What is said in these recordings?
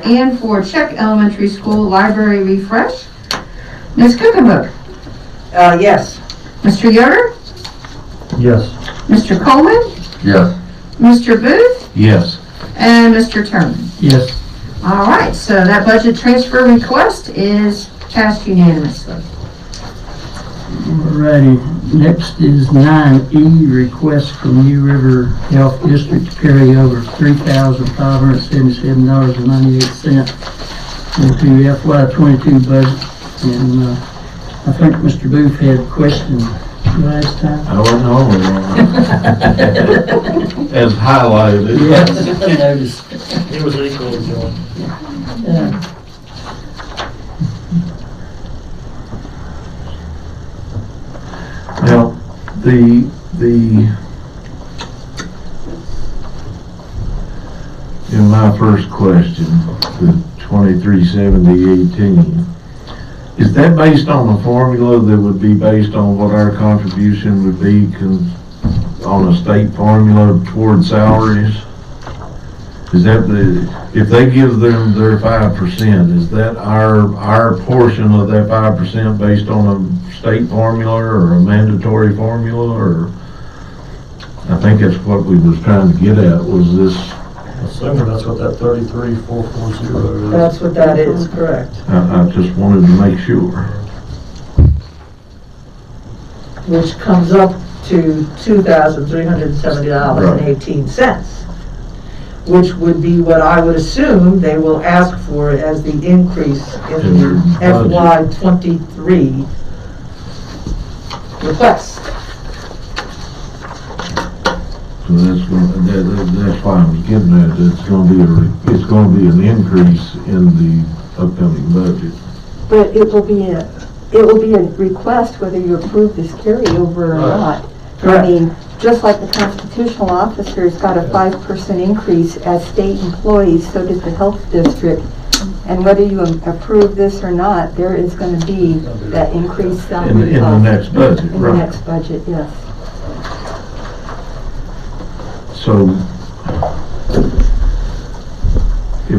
and for Czech Elementary School Library Refresh. Ms. Kuchenberg. Yes. Mr. Yoder. Yes. Mr. Coleman. Yes. Mr. Booth. Yes. And Mr. Turner. Yes. All right, so that budget transfer request is passed unanimously. Alrighty, next is 9E, request from New River Health District to carry over $3,577.98 into FY22 budget. And I think Mr. Booth had questions last time. I don't know. As highlighted. Yes, I noticed. It was equal, John. Yeah. Now, in my first question, the 2370.18, is that based on a formula that would be based on what our contribution would be on a state formula toward salaries? Is that if they give them their 5%, is that our portion of that 5% based on a state formula or a mandatory formula? Or I think that's what we was trying to get at, was this. Assuming that's what that 33,440 is. That's what that is, correct. I just wanted to make sure. Which comes up to $2,370.18, which would be what I would assume they will ask for as the increase in the FY23 request. So that's why I was getting at. It's going to be an increase in the upcoming budget. But it will be a request whether you approve this carryover or not. Correct. I mean, just like the constitutional officers got a 5% increase as state employees, so did the health district. And whether you approve this or not, there is going to be that increased salary In the next budget, in right? the next budget, yes. So, if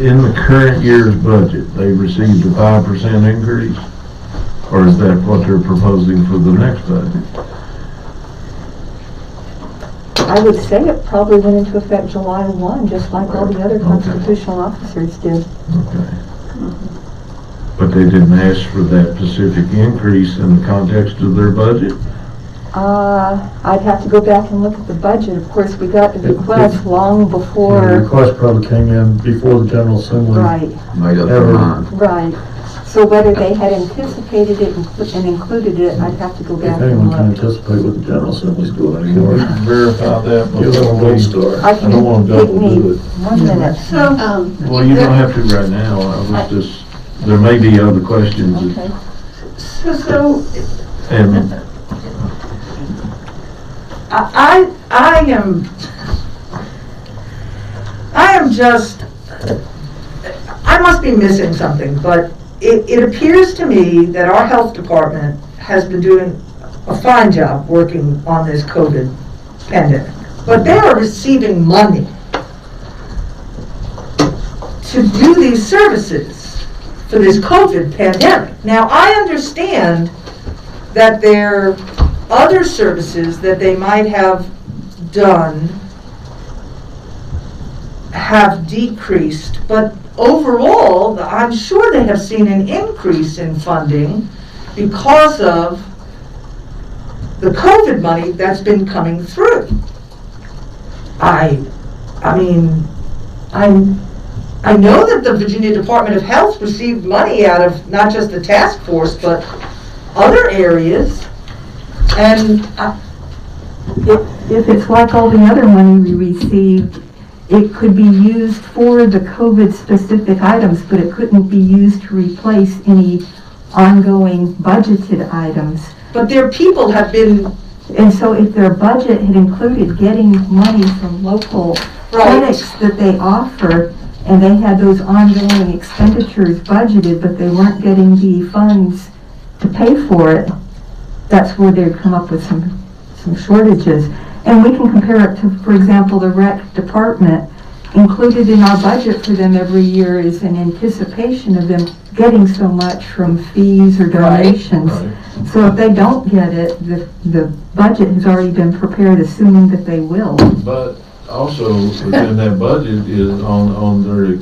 in the current year's budget, they received a 5% increase, or is that what they're proposing for the next budget? I would say it probably went into effect July 1, just like all the other constitutional officers did. Okay. But they didn't ask for that specific increase in the context of their budget? I'd have to go back and look at the budget. Of course, we got the request long before. The request probably came in before the General Assembly. Right. Made up their mind. Right. So whether they had anticipated it and included it, I'd have to go back If and anyone can look. anticipate what the General Assembly's doing anymore. Verify that Give them a before gold we. star. I can don't want to take double me do it. 1 minute. So, Well, you don't have to right now. I was just, there may be other questions. Okay. And I am just, I must be missing something, but it appears to me that our health department has been doing a fine job working on this COVID pandemic. But they are receiving money to do these services for this COVID pandemic. Now, I understand that there are other services that they might have done have decreased, but overall, I'm sure they have seen an increase in funding because of the COVID money that's been coming through. I know that the Virginia Department of Health received money out of not just the task force, but other areas. And If it's like all the other money we received, it could be used for the COVID-specific items, but it couldn't be used to replace any ongoing budgeted items. but their people have been, And so if their budget had included getting money from local clinics that they offer, and they had those ongoing expenditures budgeted, but they weren't getting the funds to pay for it, that's where they'd come up with some shortages. And we can compare it to, for example, the rec department. included in our budget for them every year is an anticipation of them getting so much from fees or donations. Right. So if they don't get it, the budget has already been prepared, assuming that they will. But also within that budget is on their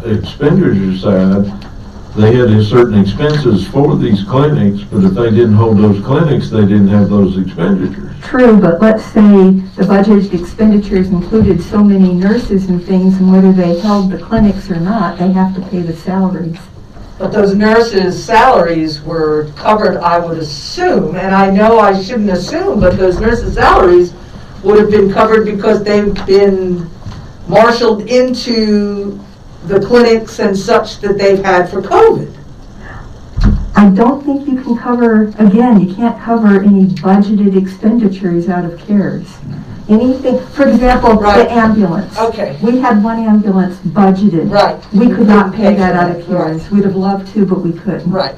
expenditure side, they had certain expenses for these clinics, but if they didn't hold those clinics, they didn't have those expenditures. True, but let's say the budgeted expenditures included so many nurses and things, and whether they held the clinics or not, they have to pay the salaries. But those nurses' salaries were covered, I would assume, and I know I shouldn't assume, but those nurses' salaries would have been covered because they've been marshaled into the clinics and such that they've had for COVID. I don't think you can cover, again, you can't cover any budgeted expenditures out of CARES. Anything, for example, Right. the ambulance. Okay. We had one ambulance budgeted. Right. We could not pay for that out of that, CARES. We'd have loved to, but we couldn't. Right,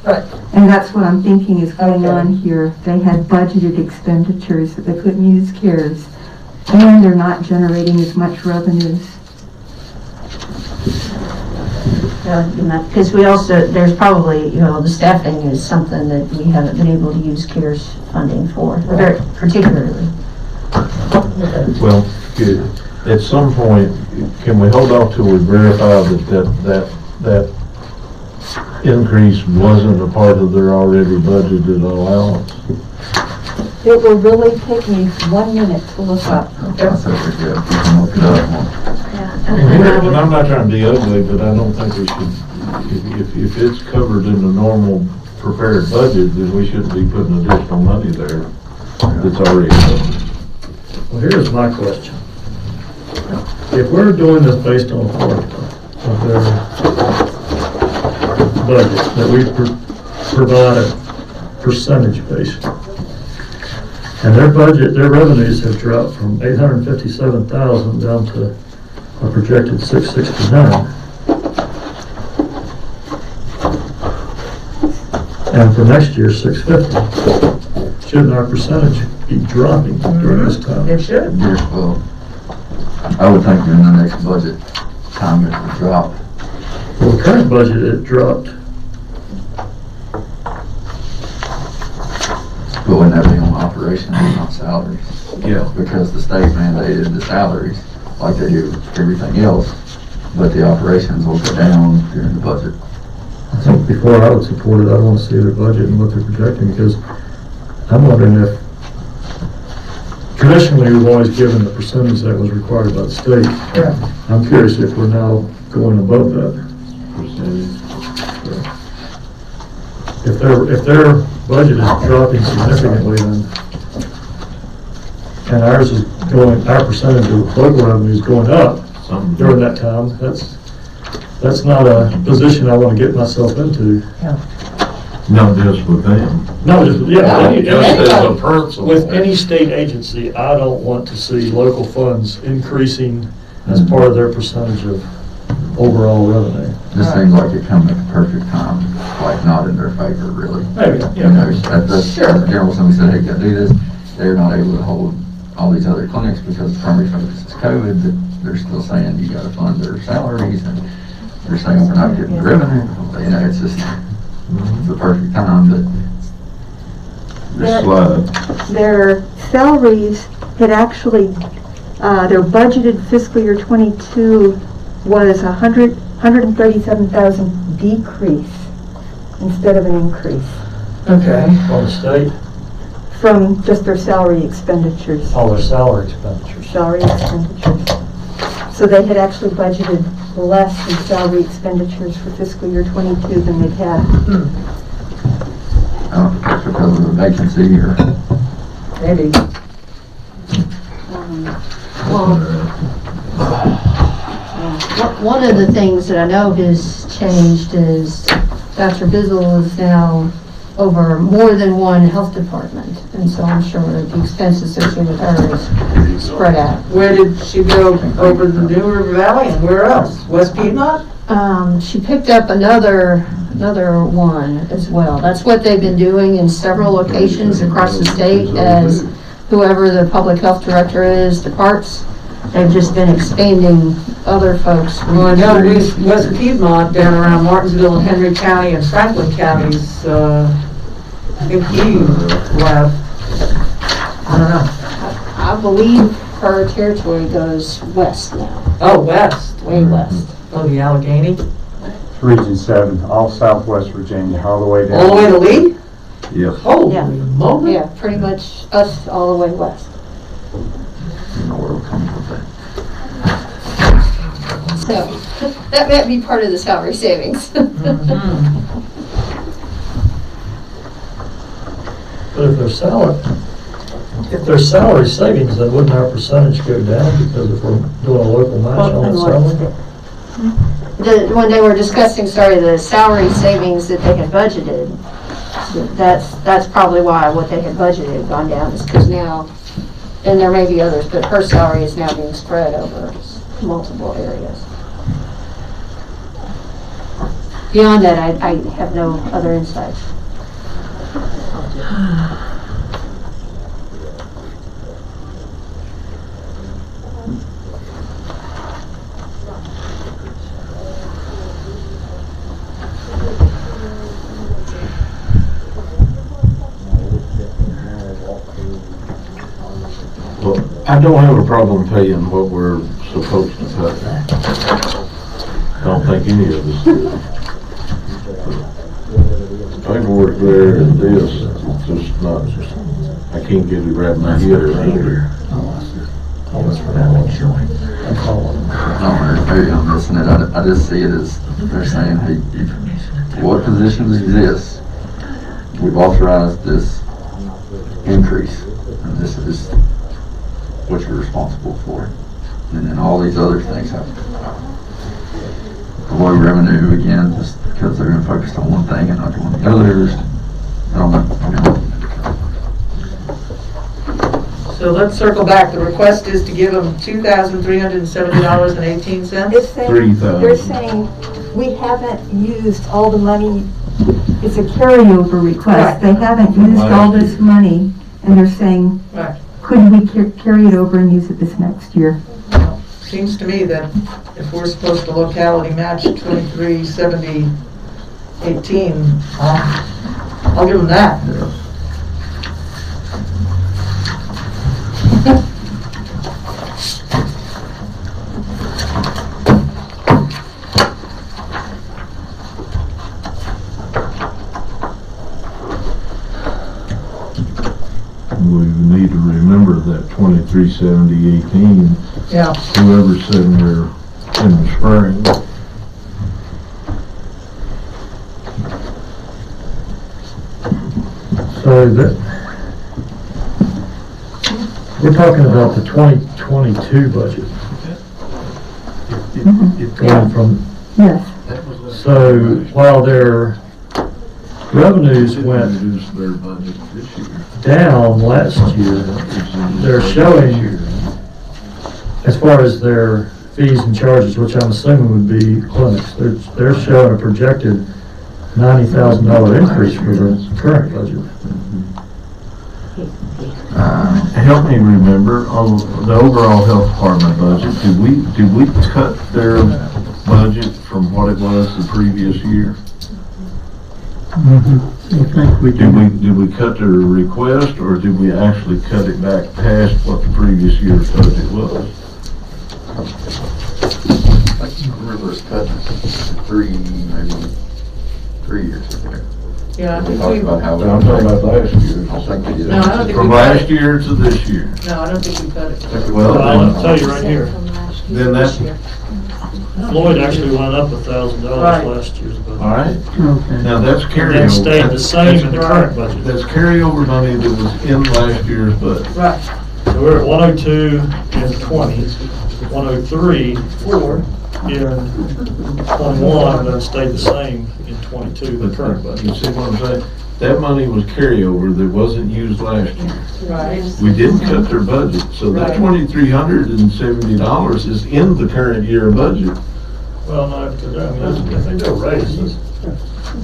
right. And that's what I'm thinking is going Okay. on here. They had budgeted expenditures that they couldn't use CARES, and they're not generating as much revenues. Because we also, there's probably, the staffing is something that we haven't been able to use CARES funding for, very particularly. Well, at some point, can we hold off till we verify that increase wasn't a part of their already budgeted allowance? It will really take me 1 minute to look up. And I'm not trying to be ugly, but I don't think we should, if it's covered in the normal prepared budget, then we shouldn't be putting additional money there that's already covered. Well, here's my question. If we're doing this based on a formula of their budget, that we provide a percentage base, and their budget, their revenues have dropped from 857,000 down to a projected 669. And for next year, 650. Shouldn't our percentage be dropping during this time? It should. Yes, well, I would think in the next budget time it would drop. Well, the current budget, it dropped. But wouldn't that be on operations and not salaries? Yeah. Because the state mandated the salaries like they do everything else, but the operations will go down during the budget. I think before I would support it, I'd want to see their budget and what they're projecting, because I'm wondering if, traditionally, we've always given the percentage that was required by the state. Yeah. I'm curious if we're now going above that. If their budget is dropping significantly, then, and ours is going, our percentage of local revenue is going up during that time, that's not a position I want to get myself into. Not just with them. No, just, yeah, Just as a principle. with any state agency, I don't want to see local funds increasing as part of their percentage of overall revenue. This seems like it come at the perfect time, like not in their favor, really. Maybe, You know, that's, General Assembly said, hey, you gotta do this. They're not able to hold all these other clinics because the primary focus is COVID, but they're still saying you gotta fund their salaries, and they're saying we're not getting revenue. You know, it's just, it's the perfect time, but This slide. Their salaries had actually, their budgeted fiscal year 22 was 137,000 decrease instead of an increase Okay. On the state, from just their salary expenditures. all their salary expenditures. Salary expenditures. So they had actually budgeted less in salary expenditures for fiscal year 22 than they'd had. I don't think that's because of the vacancy or. Maybe. One of the things that I know has changed is Dr. Bizzle is now over more than one health department, and so I'm sure that the expense associated with her is spread out. Where did she go? Over the New River Valley, and where else? West Piedmont? She picked up another one as well. That's what they've been doing in several locations across the state as whoever the public health director is departs. they've just been expanding other folks. Well, I know West Piedmont down around Martinsville and Henry County and Franklin counties, I think he left. I don't know. I believe her territory goes west now, Oh, west. way west. Oh, the Allegheny. Region 7, all southwest Virginia, all the way down. All the way to Lee? Yes. Holy Yeah. moly. Yeah, pretty much us all the way west. You know where it comes with that. So, that might be part of the salary savings. But if there's salary savings, then wouldn't our percentage go down because if we're doing a local match on the salary? When they were discussing, the salary savings that they had budgeted, that's probably why what they had budgeted had gone down, is because now, and there may be others, but her salary is now being spread over multiple areas. Beyond that, I have no other insight. Well, I don't have a problem paying what we're supposed to pay. I don't think any of us do. The paperwork there and this, it's just not, I can't get it right in my head around here. No, maybe I'm missing it. I just see it as they're saying, hey, what positions exist? We've authorized this increase, and this is what you're responsible for. And then all these other things have low revenue again, just because they're gonna focus on one thing and not doing the others. I don't know. So let's circle back. The request is to give them $2,370.18. It's saying, 3,000. they're saying, we haven't used all the money, it's a carryover request. They haven't used all this money, and they're saying, Right. could we carry it over and use it this next year? Seems to me that if we're supposed to locality match 2370.18, I'll give them that. We need to remember that 2370.18, Yeah. whoever's sitting there in the spring. So that, we're talking about the 2022 budget. Going from, Yes. so while their revenues went Reduce their budget this year. down last year, they're showing, as far as their fees and charges, which I'm assuming would be clinics, they're showing a projected $90,000 increase for the current budget. Help me remember, on the overall health department budget, did we cut their budget from what it was the previous year? I think we Did can. we cut their request, or did we actually cut it back past what the previous year's budget was? I can remember us cutting 3 years ago. Yeah, I We think talked we, about how we. I'm talking about last year. I think we did. No, I don't think From last year to this year. no, I don't think we cut it. Well, I'll tell you right here, then that's, Floyd actually went up $1,000 Right. last year's budget. all right. Okay. Now, that's And carryover. then stayed the same in the current budget. That's carryover money that was in last year's budget. Right. So we're at 102 in 20, 103 in 21, and then stayed the same in 22, the current You budget. see what I'm saying? That money was carryover that wasn't used last year. Right. We didn't cut their budget, so that Right. $2,370 is in the current year budget. Well, no, because I think they're raises.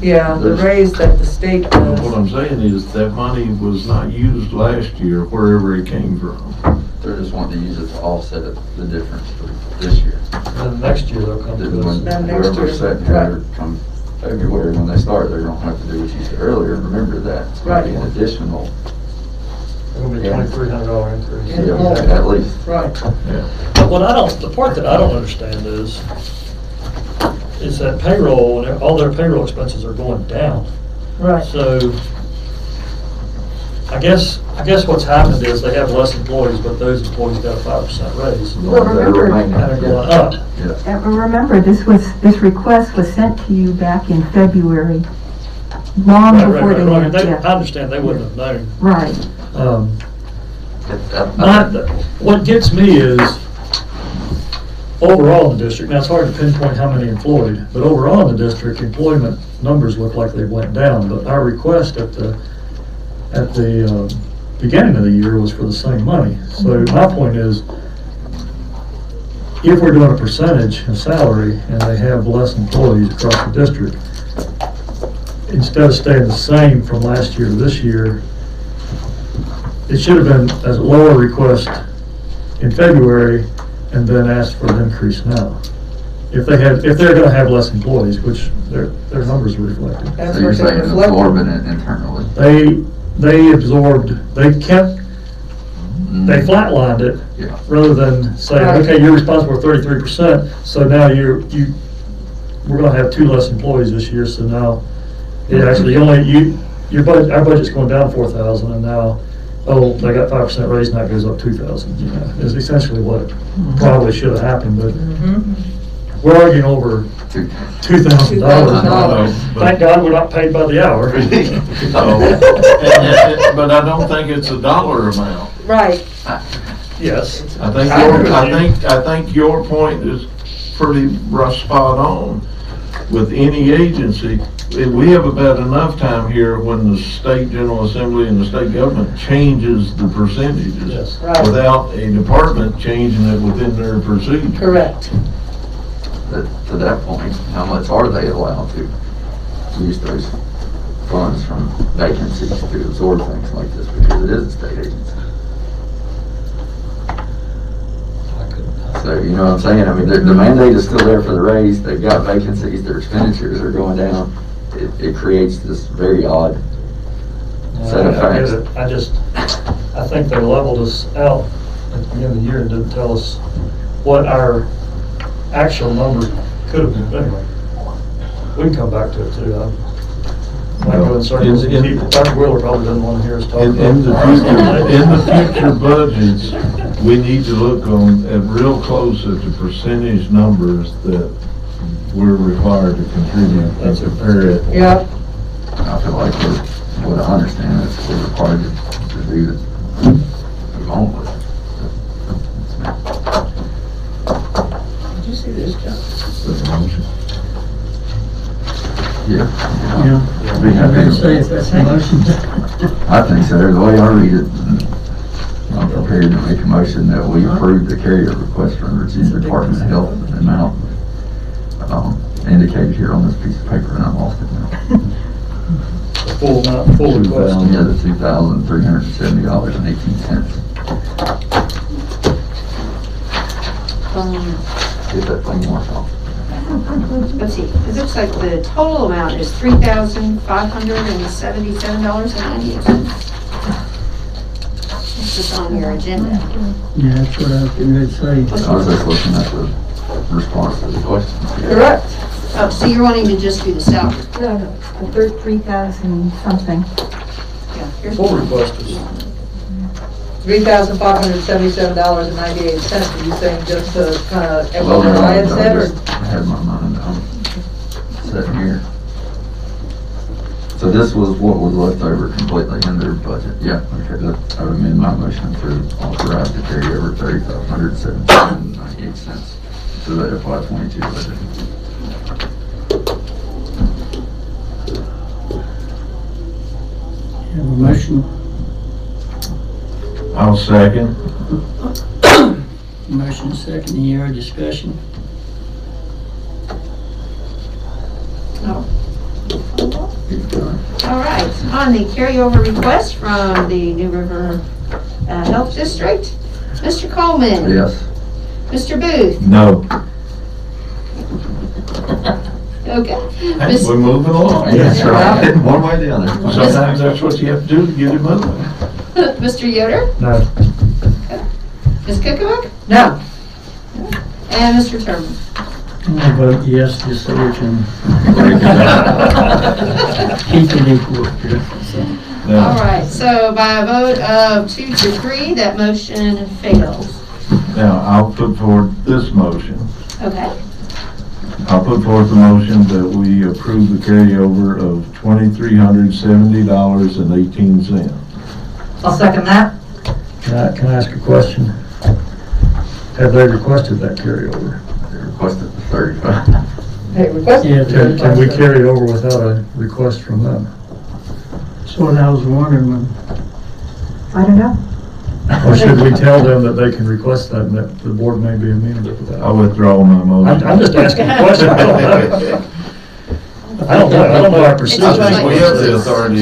Yeah, the raise that the state But what does. I'm saying is that money was not used last year, wherever it came from. They're just wanting to use it to offset the difference for this year. And next year they'll come to us. When Then next year, whoever's sitting here come February, when they start, they're gonna have to do what you said earlier, remember that. It's gonna be an additional, It's gonna be a $2,300 increase. yeah, at least. Right. But the part that I don't understand is that payroll, and all their payroll expenses are going down. Right. So, I guess what's happened is they have less employees, but those employees got a 5% raise. The ones that are remember- remaining. And they're going up. Yeah. And remember, this request was sent to you back in February, long Right, before right, they right. had, I yeah, understand they wouldn't have known. right. What gets me is, overall in the district, now it's hard to pinpoint how many employed, but overall in the district, employment numbers look like they went down, but our request at the beginning of the year was for the same money. So my point is, if we're doing a percentage of salary and they have less employees across the district, instead of staying the same from last year to this year, it should have been a lower request in February and then ask for an increase now. If they're gonna have less employees, which their numbers are reflected. That's So you're what they saying reflect. absorbing it internally? They flatlined it Yeah. rather than saying, Right. okay, you're responsible for 33%, so now we're gonna have 2 less employees this year, so now, our budget's going down 4,000 and now, they got 5% raise, now it goes up 2,000, is essentially what probably should have happened, but we're arguing over $2,000. $2,000. Thank God we're not paid by the hour. But I don't think it's a dollar amount. Right. Yes. I think your point is pretty rough spot on. With any agency, we have about enough time here when the state general assembly and the state government changes the percentages. Yes. Right. Without a department changing it within their procedure. Correct. To that point, how much are they allowed to use those funds from vacancies to absorb things like this, because it is a state agency? So, you know what I'm saying? I mean, the mandate is still there for the raise, they've got vacancies, their expenditures are going down. It creates this very odd set of I get facts. it. I think they leveled us out at the beginning of the year and didn't tell us what our actual number could have been. Anyway, we can come back to it too. I might go in circles and keep, Dr. Wheeler probably doesn't want to hear us talk about In the future budgets, we need to look at real close at the percentage numbers that we're required to contribute and compare it. Yep. I feel like what I understand is we're required to do this, move on with it. Did you see this, John? Yeah. Yeah. Be happy I'd to- say if that's a motion. I think so, the way I read it, I'm prepared to make a motion that we approve the carryover request from Virginia Department of Health amount indicated here on this piece of paper, and I lost it now. the full amount, full request. Yeah, the $2,370.18. Get that thing marked off. Let's see, it looks like the total amount is $3,577.98. This is on your agenda. Yeah, that's what I was getting ready to say. I was just looking at the response to the question. Correct. Oh, so you're wanting to just do the salary? No, no, the 3,000 something. Yeah. here's Full the- request is, $3,577.98. Are you saying just to kind of echo Well, what I had I said, or? just had my mind, sitting here. So this was what was left over completely in their budget. Yeah, okay, I would amend my motion to authorize the carryover $3,517.98 to the FY22 budget. Have a motion, I'll second. motion second, any other discussion? No. All right, on the carryover request from the New River Health District, Mr. Coleman? Yes. Mr. Booth? No. Okay. Hey, Miss- we're moving along. That's right. One way or the other. Sometimes that's what you have to do to get it moving. Mr. Yoder? No. Ms. Cook? No, And Mr. Turman? I vote yes, just so we can keep it equal here. So, All Now, right, so by a vote of 2-3, that motion fails. now, I'll put forward this motion. Okay. I'll put forth the motion that we approve the carryover of $2,370.18. I'll second that. Can I ask a question? Have they requested that carryover? They requested the 35. Hey, request. yeah, Can we carry it over without a request from them? that's what I was wondering when. I don't know. Or should we tell them that they can request that and that the board may be amenable to I that? withdraw my motion. I'm just asking a question. I don't know our I procedure. think we have the authority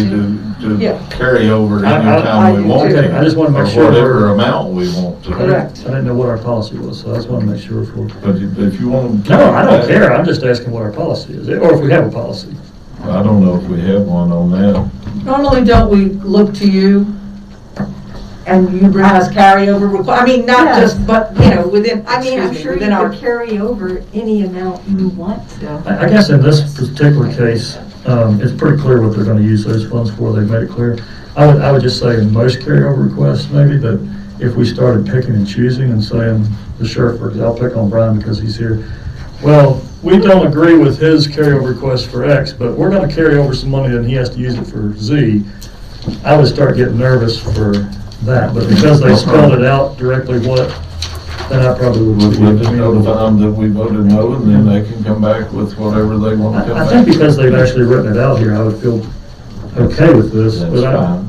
Yeah. to carry over I anytime we do want too. to. I just wanna make or sure whatever we're- amount we want to. Correct. I didn't know what our policy was, so I just want to make sure for. But if you want to. No, I don't care, I'm just asking what our policy is, or if we have a policy. I don't know if we have one on that. Normally, don't we look to you and you bring us carryover I mean, not Yes. just, but, within, I mean, I'm excuse me, sure you within our. could carry over any amount you want to. I guess in this particular case, it's pretty clear what they're going to use those funds for, they've made it clear. I would just say in most carryover requests, maybe, that if we started picking and choosing and saying, the sheriff, for example, I'll pick on Brian because he's here, well, we don't agree with his carryover request for X, but we're going to carry over some money and he has to use it for Z, I would start getting nervous for that, but because they spelled it out directly what, then I probably would. We'll just notify them that we voted no, and then they can come back with whatever they want to come I back. think because they've actually written it out here, I would feel okay with this, That's but fine.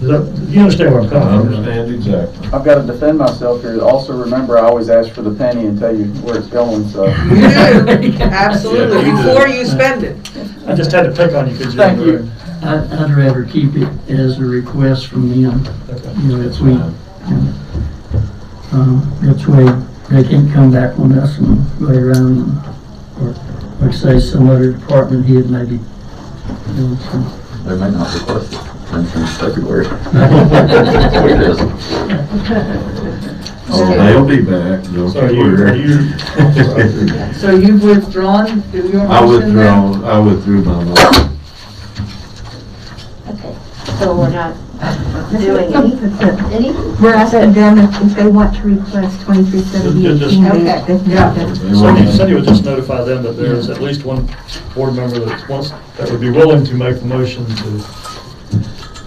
you understand where I'm I coming from? understand exactly. I've got to defend myself here. Also, remember, I always ask for the penny and tell you where it's going, so. You do, absolutely, Yeah, you do. before you spend it. I just had to pick on you because Thank you. I'd rather keep it as a request from them, Okay. if we, that's way, they can come back on us and go around, and, or, like say, some other department head maybe, so. They may not request it until February. What it is. Oh, they'll be back, don't So you worry. So you've withdrawn your I motion then? withdrew my motion. Okay, so we're not doing any? We're asking them if they want to request 2378. Just- Okay. Cindy would just notify them that there's at least one board member that would be willing to make the motion to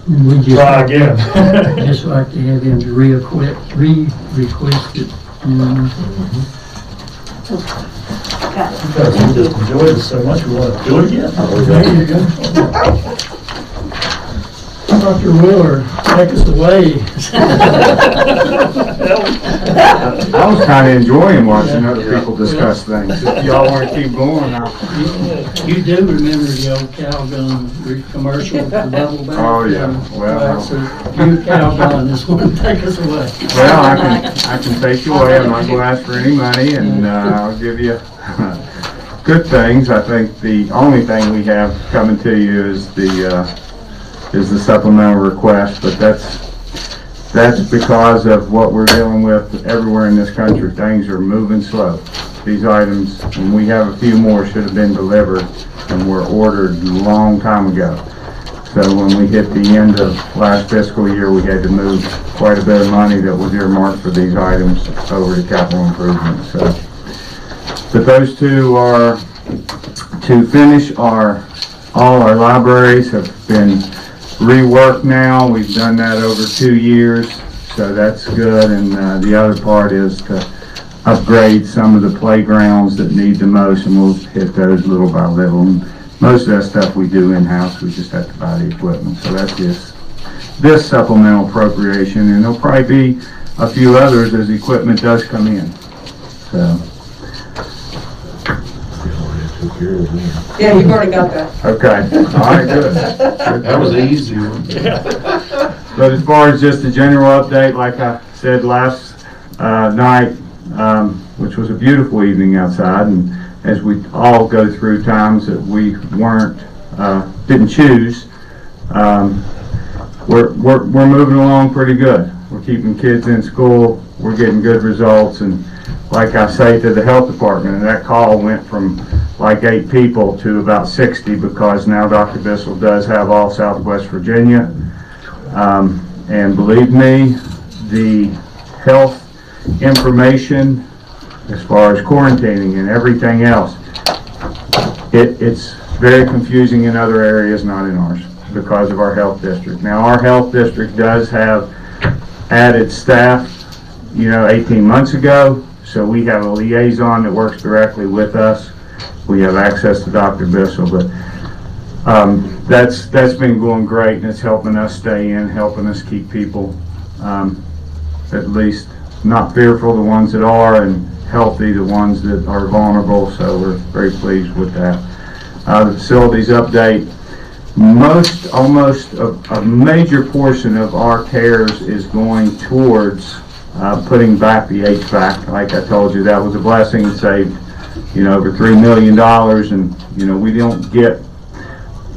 And we just, try again. just like to have him to re-request it, Because we just enjoyed it so much, we want to do it again. There you go. Dr. Wheeler, take us away. I was kind of enjoying watching other people discuss things. If y'all want to keep going, You do remember the old Calgon commercial with the bubble bath? Oh, yeah. Well, Right, so you Calgon is going to take us away. well, I can take you away. I'm not going to ask for any money, and I'll give you good things. I think the only thing we have coming to you is the supplemental request, but that's because of what we're dealing with everywhere in this country. Things are moving slow. These items, and we have a few more, should have been delivered and were ordered a long time ago. So when we hit the end of last fiscal year, we had to move quite a bit of money that was earmarked for these items over to capital improvements. So, but those two are to finish all our libraries have been reworked now. We've done that over 2 years, so that's good. And the other part is to upgrade some of the playgrounds that need the most, and we'll hit those little by little. And most of that stuff we do in-house, we just have to buy the equipment. So that's this supplemental appropriation, and there'll probably be a few others as equipment does come in. So, Yeah, you've already got that. okay, all right, good. That was easy. But as far as just a general update, like I said last night, which was a beautiful evening outside, and as we all go through times that we didn't choose, we're moving along pretty good. We're keeping kids in school, we're getting good results, and like I say to the health department, and that call went from like 8 people to about 60 because now Dr. Bissell does have all Southwest Virginia. And believe me, the health information as far as quarantining and everything else, it's very confusing in other areas, not in ours, because of our health district. Now, our health district does have added staff, 18 months ago, so we have a liaison that works directly with us. We have access to Dr. Bissell, but that's been going great, and it's helping us stay in, helping us keep people at least not fearful, the ones that are, and healthy, the ones that are vulnerable, so we're very pleased with that. The facilities update, almost a major portion of our CARES is going towards putting back the HVAC. Like I told you, that was a blessing. It saved, over $3 million, and, we don't get,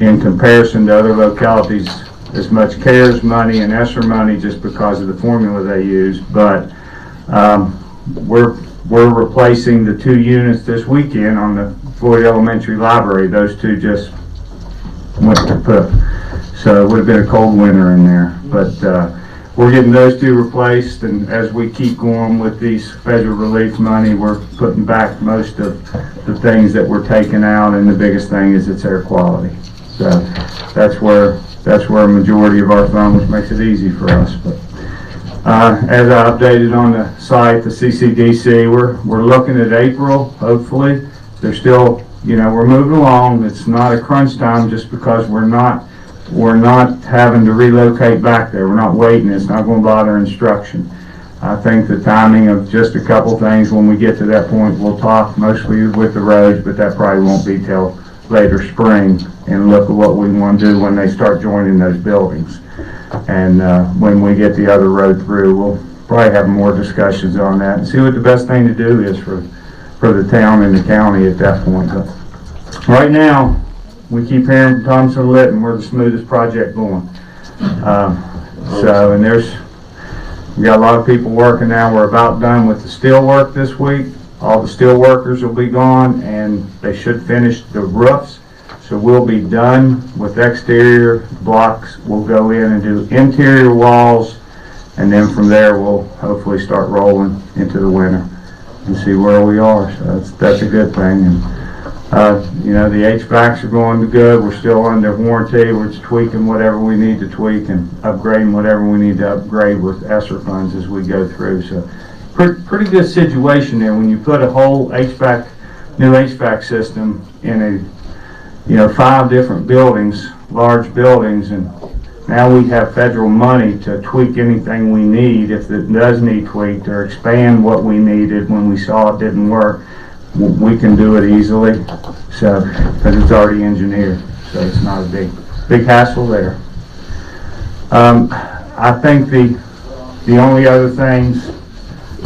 in comparison to other localities, as much CARES money and ESSER money just because of the formula they use, but we're replacing the 2 units this weekend on the Floyd Elementary Library. Those 2 just went kaput. So it would have been a cold winter in there. But we're getting those 2 replaced, and as we keep going with these federal relief money, we're putting back most of the things that we're taking out, and the biggest thing is it's air quality. So that's where a majority of our funds, which makes it easy for us. But as I updated on the site, the CCDC, we're looking at April, hopefully. They're still, we're moving along. It's not a crunch time just because we're not having to relocate back there. We're not waiting. It's not going to bother instruction. I think the timing of just a couple things, when we get to that point, we'll talk mostly with the roads, but that probably won't be till later spring, and look at what we want to do when they start joining those buildings. And when we get the other road through, we'll probably have more discussions on that and see what the best thing to do is for the town and the county at that point. But right now, we keep hearing from Thompson Litton, we're the smoothest project going. And we got a lot of people working now. We're about done with the steel work this week. All the steel workers will be gone, and they should finish the roofs. So we'll be done with exterior blocks. We'll go in and do interior walls, and then from there we'll hopefully start rolling into the winter and see where we are. So that's a good thing. And the HVACs are going good. We're still under warranty. We're just tweaking whatever we need to tweak and upgrading whatever we need to upgrade with ESSER funds as we go through. So pretty good situation there when you put a whole new HVAC system in 5 different buildings, large buildings, and now we have federal money to tweak anything we need if it does need tweaked, or expand what we needed when we saw it didn't work. We can do it easily, so because it's already engineered, so it's not a big hassle there. I think the only other things,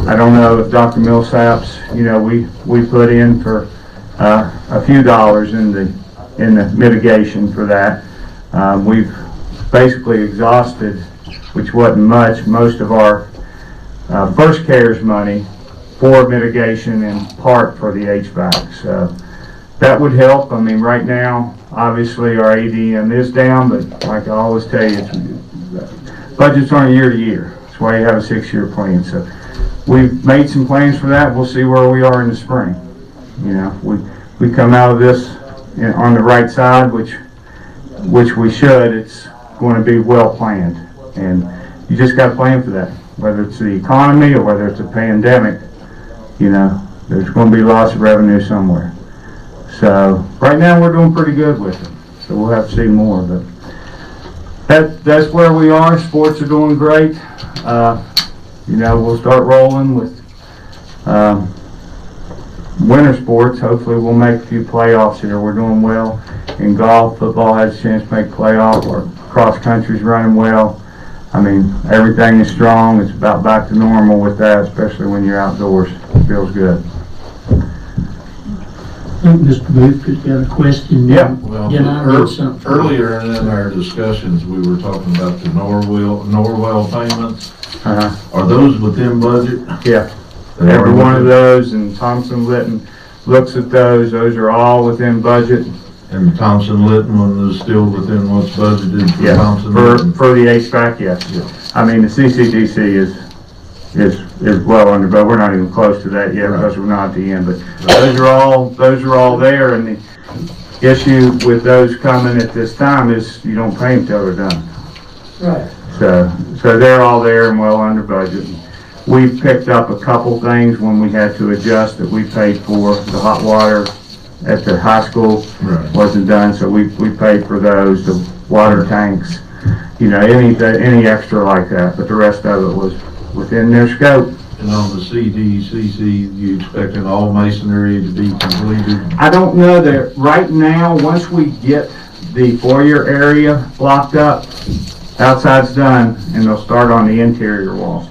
I don't know if Dr. Millsap's, we put in for a few dollars in the mitigation for that. We've basically exhausted, which wasn't much, most of our first CARES money for mitigation, in part for the HVAC. So that would help. I mean, right now, obviously our ADM is down, but like I always tell you, budgets aren't year to year. That's why you have a 6-year plan. So we've made some plans for that. We'll see where we are in the spring. We come out of this on the right side, which we should. It's going to be well planned, and you just got to plan for that. Whether it's the economy or whether it's a pandemic, there's going to be lots of revenue somewhere. So right now we're doing pretty good with it. So we'll have to see more, but that's where we are. Sports are doing great. We'll start rolling with winter sports. Hopefully we'll make a few playoffs here. We're doing well in golf. Football has a chance to make playoffs. Our cross country's running well. I mean, everything is strong. It's about back to normal with that, especially when you're outdoors. It feels good. I think Mr. Booth has got a question. Yeah. Well, Can I read something? earlier in our discussions, we were talking about the Norwell payments. Are those within budget? Yeah. They are Every one of within- those, and Thompson Litton looks at those. Those are all within budget. And Thompson Litton one is still within what's budgeted for Yes, Thompson for Litton? the HVAC, yes. Yeah. I mean, the CCDC is well under, but we're not even close to that yet Right. because we're not at the end. But those are all there, and the issue with those coming at this time is you don't pay them till they're done. Right. So they're all there and well under budget. We picked up a couple things when we had to adjust that we paid for. The hot water at the high school Right. wasn't done, so we paid for those, the water tanks, you know, any extra like that, but the rest of it was within their scope. And on the CDCC, you expecting all masonry to be completed? I don't know that, right now, once we get the foyer area blocked up, outside's done, and they'll start on the interior walls.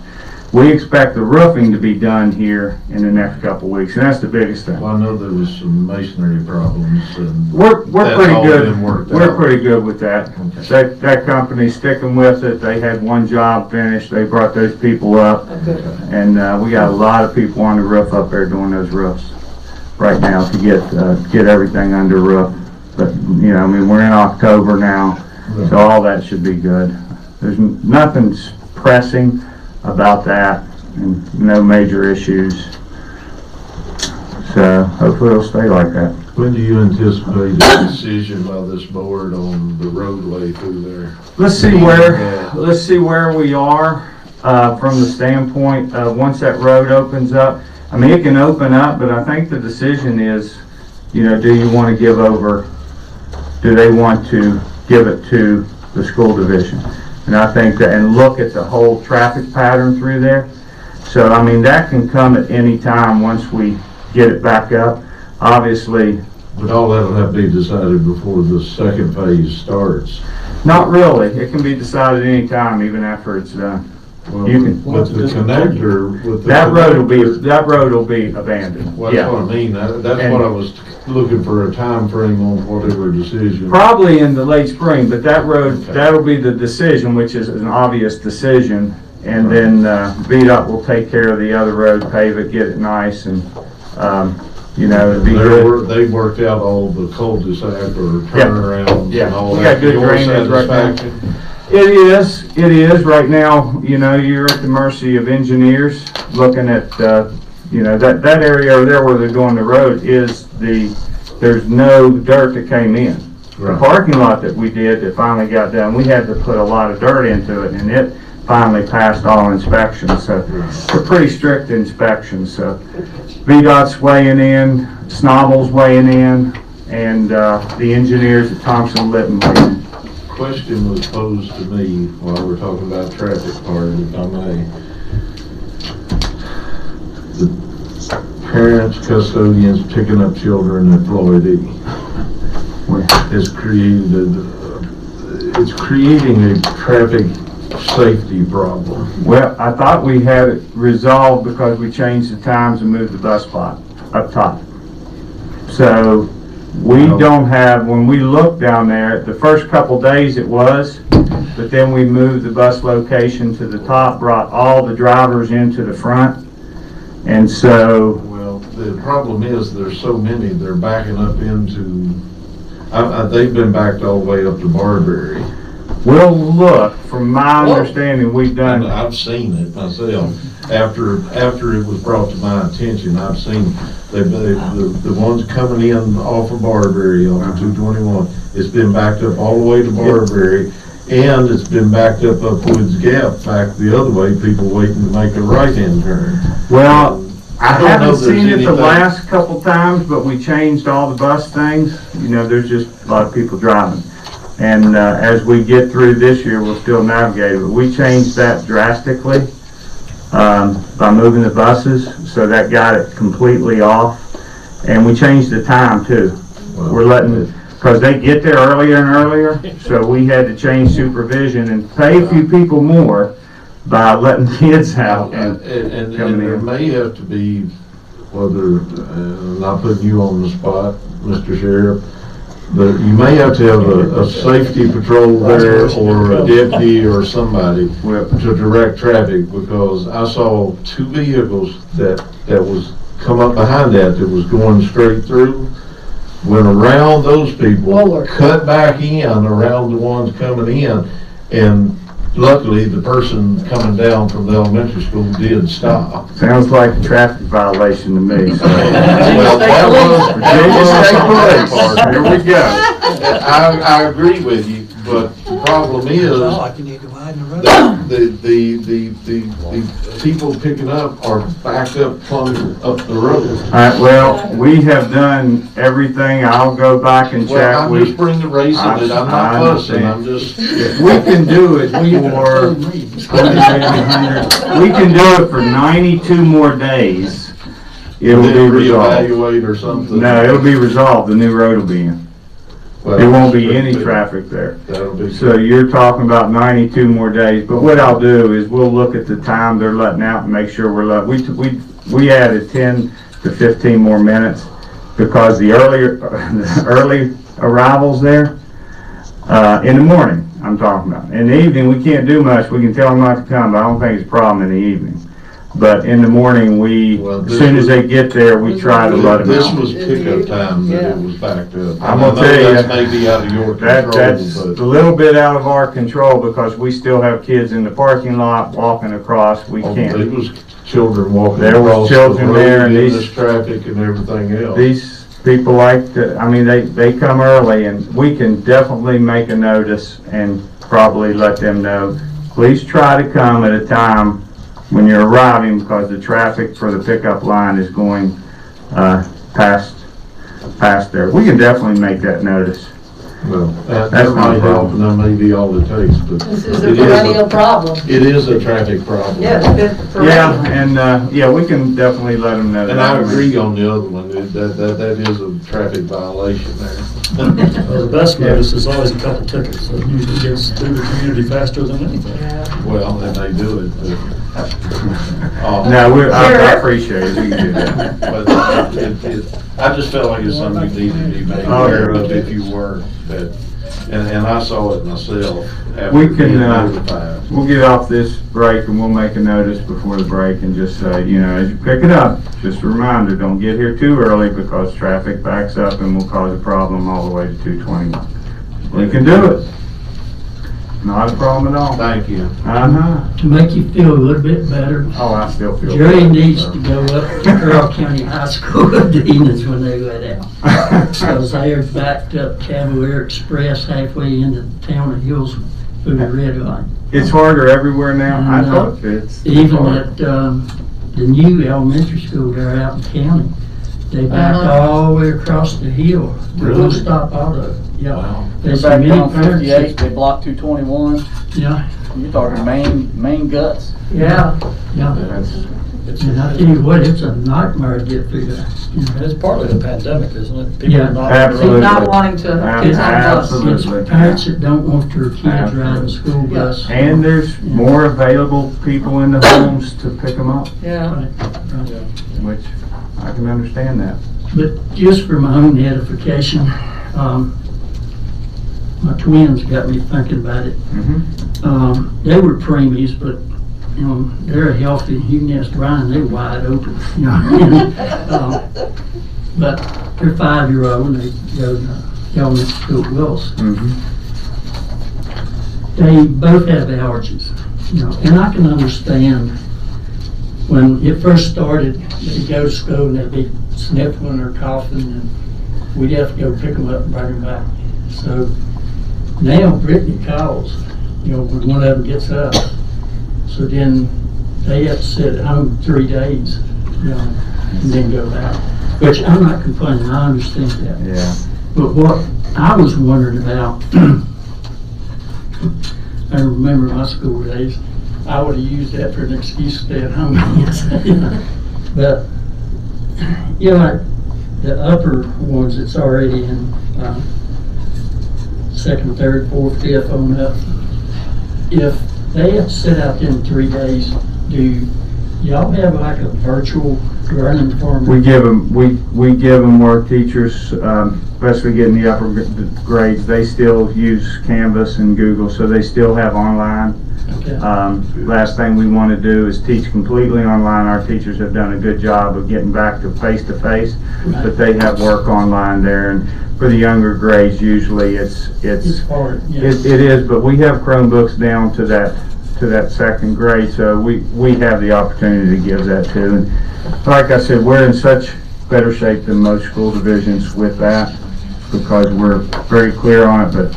We expect the roofing to be done here in the next couple weeks, and that's the biggest thing. Well, I know there was some masonry problems and. We're That's pretty all good, been worked we're out. pretty good with that. That company's sticking with it, they had one job finished, they brought those people up, and, we got a lot of people on the roof up there doing those roofs right now to get everything under roof. But, you know, I mean, we're in October now, so all that should be good. There's nothing pressing about that, and no major issues. So hopefully it'll stay like that. When do you anticipate a decision by this board on the roadway through there? Let's see where we are, from the standpoint of once that road opens up. I mean, it can open up, but I think the decision is, you know, do you want to give over, do they want to give it to the school division? And I think that, and look at the whole traffic pattern through there. So, I mean, that can come at any time once we get it back up. Obviously, But all that'll have to be decided before the second phase starts. not really. It can be decided any time, even after it's done. Well, You can- with the connector, with the. That road will be abandoned. Well, that's Yeah. what I mean, that's And- what I was looking for, a time frame on whatever decision. Probably in the late spring, but that road, Okay. that'll be the decision, which is an obvious decision. And then, VDOT will take care of the other road, pave it, get it nice, and, you know, it'd be good. They've worked out all the cul-de-sac or Yeah. turnarounds Yeah. and all We that. got good Your drainage right now. satisfaction? It is, right now, you know, you're at the mercy of engineers, looking at, you know, that area over there where they're doing the road there's no dirt that came in. The Right. parking lot that we did that finally got done, we had to put a lot of dirt into it, and it finally passed all inspections, so they're pretty strict inspections, so VDOT's weighing in, Snobel's weighing in, and, the engineers at Thompson Litton weighing in. Question was posed to me while we're talking about traffic part, if I may. The parents, custodians picking up children at Floyd E. has created, it's creating a traffic safety problem. Well, I thought we had it resolved because we changed the times and moved the bus spot up top. So we don't have, when we looked down there, the first couple days it was, but then we moved the bus location to the top, brought all the drivers into the front. And so, Well, the problem is there's so many, they're backing up into, they've been backed all the way up to Barberry. we'll look, from my understanding, we've And done, I've seen it myself. After it was brought to my attention, I've seen the ones coming in off of Barberry on 221. It's been backed up all the way to Barberry, and it's been backed up Woods Gap back the other way, people waiting to make a right-hand turn. well, I don't know haven't if there's seen it the anything- last couple times, but we changed all the bus things. You know, there's just a lot of people driving. And as we get through this year, we'll still navigate it. But we changed that drastically by moving the buses, so that got it completely off. And we changed the time too. We're letting, because they get there earlier and earlier, so we had to change supervision and pay a few people more by letting kids out And coming there in. may have to be, whether, not putting you on the spot, Mr. Sheriff, but you may have to have a safety patrol there or a deputy or somebody to direct traffic, because I saw 2 vehicles that was come up behind that was going straight through, went around those people, cut back in around the ones coming in, and luckily the person coming down from the elementary school did stop. Sounds like a traffic violation to me, so. Well, that was Virginia State Police. Here we go. I agree with you, but the problem is, the people picking up are backed up plumb up the road. All right, well, we have done everything. I'll go back and check. Well, I'm just bringing racing it, I'm not I fussing, understand. I'm just. If we can do it for, we can do it for 92 more days. It'll be resolved. Reevaluate or something. No, it'll be resolved. The new road will be in. Well, There won't be any traffic there. That'll be. So you're talking about 92 more days, but what I'll do is we'll look at the time they're letting out and make sure we're we added 10 to 15 more minutes because the early arrivals there, in the morning, I'm talking about. In the evening, we can't do much. We can tell them not to come, but I don't think it's a problem in the evening. But in the morning, as soon as they get there, we try to let them This out. was pickup time that it was backed up. I'm And I gonna know tell you, that's maybe out of your That's control, a but. little bit out of our control because we still have kids in the parking lot walking across. We There can't. was children walking There was across the children there road and in these- this traffic and everything else. These people like to, I mean, they come early and we can definitely make a notice and probably let them know. Please try to come at a time when you're arriving because the traffic for the pickup line is going, past there. We can definitely make that notice. Well, that That's not might a help, problem. and that may be all it takes, but. This is a it perennial problem. It is a traffic problem. Yeah, it's been perennial. Yeah, and, yeah, we can definitely let them know that. And I agree on the other one, that is a traffic violation there. Well, the best notice is always a couple tickets, so it usually gets through the community faster than anything. Well, and they do it, but. No, I appreciate it, we can do that. But I just felt like it's something you needed to be made aware of if you weren't, and I saw it myself after We can, being notified. We'll get off this break and we'll make a notice before the break and just say, you know, as you pick it up, just a reminder, don't get here too early because traffic backs up and will cause a problem all the way to 221. We can do it. Not a problem at all. Thank you. Uh-huh. To make you feel a little bit better, Oh, I still feel. Jerry bad. needs to go up to Carroll County High School at the evenings when they let out. Because they're backed up Cavalier Express halfway into the town of Hills through the red line. It's harder everywhere now. I And, thought it's Even hard. at, the new elementary school there out in county, they backed Uh-huh. all the way across the hill. They Really? won't stop auto. Yeah. Wow. There's Back many down parents 58, they blocked 221. Yeah, You're talking main guts. yeah. That's- And I tell you what, it's a nightmare to get through that. You know. And it's partly the pandemic, isn't it? People Yeah. are not. Absolutely. Not wanting to get on bus. Absolutely. It's parents that don't want their kids riding the school bus. And there's more available people in the homes to pick them up, Yeah. which I can understand that. But just for my own edification, my twins got me thinking about it. They were preemies, but, you know, they're healthy. You can ask Brian, they're wide open, you know. But they're 5-year-old and they go to elementary school at Wilson. They both have allergies, you know, and I can understand when it first started, they'd go to school and they'd be sniffling or coughing and we'd have to go pick them up and bring them back. So now Brittany calls, you know, when one of them gets up. So then they have to sit at home 3 days, you know, and then go back. Which I'm not complaining, I understand that. Yeah. But what I was wondering about, I remember my school days, I would have used that for an excuse to stay at home. But, you know, like the upper ones that's already in second, third, fourth, fifth on up. If they have to sit out in 3 days, do y'all have like a virtual learning form? We give them work teachers, especially getting the upper grades, they still use Canvas and Google, so they still have online. Okay. Last thing we want to do is teach completely online. Our teachers have done a good job of getting back to face-to-face, but they have work online there. And for the younger grades, usually it's hard. Yeah. It is, but we have Chromebooks down to that second grade, so we have the opportunity to give that too. And like I said, we're in such better shape than most school divisions with that because we're very clear on it, but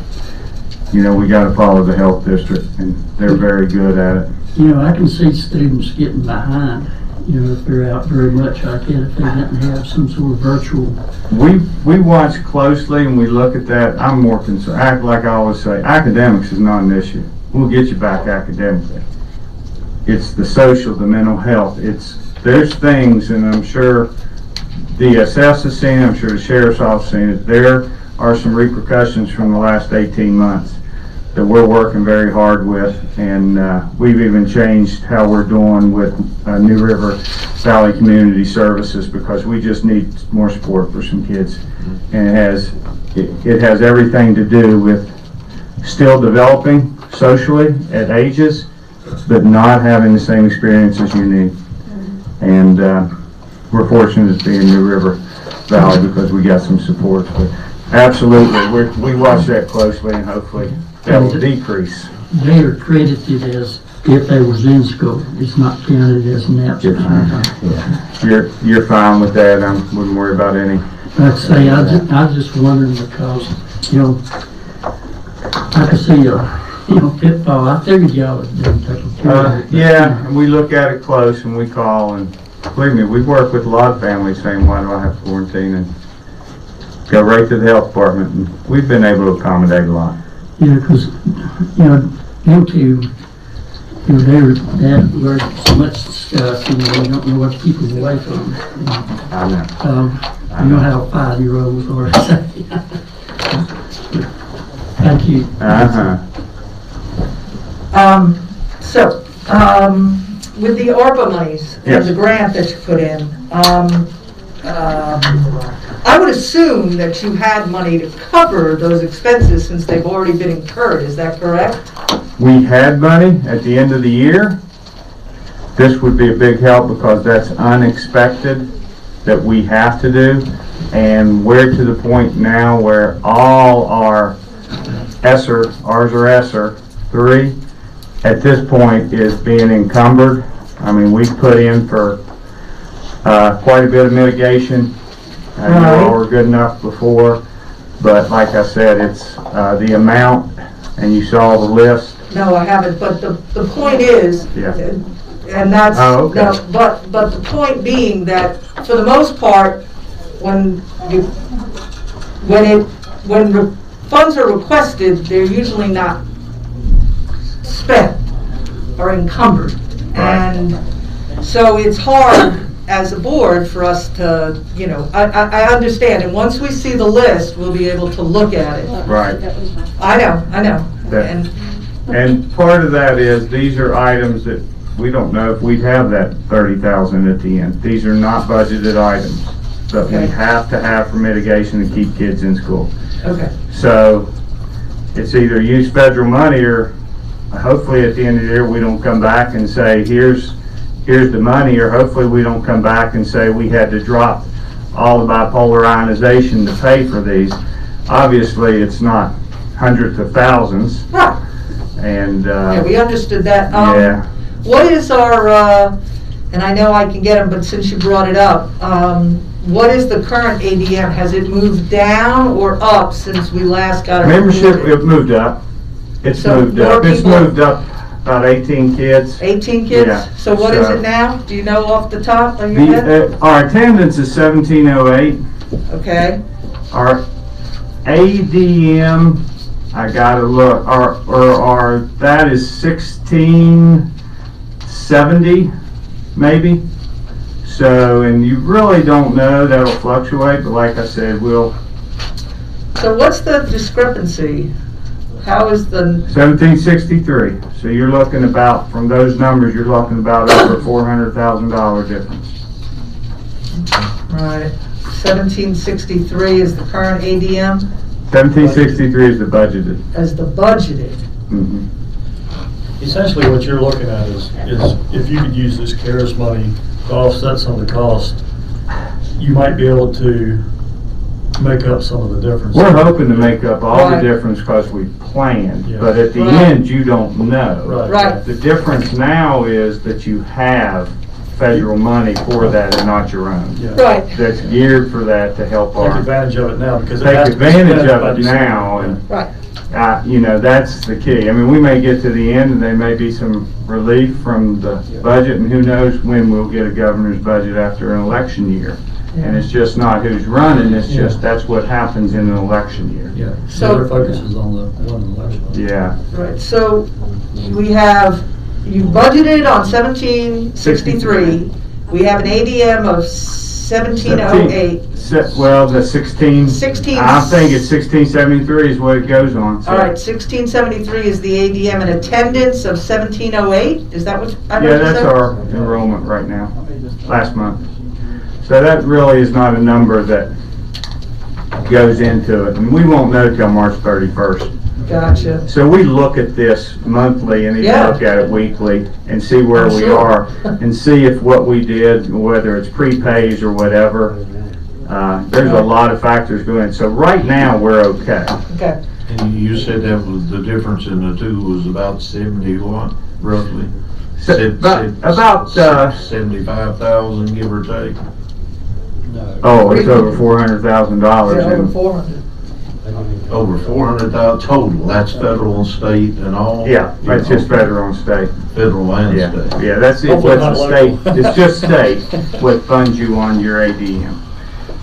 you know, we got to follow the health district, and they're very good at it. You know, I can see students getting behind, you know, if they're out very much like that, if they didn't have some sort of virtual. We watch closely and we look at that. I'm more concerned, like I always say, academics is not an issue. We'll get you back academically. It's the social, the mental health. There's things, and I'm sure DSS has seen it, I'm sure the sheriff's office has seen it. There are some repercussions from the last 18 months that we're working very hard with, and we've even changed how we're doing with New River Valley Community Services because we just need more support for some kids. And it has everything to do with still developing socially at ages, but not having the same experiences you need. And we're fortunate to be in New River Valley because we got some support. But absolutely, we watch that closely, and hopefully that will decrease. They are credited as if they was in school. It's not counted as an absence. You're fine with that. I wouldn't worry about any. Like I say, I was just wondering because, you know, I could see a pitfall. I figured y'all would been taking care of it. Yeah, and we look at it close and we call, and believe me, we work with a lot of families saying, why do I have to quarantine? And go right to the health department, and we've been able to accommodate a lot. Yeah, because, you know, them two, you know, they learn so much stuff, you know, you don't know what to keep them away from. I know. You know how 5-year-olds are. Thank you. So, with the ARPA monies and Yes. the grant that you put in, I would assume that you had money to cover those expenses since they've already been incurred, is that correct? We had money at the end of the year. This would be a big help because that's unexpected that we have to do. And we're to the point now where all our ESSER, ours are ESSER 3, at this point is being encumbered. I mean, we've put in for quite a bit of mitigation. You all were good enough before, but like I said, it's the amount, and you saw the list. No, I haven't, but the point is, Yeah. and that's, Oh, okay. no, but the point being that for the most part, when funds are requested, they're usually not spent or encumbered. And so it's hard as a board for us to, you know, I understand, and once we see the list, we'll be able to look at it. Right. I know. That- And part of that is, these are items that we don't know if we'd have that 30,000 at the end. These are not budgeted items, but we Okay. have to have for mitigation to keep kids in school. Okay, So it's either use federal money, or hopefully at the end of the year, we don't come back and say, here's the money, or hopefully we don't come back and say we had to drop all the bipolar ionization to pay for these. Obviously, it's not hundreds of thousands, right, and yeah, we understood that. yeah. What is our, and I know I can get them, but since you brought it up, what is the current ADM? Has it moved down or up since we last got it? Membership, reported? it moved up. It's So moved more up. It's people- moved up about 18 kids. 18 kids? Yeah, So what is so- it now? Do you know off the top of your head? Our attendance is 1708. Okay, Our ADM, I gotta look, that is 1670, maybe. So, and you really don't know, that'll fluctuate, but like I said, so what's the discrepancy? How is the, 1763. So you're looking about, from those numbers, you're looking about over $400,000 difference. right, 1763 is the current ADM 1763 is the budgeted. as the budgeted. Mhm. Essentially, what you're looking at is if you could use this CARES money to offset some of the cost, you might be able to make up some of the difference. We're hoping to make up all the Right. difference because we planned, Yeah. but at the Right. end, you don't know. Right. The difference now is that you have federal money for that and not your own. Yeah. Right, That's geared for that to help Take our, advantage of it now because it take has to be advantage spent of by it December. now and right, you know, that's the key. I mean, we may get to the end and there may be some relief from the budget, and who knows when we'll get a governor's budget after an election year. And it's just not who's running, it's just, that's what happens in an election year. Yeah, So- so their focus is on the one election. Yeah. right. So we have, you budgeted on 1763. We have an ADM of 1708. Well, the 16, 16. I think it's 1673 is what it goes on. so- All right, 1673 is the ADM, and attendance of 1708, is that what I heard Yeah, you that's say? our enrollment right now, last month. So that really is not a number that goes into it, and we won't know till March 31st. Gotcha. So we look at this monthly and even Yeah. look at it weekly and see where I'm we sure. are and see if what we did, whether it's prepays or whatever, there's a lot of factors going. So right now, we're okay. Okay, And you said that was, the difference in the two was about 70 what, roughly? About 75,000, give or take. oh, it's over $400,000. yeah, over and 400. Over 400,000 total, that's federal and state and all? Yeah, that's just federal and state. Federal and Yeah, state. yeah, that's it, Hopefully what's not the state, local. it's just state what funds you on your ADM.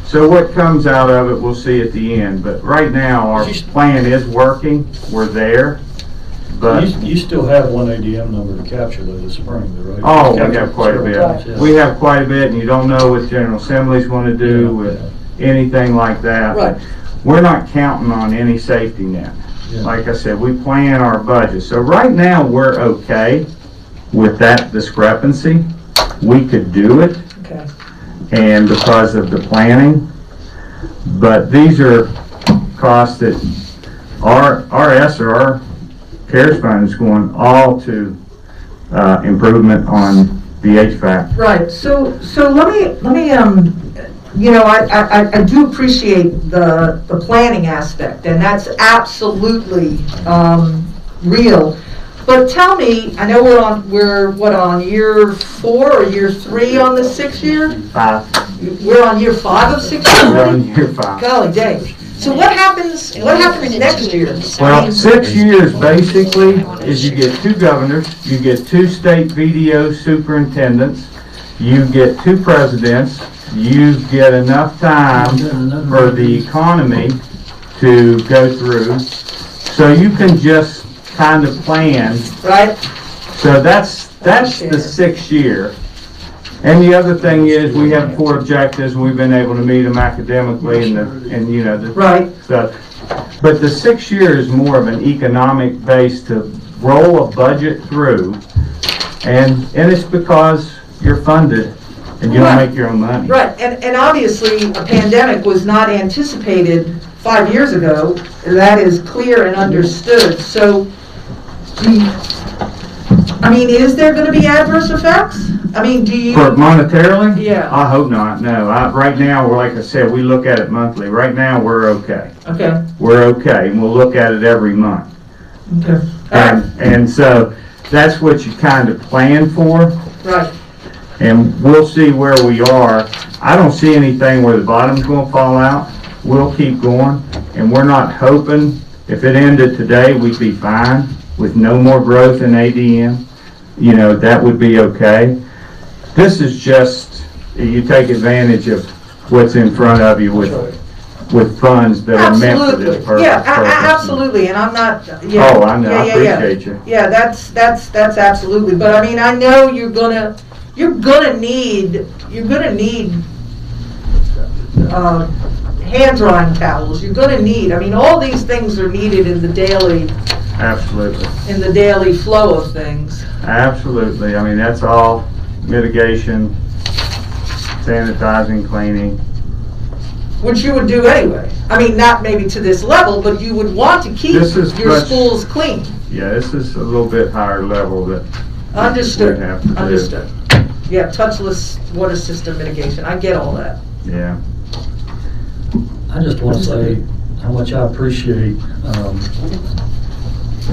So what comes out of it, we'll see at the end, but right now, our plan is working, we're there, but, You still have one ADM number to capture though this spring, though, right? oh, we Capture have quite a several times, bit. yeah. We have quite a bit, and you don't know what General Assembly's gonna do with anything like that. Right. We're not counting on any safety net. Yeah. Like I said, we plan our budget. So right now, we're okay with that discrepancy. We could do it, Okay, and because of the planning. But these are costs that our RS or our CARES fund is going all to improvement on the HVAC. right, so let me, you know, I do appreciate the planning aspect, and that's absolutely, real. But tell me, I know we're on year 4 or year 3 on the 6 year? 5, We're on year 5 of 6 years we're on already? year 5. Golly day. So what happens next year? Well, 6 years basically is you get 2 governors, you get 2 state VDO superintendents, you get 2 presidents, you get enough time for the economy to go through. So you can just kind of plan. Right? So that's the 6 year. And the other thing is, we have 4 objectives, and we've been able to meet them academically and you know, the Right. stuff. But the 6 year is more of an economic base to roll a budget through, and it's because you're funded and you don't Right. make your own money. Right, and obviously, a pandemic was not anticipated 5 years ago. That is clear and understood. So, I mean, is there gonna be adverse effects? I mean, do you? For monetarily? Yeah. I hope not, no. Right now, we're, like I said, we look at it monthly. Right now, we're okay. Okay, We're okay, and we'll look at it every month. okay. All right, And so, that's what you kind of plan for. right, And we'll see where we are. I don't see anything where the bottom's gonna fall out. We'll keep going, and we're not hoping, if it ended today, we'd be fine with no more growth in ADM. You know, that would be okay. This is just, you take advantage of what's in front of you with funds that are meant for this absolutely. purpose. Yeah, absolutely, and I'm not, yeah. Oh, I know, I Yeah, yeah, yeah. appreciate you. Yeah, that's absolutely, but I mean, I know you're gonna need hand drying towels, you're gonna need, I mean, all these things are needed in the daily Absolutely. Flow of things. Absolutely. I mean, that's all mitigation, sanitizing, cleaning. Which you would do anyway. I mean, not maybe to this level, but you would want to keep This is your much- schools clean. Yeah, this is a little bit higher level that Understood, we have to do. understood. Yeah, touchless water system mitigation, I get all that. Yeah. I just want to say how much I appreciate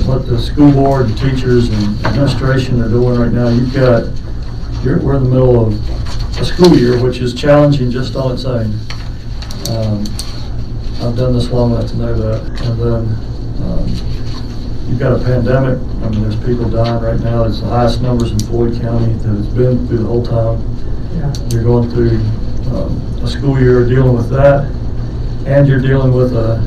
what the school board, the teachers, and administration are doing right now. We're in the middle of a school year, which is challenging just on its own. I've done this long enough to know that. And then you've got a pandemic. I mean, there's people dying right now. It's the highest numbers in Floyd County that it's been through the whole time. Yeah. You're going through a school year dealing with that, and you're dealing with the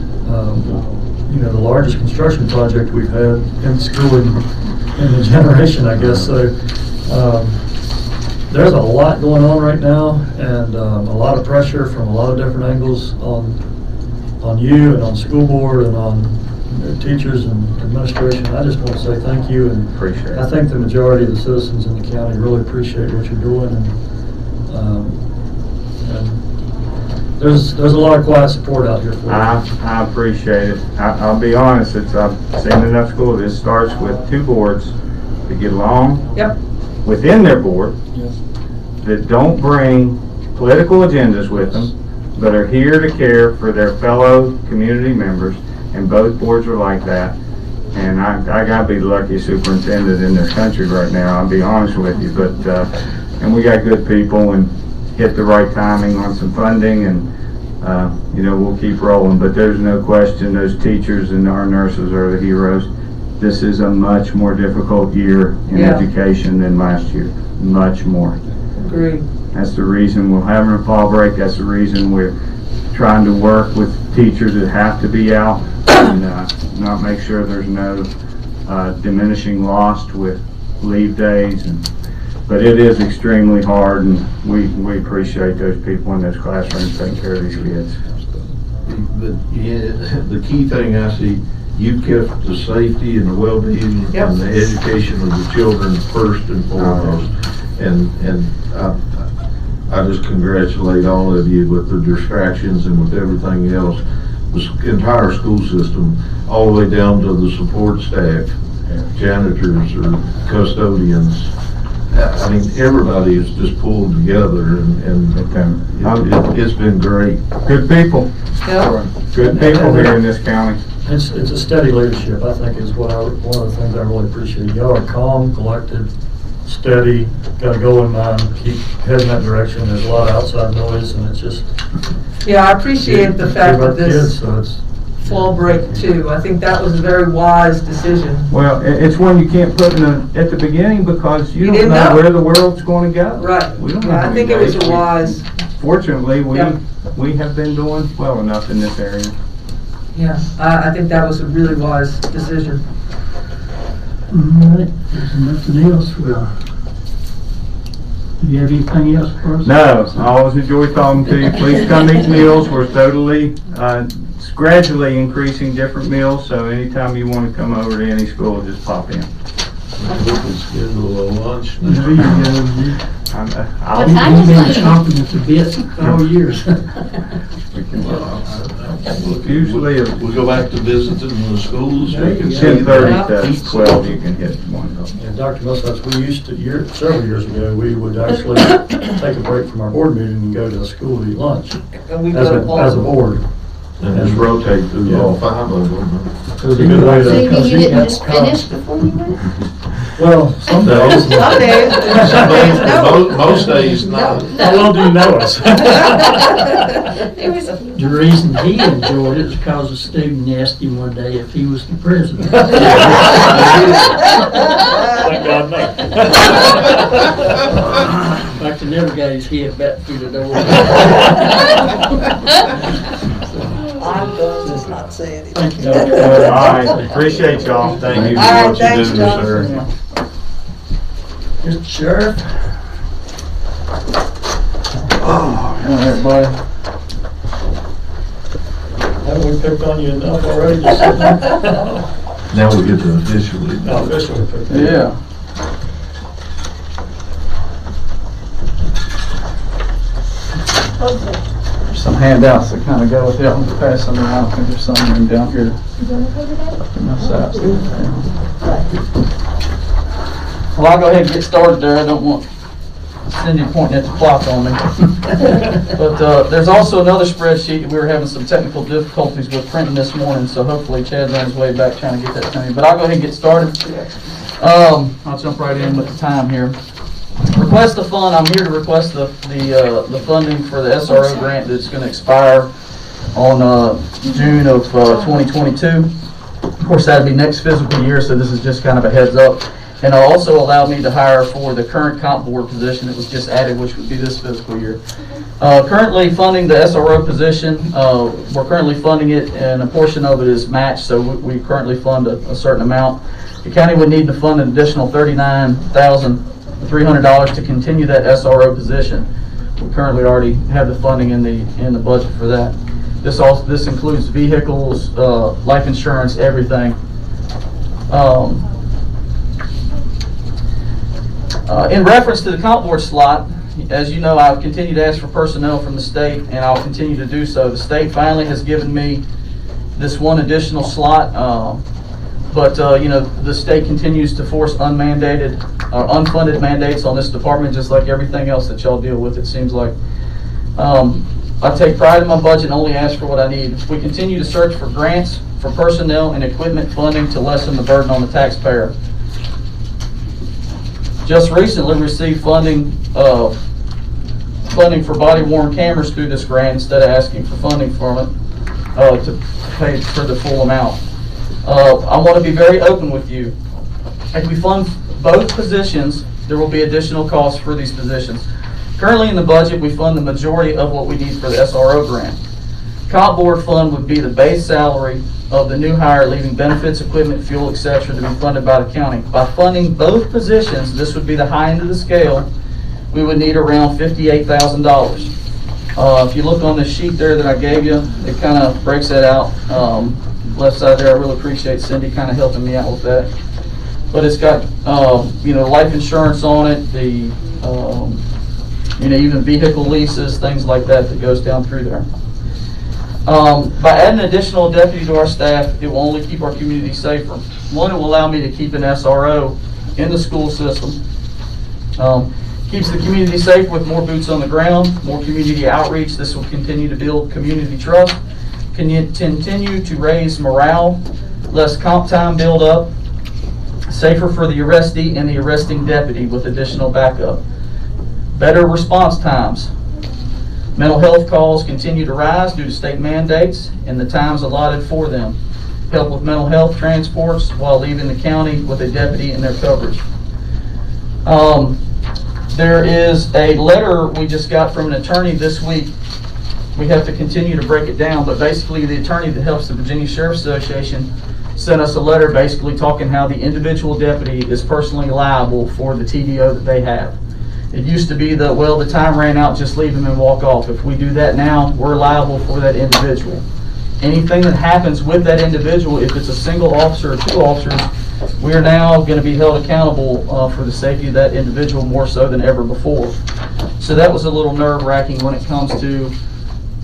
largest construction project we've had in school in the generation, I guess. So there's a lot going on right now, and a lot of pressure from a lot of different angles on you and on school board and on teachers and administration. I just want to say thank you, and Appreciate it. I think the majority of the citizens in the county really appreciate what you're doing, and there's a lot of quiet support out here for you. I appreciate it. I'll be honest, I've seen enough schools. It starts with two boards that get along Yep. within their board, Yes. that don't bring political agendas with them, but are here to care for their fellow community members, and both boards are like that. And I gotta be the luckiest superintendent in this country right now, I'll be honest with you, but, and we got good people and hit the right timing on some funding, and, we'll keep rolling, but there's no question those teachers and our nurses are the heroes. This is a much more difficult year in Yeah. education than last year, much more. Agreed. That's the reason we're having a fall break. That's the reason we're trying to work with teachers that have to be out and not make sure there's no diminishing loss with leave days. But it is extremely hard, and we appreciate those people in those classrooms taking care of these kids. But yeah, the key thing I see, you've kept the safety and the well-being Yep. and the education of the children first and foremost. And I just congratulate all of you with the distractions and with everything else. The entire school system, all the way down to the support staff, janitors or custodians. I mean, everybody is just pulled together, and it's been great. Good people. Yep. Good people here in this county. It's a steady leadership, I think, is one of the things I really appreciate. Y'all are calm, collected, steady, got a goal in mind, keep heading that direction. There's a lot of outside noise, and it's just. Yeah, I appreciate the fact that Kids, this so it's. fall break too. I think that was a very wise decision. Well, it's one you can't put at the beginning because you don't didn't know know. where the world's going to go. Right. We don't know Yeah, how I think many it was days a wise, Fortunately, Yep. we have been doing well enough in this area. yeah, I think that was a really wise decision. All right, there's nothing else. Well, do you have anything else for us? No, I always enjoy talking to you. Please come eat meals. We're totally, gradually increasing different meals, so anytime you want to come over to any school, just pop in. We can schedule a lunch There you now. go. What You've time is been lunch? chomping at the bit all years. Usually it's We go back to visiting the schools. We can see 10:30 the to pizza. 12, you can hit one. And Dr. Millsaps, we used to, several years ago, we would actually take a break from our board meeting and go to the school to eat lunch And we as go to all a board. And just rotate through all 5 of them. It was a good way So you to. mean you didn't just finish before you went? Well, some days. Some days, some days, no. Most days, not. How well do you know us? There was a The reason he enjoyed it is because a student asked him one day if he was the president. Thank God, no. In fact, he never got his head back through the door. I'm going to not say anything. Thank you, All Dr. right, appreciate y'all. Thank you All for right, what you thanks, do, John. sir. Mr. Sheriff? Everybody. Haven't we picked on you enough already? Just sitting there? Now we get to officially. No, officially picked on you. Yeah. There's some handouts that kind of go with it. I'm gonna pass them around. I think there's some room down here. Well, I'll go ahead and get started there. I don't want Cindy pointing at the clock on me. But there's also another spreadsheet that we were having some technical difficulties with printing this morning, so hopefully Chad's on his way back trying to get that to me. But I'll go ahead and get started. I'll jump right in with the time here. Request the fund. I'm here to request the funding for the SRO grant that's going to expire on June of 2022. Of course, that'll be next fiscal year, so this is just kind of a heads up. And it'll also allow me to hire for the current comp board position that was just added, which would be this fiscal year. Currently funding the SRO position, we're currently funding it, and a portion of it is matched, so we currently fund a certain amount. The county would need to fund an additional $39,300 to continue that SRO position. We currently already have the funding in the budget for that. This includes vehicles, life insurance, everything. In reference to the comp board slot, as you know, I've continued to ask for personnel from the state, and I'll continue to do so. The state finally has given me this one additional slot, but you know, the state continues to force unmandated or unfunded mandates on this department, just like everything else that y'all deal with, it seems like. I take pride in my budget and only ask for what I need. We continue to search for grants for personnel and equipment funding to lessen the burden on the taxpayer. Just recently received funding for body-worn cameras through this grant instead of asking for funding from it to pay for the full amount. I want to be very open with you. If we fund both positions, there will be additional costs for these positions. Currently in the budget, we fund the majority of what we need for the SRO grant. Comp board fund would be the base salary of the new hire, leaving benefits, equipment, fuel, etc. to be funded by the county. By funding both positions, this would be the high end of the scale. We would need around $58,000. If you look on the sheet there that I gave you, it kind of breaks that out. Left side there, I really appreciate Cindy kind of helping me out with that. But it's got you know, life insurance on it, the you know, even vehicle leases, things like that goes down through there. By adding an additional deputy to our staff, it will only keep our community safer. One, it will allow me to keep an SRO in the school system. Keeps the community safe with more boots on the ground, more community outreach. This will continue to build community trust, continue to raise morale, less comp time build up, safer for the arrestee and the arresting deputy with additional backup. Better response times. Mental health calls continue to rise due to state mandates and the times allotted for them. Help with mental health transports while leaving the county with a deputy in their coverage. There is a letter we just got from an attorney this week. We have to continue to break it down, but basically the attorney that helps the Virginia Sheriff's Association sent us a letter basically talking how the individual deputy is personally liable for the TDO that they have. It used to be that, well, the time ran out, just leave them and walk off. If we do that now, we're liable for that individual. Anything that happens with that individual, if it's a single officer or two officers, we are now going to be held accountable for the safety of that individual more so than ever before. So that was a little nerve-wracking when it comes to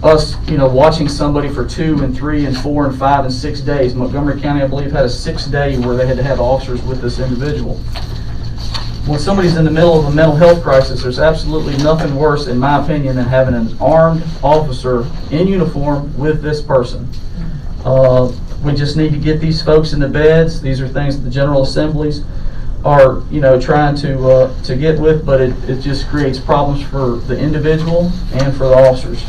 us, you know, watching somebody for 2 and 3 and 4 and 5 and 6 days. Montgomery County, I believe, had a 6-day where they had to have officers with this individual. When somebody's in the middle of a mental health crisis, there's absolutely nothing worse, in my opinion, than having an armed officer in uniform with this person. We just need to get these folks in the beds. These are things that the General Assemblies are, you know, trying to get with, but it just creates problems for the individual and for the officers.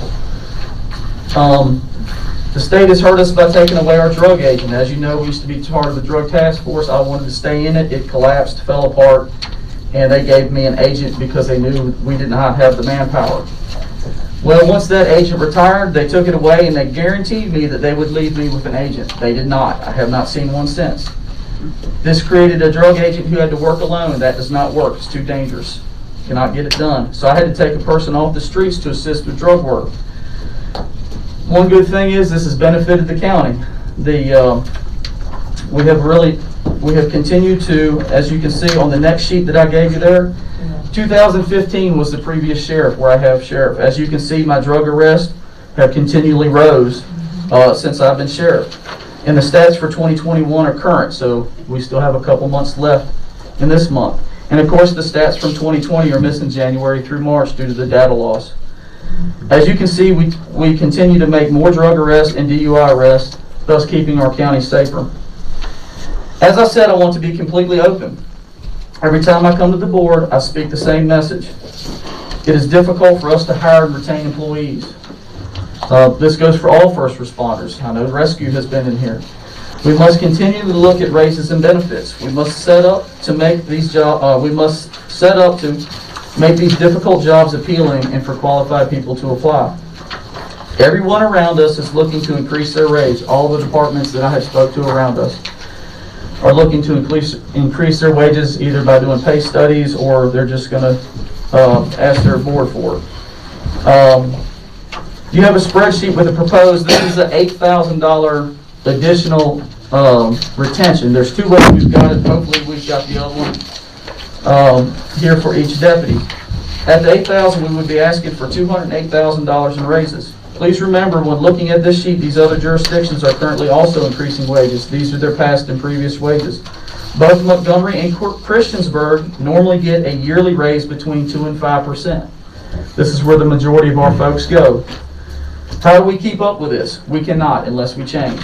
The state has hurt us by taking away our drug agent. As you know, we used to be part of the drug task force. I wanted to stay in it. It collapsed, fell apart, and they gave me an agent because they knew we did not have the manpower. Well, once that agent retired, they took it away and they guaranteed me that they would leave me with an agent. They did not. I have not seen one since. This created a drug agent who had to work alone. That does not work. It's too dangerous. Cannot get it done. So I had to take a person off the streets to assist with drug work. One good thing is this has benefited the county. We have continued to, as you can see on the next sheet that I gave you there, 2015 was the previous sheriff where I have sheriff. As you can see, my drug arrests have continually rose since I've been sheriff. And the stats for 2021 are current, so we still have a couple months left in this month. And of course, the stats from 2020 are missing January through March due to the data loss. As you can see, we continue to make more drug arrests and DUI arrests, thus keeping our county safer. As I said, I want to be completely open. Every time I come to the board, I speak the same message. It is difficult for us to hire and retain employees. This goes for all first responders. I know rescue has been in here. We must continue to look at raises and benefits. We must set up to make these difficult jobs appealing and for qualified people to apply. Everyone around us is looking to increase their raise. All the departments that I have spoke to around us are looking to increase their wages either by doing pay studies or they're just going to ask their board for it. You have a spreadsheet with a proposed, this is an $8,000 additional retention. There's two ways we've got it. Hopefully we've got the other one here for each deputy. At the $8,000, we would be asking for $208,000 in raises. Please remember, when looking at this sheet, these other jurisdictions are currently also increasing wages. These are their past and previous wages. Both Montgomery and Christiansburg normally get a yearly raise between 2% and 5%. This is where the majority of our folks go. How do we keep up with this? We cannot unless we change.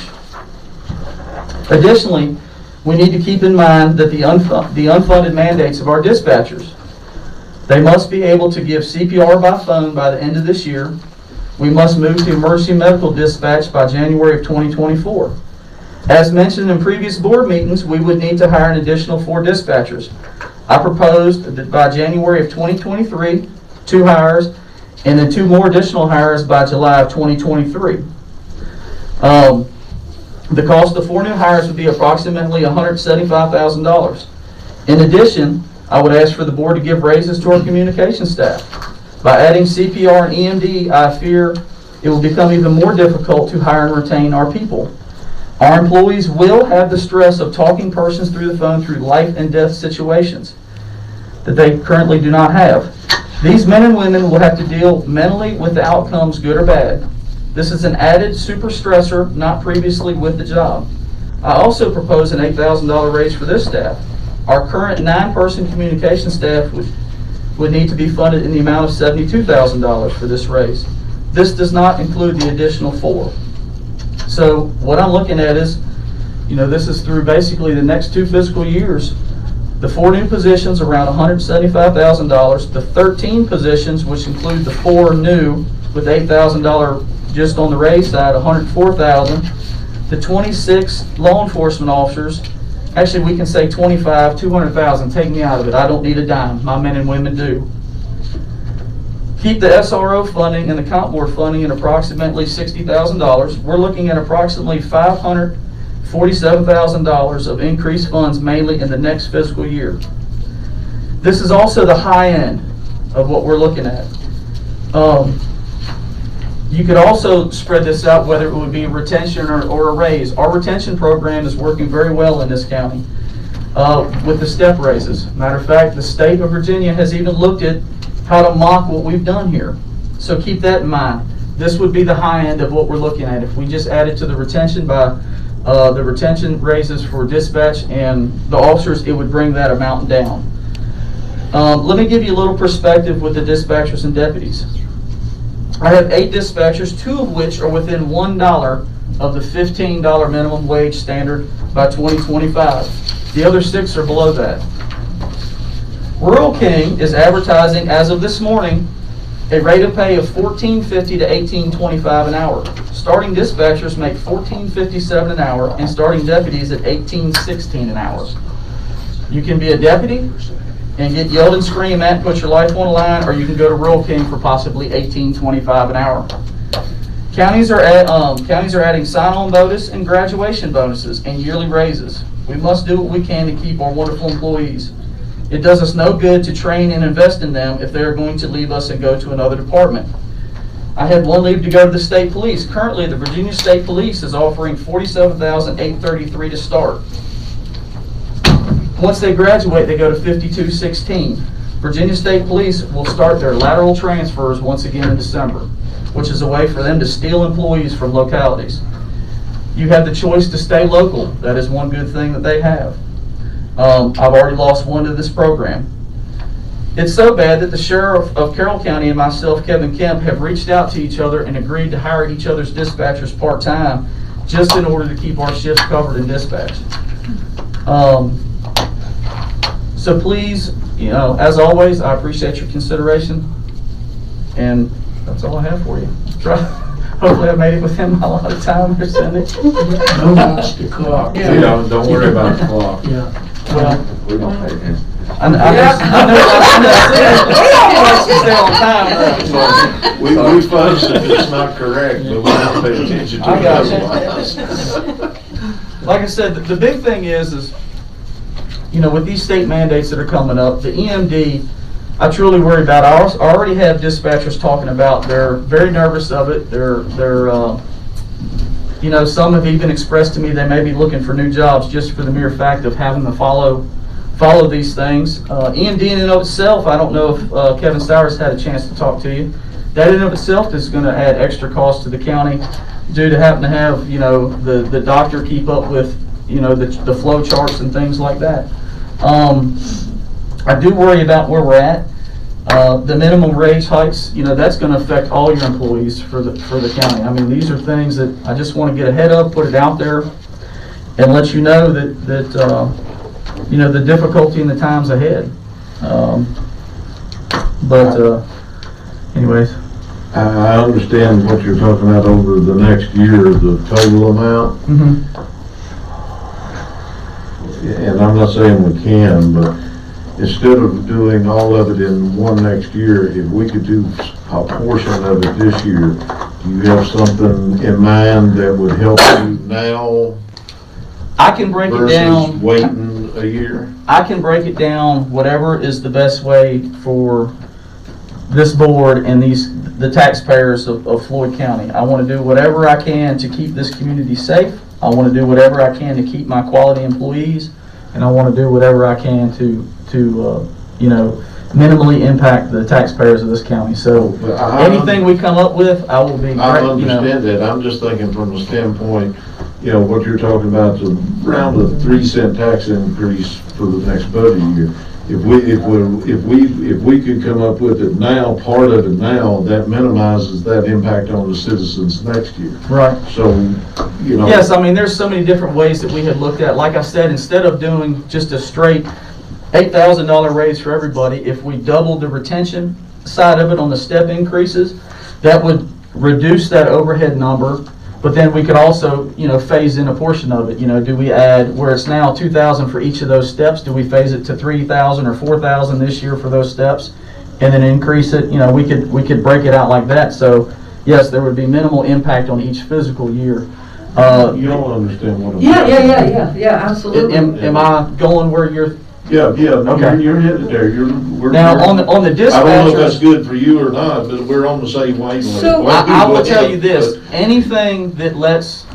Additionally, we need to keep in mind that the unfunded mandates of our dispatchers. They must be able to give CPR by phone by the end of this year. We must move to emergency medical dispatch by January of 2024. As mentioned in previous board meetings, we would need to hire an additional 4 dispatchers. I proposed that by January of 2023, 2 hires, and then 2 more additional hires by July of 2023. The cost of 4 new hires would be approximately $175,000. In addition, I would ask for the board to give raises to our communication staff. By adding CPR and EMD, I fear it will become even more difficult to hire and retain our people. Our employees will have the stress of talking persons through the phone through life and death situations that they currently do not have. These men and women will have to deal mentally with the outcomes, good or bad. This is an added super stressor not previously with the job. I also propose an $8,000 raise for this staff. Our current 9-person communication staff would need to be funded in the amount of $72,000 for this raise. This does not include the additional 4. So what I'm looking at is, this is through basically the next 2 fiscal years. The 4 new positions around $175,000. The 13 positions, which include the 4 new with $8,000 just on the raise side, $104,000. The 26 law enforcement officers. Actually, we can say 25, $200,000. Take me out of it. I don't need a dime. My men and women do. Keep the SRO funding and the comp board funding at approximately $60,000. We're looking at approximately $547,000 of increased funds, mainly in the next fiscal year. This is also the high end of what we're looking at. You could also spread this out, whether it would be a retention or a raise. Our retention program is working very well in this county with the step raises. Matter of fact, the state of Virginia has even looked at how to mock what we've done here. So keep that in mind. This would be the high end of what we're looking at. If we just added to the retention by the retention raises for dispatch and the officers, it would bring that amount down. Let me give you a little perspective with the dispatchers and deputies. I have 8 dispatchers, 2 of which are within $1 of the $15 minimum wage standard by 2025. The other 6 are below that. Rural King is advertising, as of this morning, a rate of pay of $14.50 to $18.25 an hour. Starting dispatchers make $14.57 an hour, and starting deputies at $18.16 an hour. You can be a deputy and get yelled and screamed at, put your life on the line, or you can go to Rural King for possibly $18.25 an hour. Counties are adding sign-on bonus and graduation bonuses and yearly raises. We must do what we can to keep our wonderful employees. It does us no good to train and invest in them if they are going to leave us and go to another department. I had one leave to go to the state police. Currently, the Virginia State Police is offering $47,833 to start. Once they graduate, they go to $52,16. Virginia State Police will start their lateral transfers once again in December, which is a way for them to steal employees from localities. You have the choice to stay local. That is one good thing that they have. I've already lost one to this program. It's so bad that the sheriff of Carroll County and myself, Kevin Kemp, have reached out to each other and agreed to hire each other's dispatchers part-time just in order to keep our shifts covered in dispatch. So please, you know, as always, I appreciate your consideration, and that's all I have for you. Hopefully I made it within my allotted time or Cindy. No watch the clock. You know, don't worry about the clock. Yeah. Well, We don't pay attention. I know on time. We fuss if it's not correct, but we don't pay attention to I it got otherwise. you. Like I said, the big thing is, you know, with these state mandates that are coming up, the EMD, I truly worry about. I already have dispatchers talking about, they're very nervous of it. They're you know, some have even expressed to me they may be looking for new jobs just for the mere fact of having to follow these things. EMD in and of itself, I don't know if Kevin Stowers had a chance to talk to you. That in and of itself is going to add extra cost to the county due to having to have, you know, the doctor keep up with, you know, the flow charts and things like that. I do worry about where we're at. The minimum wage hikes, you know, that's going to affect all your employees for the county. I mean, these are things that I just want to get ahead of, put it out there, and let you know that you know, the difficulty in the times ahead. Anyways. I understand what you're talking about over the next year, the total amount. Mm-hmm. And I'm not saying we can, but instead of doing all of it in one next year, if we could do a portion of it this year, do you have something in mind that would help you now I can break it versus down. waiting a year? I can break it down whatever is the best way for this board and the taxpayers of Floyd County. I want to do whatever I can to keep this community safe. I want to do whatever I can to keep my quality employees, and I want to do whatever I can to you know, minimally impact the taxpayers of this county. So anything we come up with, I will be great. I understand that. I'm just thinking from the standpoint, you know, what you're talking about is around a 3-cent tax increase for the next budget year. If we could come up with it now, part of it now, that minimizes that impact on the citizens next year. Right. So, you know. Yes, I mean, there's so many different ways that we had looked at. Like I said, instead of doing just a straight $8,000 raise for everybody, if we doubled the retention side of it on the step increases, that would reduce that overhead number. But then we could also, you know, phase in a portion of it. You know, do we add, where it's now $2,000 for each of those steps, do we phase it to $3,000 or $4,000 this year for those steps, and then increase it? You know, we could break it out like that. So yes, there would be minimal impact on each physical year. You don't understand what I'm saying. Yeah, absolutely. Am I going where you're? Yeah, no, Okay. you're headed there. Now, on the dispatchers, I don't know if that's good for you or not, but we're on the same wavelength. So, I will tell you this, anything that lets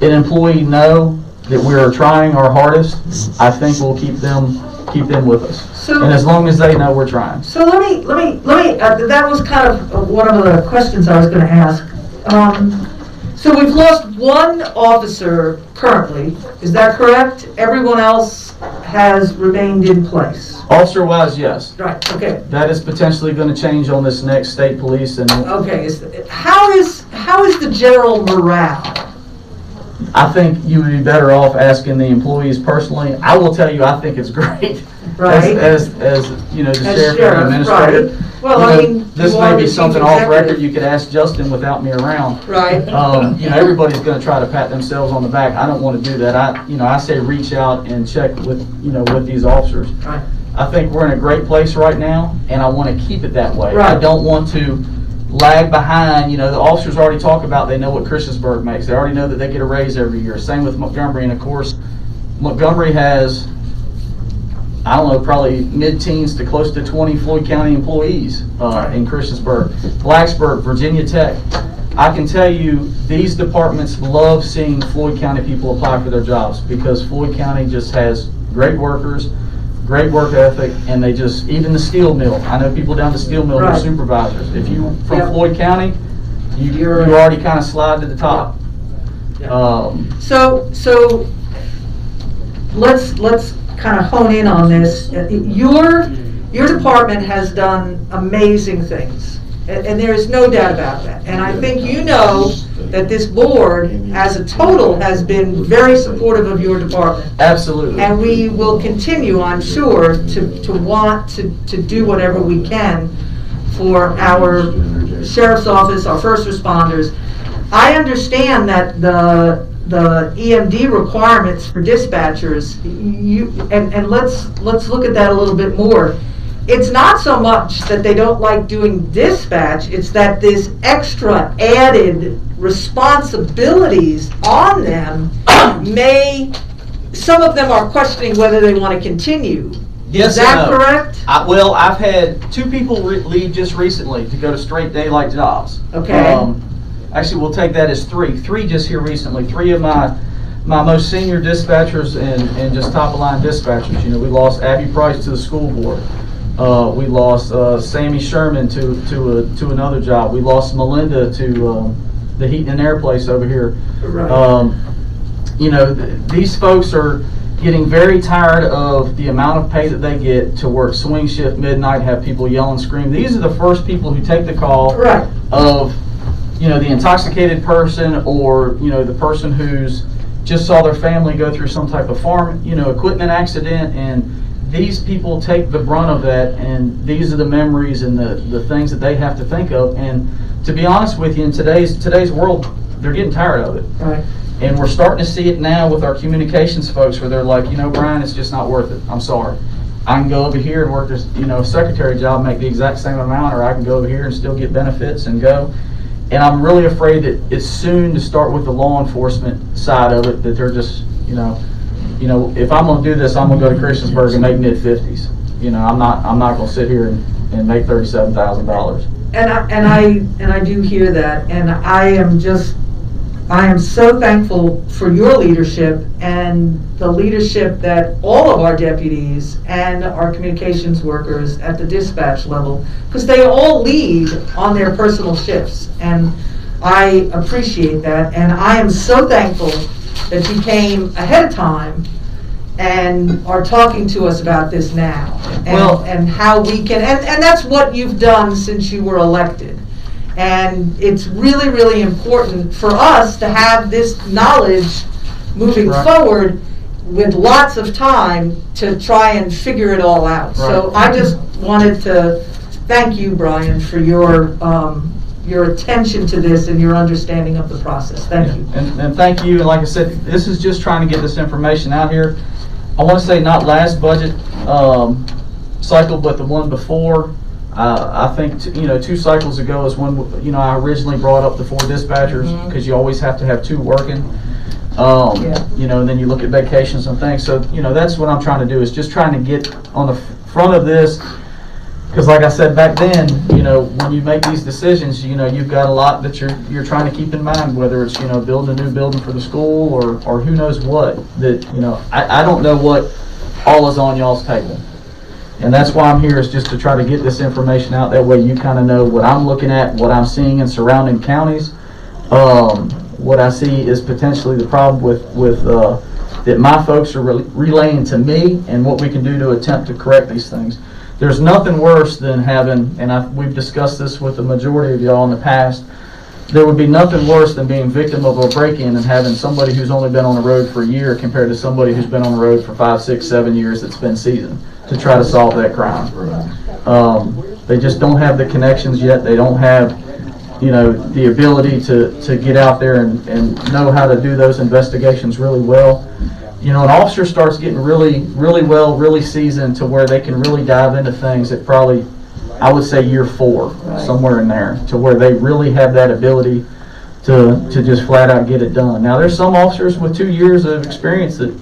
an employee know that we're trying our hardest, I think will keep them with us. So, And as long as they know we're trying. so let me, that was kind of one of the questions I was gonna ask. So we've lost one officer currently, is that correct? Everyone else has remained in place? Officer-wise, yes. Right, okay. That is potentially going to change on this next state police, and Okay, how is the general morale? I think you would be better off asking the employees personally. I will tell you, I think it's great. Right. As you know, the As sheriff and sheriff, the administrator. right. Well, You I know, mean, this you may are be the something chief off executive. record you could ask Justin without me around. Right. You know, everybody's going to try to pat themselves on the back. I don't want to do that. I say reach out and check with these officers. Right. I think we're in a great place right now, and I want to keep it that way. Right. I don't want to lag behind. You know, the officers already talk about, they know what Christiansburg makes. They already know that they get a raise every year. Same with Montgomery, and of course, Montgomery has I don't know, probably mid-teens to close to 20 Floyd County employees in Christiansburg. Blacksburg, Virginia Tech. I can tell you, these departments love seeing Floyd County people apply for their jobs because Floyd County just has great workers, great work ethic, and they just, even the steel mill. I know people down the steel mill are Right. supervisors. If you from Yep. Floyd County, you You're- already kind of slide to the top. So let's kind of hone in on this. Your department has done amazing things, and there is no doubt about that. And I think you know that this board, as a total, has been very supportive of your department. Absolutely. And we will continue, I'm sure, to want to do whatever we can for our sheriff's office, our first responders. I understand that the EMD requirements for dispatchers, and let's look at that a little bit more. It's not so much that they don't like doing dispatch, it's that this extra added responsibilities on them some of them are questioning whether they want to continue. Yes Is that and no. correct? Well, I've had 2 people leave just recently to go to straight daylight jobs. Okay. Actually, we'll take that as 3. 3 just here recently. 3 of my most senior dispatchers and just top of line dispatchers. You know, we lost Abby Price to the school board. We lost Sammy Sherman to another job. We lost Melinda to the heat and air place over here. Right. You know, these folks are getting very tired of the amount of pay that they get to work swing shift midnight, have people yell and scream. These are the first people who take the call Right. of, you know, the intoxicated person or, you know, the person who's just saw their family go through some type of farm, you know, equipment accident, and these people take the brunt of that, and these are the memories and the things that they have to think of. And to be honest with you, in today's world, they're getting tired of it. Right. And we're starting to see it now with our communications folks where they're like, you know, Brian, it's just not worth it. I'm sorry. I can go over here and work this, you know, secretary job, make the exact same amount, or I can go over here and still get benefits and go. And I'm really afraid that it's soon to start with the law enforcement side of it, that they're just, you know, if I'm gonna do this, I'm gonna go to Christiansburg and make mid-50s. You know, I'm not gonna sit here and make $37,000. And I do hear that, and I am so thankful for your leadership and the leadership that all of our deputies and our communications workers at the dispatch level, because they all lead on their personal shifts, and I appreciate that, and I am so thankful that you came ahead of time and are talking to us about this now, and how we can, and that's what you've done since you were elected. And it's really, really important for us to have this knowledge moving forward with lots of time to try and figure it all out. So I just wanted to thank you, Brian, for your attention to this and your understanding of the process. Thank you. And thank you. And like I said, this is just trying to get this information out here. I want to say not last budget cycle, but the one before. I think, 2 cycles ago is when, I originally brought up the 4 dispatchers, because you always have to have 2 working. And then you look at vacations and things. So, that's what I'm trying to do, is just trying to get on the front of this. Because like I said back then, when you make these decisions, you've got a lot that you're trying to keep in mind, whether it's, building a new building for the school or who knows what, that, I don't know what all is on y'all's table. And that's why I'm here, is just to try to get this information out. That way you kind of know what I'm looking at, what I'm seeing in surrounding counties. What I see is potentially the problem with that my folks are relaying to me, and what we can do to attempt to correct these things. There's nothing worse than having, and we've discussed this with the majority of y'all in the past, there would be nothing worse than being victim of a break-in and having somebody who's only been on the road for a year compared to somebody who's been on the road for 5, 6, 7 years that's been seasoned to try to solve that crime. They just don't have the connections yet. They don't have, the ability to get out there and know how to do those investigations really well. An officer starts getting really, really well, really seasoned to where they can really dive into things at probably, I would say, year 4, somewhere in there, to where they really have that ability to just flat out get it done. Now, there's some officers with 2 years of experience that,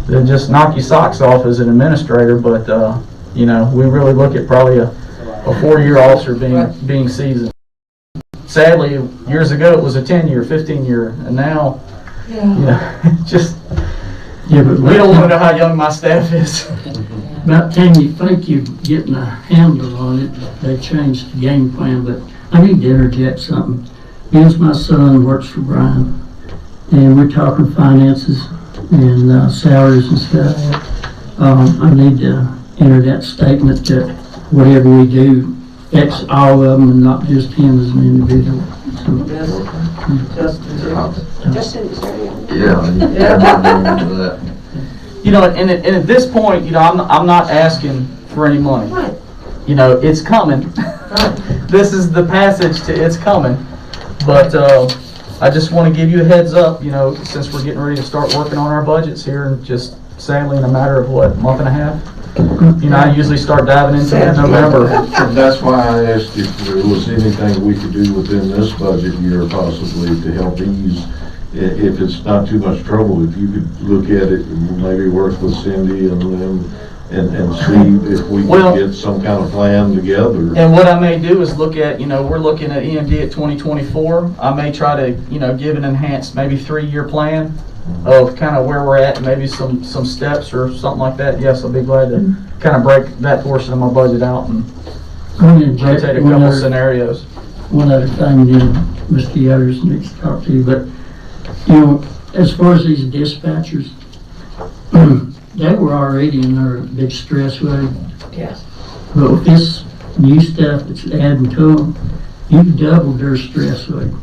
that just knock your socks off as an administrator, but, you know, we really look at probably a 4-year officer being seasoned. Sadly, years ago, it was a 10-year, 15-year, and now, you know, just, Yeah, but we don't want to know how young my staff is. about the time you think you're getting a handle on it, they changed the game plan, but I need to interject something. Ben's my son, works for Brian, and we're talking finances and salaries and stuff. I need to enter that statement that whatever we do affects all of them and not just him as an individual. So, Justin, is there any? Yeah. You know, and at this point, you know, I'm not asking for any money. Right. You know, it's coming. This is the passage to it's coming. But I just want to give you a heads up, you know, since we're getting ready to start working on our budgets here, and just sadly in a matter of what, month and a half? You know, I usually start diving into it in November. And that's why I asked if there was anything we could do within this budget year possibly to help ease, if it's not too much trouble, if you could look at it and maybe work with Cindy and them and see if we can get some kind of plan together. And what I may do is look at, you know, we're looking at EMD at 2024. I may try to, you know, give an enhanced maybe 3-year plan of kind of where we're at, and maybe some steps or something like that. Yes, I'll be glad to kind of break that portion of my budget out and rotate a couple scenarios. One other thing, then Mr. Yoder's needs to talk to you, but, you know, as far as these dispatchers, they were already in their big stress wave. Yes. But with this new stuff that's adding to them, you've doubled their stress wave.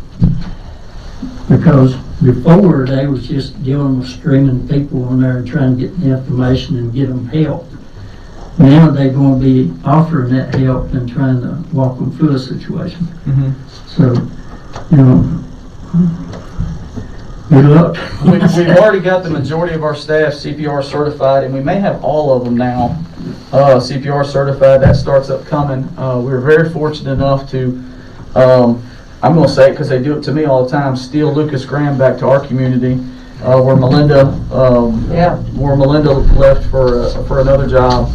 Because before, they was just dealing with stringing people on there and trying to get the information and get them help. Now they're going to be offering that help and trying to walk them through a situation. So, you know, good luck. We've already got the majority of our staff CPR certified, and we may have all of them now CPR certified. That starts up coming. We were very fortunate enough to, I'm going to say it because they do it to me all the time, steal Lucas Graham back to our community, where Melinda left for another job.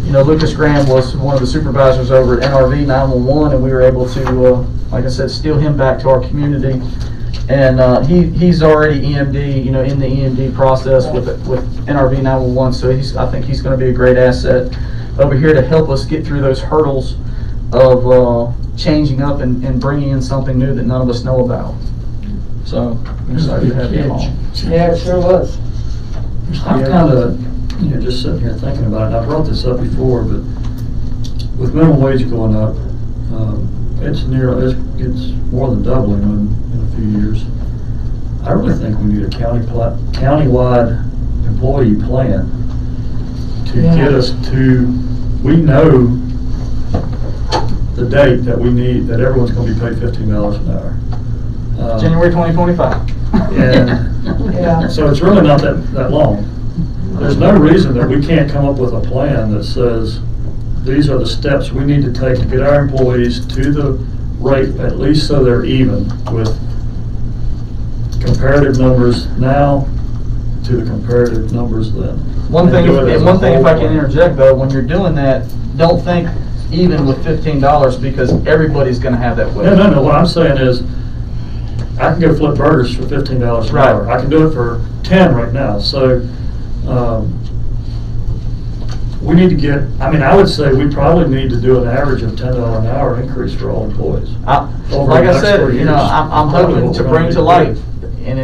You know, Lucas Graham was one of the supervisors over at NRV 911, and we were able to, like I said, steal him back to our community. And he's already EMD, you know, in the EMD process with NRV 911. So I think he's going to be a great asset over here to help us get through those hurdles of changing up and bringing in something new that none of us know about. So I'm excited to have him on. Yeah, it sure was. I'm kind of, you know, just sitting here thinking about it, and I brought this up before, but with minimum wage going up, it's more than doubling in a few years. I really think we need a countywide employee plan to get us to, we know the date that we need, that everyone's going to be paid $15 an hour. January 2025. And so it's really not that long. There's no reason that we can't come up with a plan that says these are the steps we need to take to get our employees to the rate, at least so they're even with comparative numbers now to the comparative numbers then. One thing, if I can interject though, when you're doing that, don't think even with $15 because everybody's going to have that wage. No. What I'm saying is, I can go flip burgers for $15 an hour. I can do it for 10 right now. So we need to get, I mean, I would say we probably need to do an average of $10 an hour increase for all employees. Like I said, you know, I'm hoping to bring to light, and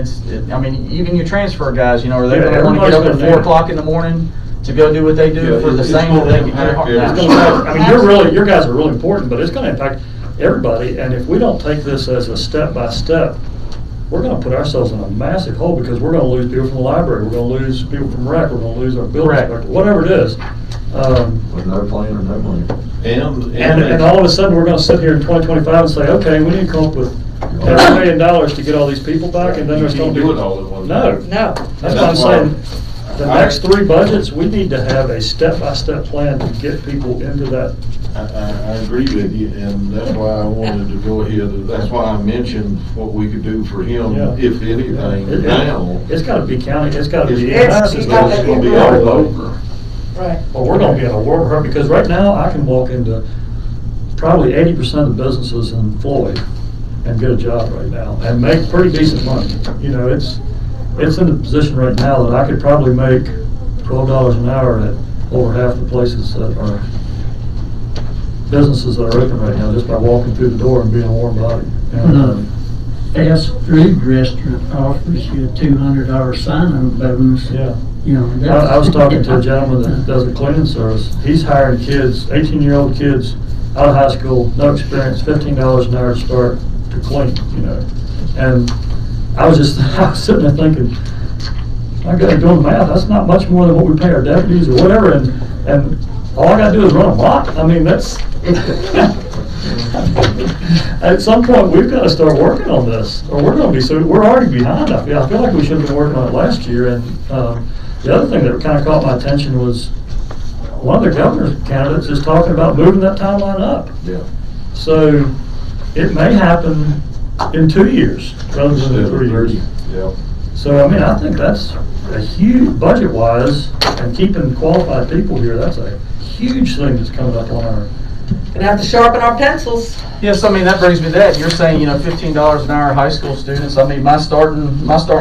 I mean, even your transfer guys, you know, are they going to want to get up at 4 o'clock in the morning to go do what they do for the same that they can get I mean, your guys are really important, but it's going to impact everybody, and if we don't take this as a step-by-step, we're going to put ourselves in a massive hole because we're going to lose people from the library, we're going to lose people from rec, we're going to lose our building inspector, whatever it is. With no plan or no money. And all of a sudden, we're going to sit here in 2025 and say, okay, we need to come up with $1 million to get all these people back, and then there's going to be... No. That's what I'm saying. The next 3 budgets, we need to have a step-by-step plan to get people into that I agree with you, and that's why I wanted to go ahead, that's why I mentioned what we could do for him, Yeah. if anything, now. It's gotta be county, it's gotta be. It's gotta It's gonna be all over. Right. Well, we're gonna be in a world of hurt, because right now, I can walk into probably 80% of the businesses in Floyd and get a job right now, and make pretty decent money. You know, it's in a position right now that I could probably make $12 an hour at over half the places that are, businesses that are open right now, just by walking through the door and being a warm body. And, Fast food restaurant offers you a $200 sign-on bonus. yeah. You know, I was talking to a gentleman that does a cleaning service. He's hiring kids, 18-year-old kids out of high school, no experience, $15 an hour to start to clean, you know. And I was sitting there thinking, I got doing the math, that's not much more than what we pay our deputies or whatever, and all I gotta do is run a lot. I mean, that's, at some point, we've gotta start working on this, or we're gonna be, we're already behind. I feel like we should have been working on it last year, and, the other thing that kind of caught my attention was one of the governor's candidates is talking about moving that timeline up. Yeah. So it may happen in 2 years rather than in 3 years. Yeah. So, I mean, I think that's a huge, budget-wise, and keeping qualified people here, that's a huge thing that's coming up on our. Gonna have to sharpen our pencils. Yes, I mean, that brings me to that. You're saying, you know, $15 an hour high school students. I mean, my starting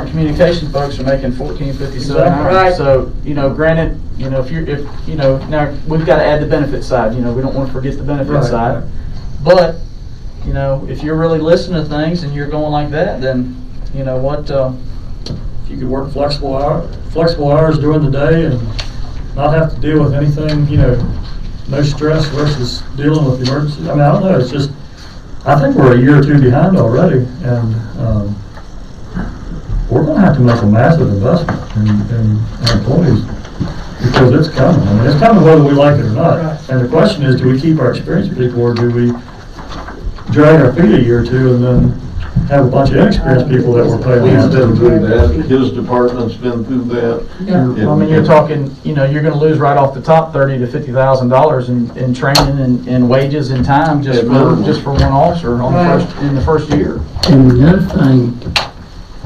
communication folks are making $14.57 an hour. Right. So, you know, granted, you know, now we've got to add the benefit side. You know, we don't want to forget the benefit Right, side. right. But, you know, if you're really listening to things and you're going like that, then, you know what, If you could work flexible hours during the day and not have to deal with anything, you know, no stress versus dealing with emergencies. I mean, I don't know, it's just, I think we're a year or two behind already, and, we're gonna have to make a massive investment in employees, because it's coming. I mean, it's coming whether we like it or not. And the question is, do we keep our experienced people, or do we drag our feet a year or two and then have a bunch of inexperienced people that we're paying? He's been through that, his department's been through that. I mean, you're talking, you know, you're going to lose right off the top $30,000 to $50,000 in training and wages and time just for one officer on in the first year. And the other thing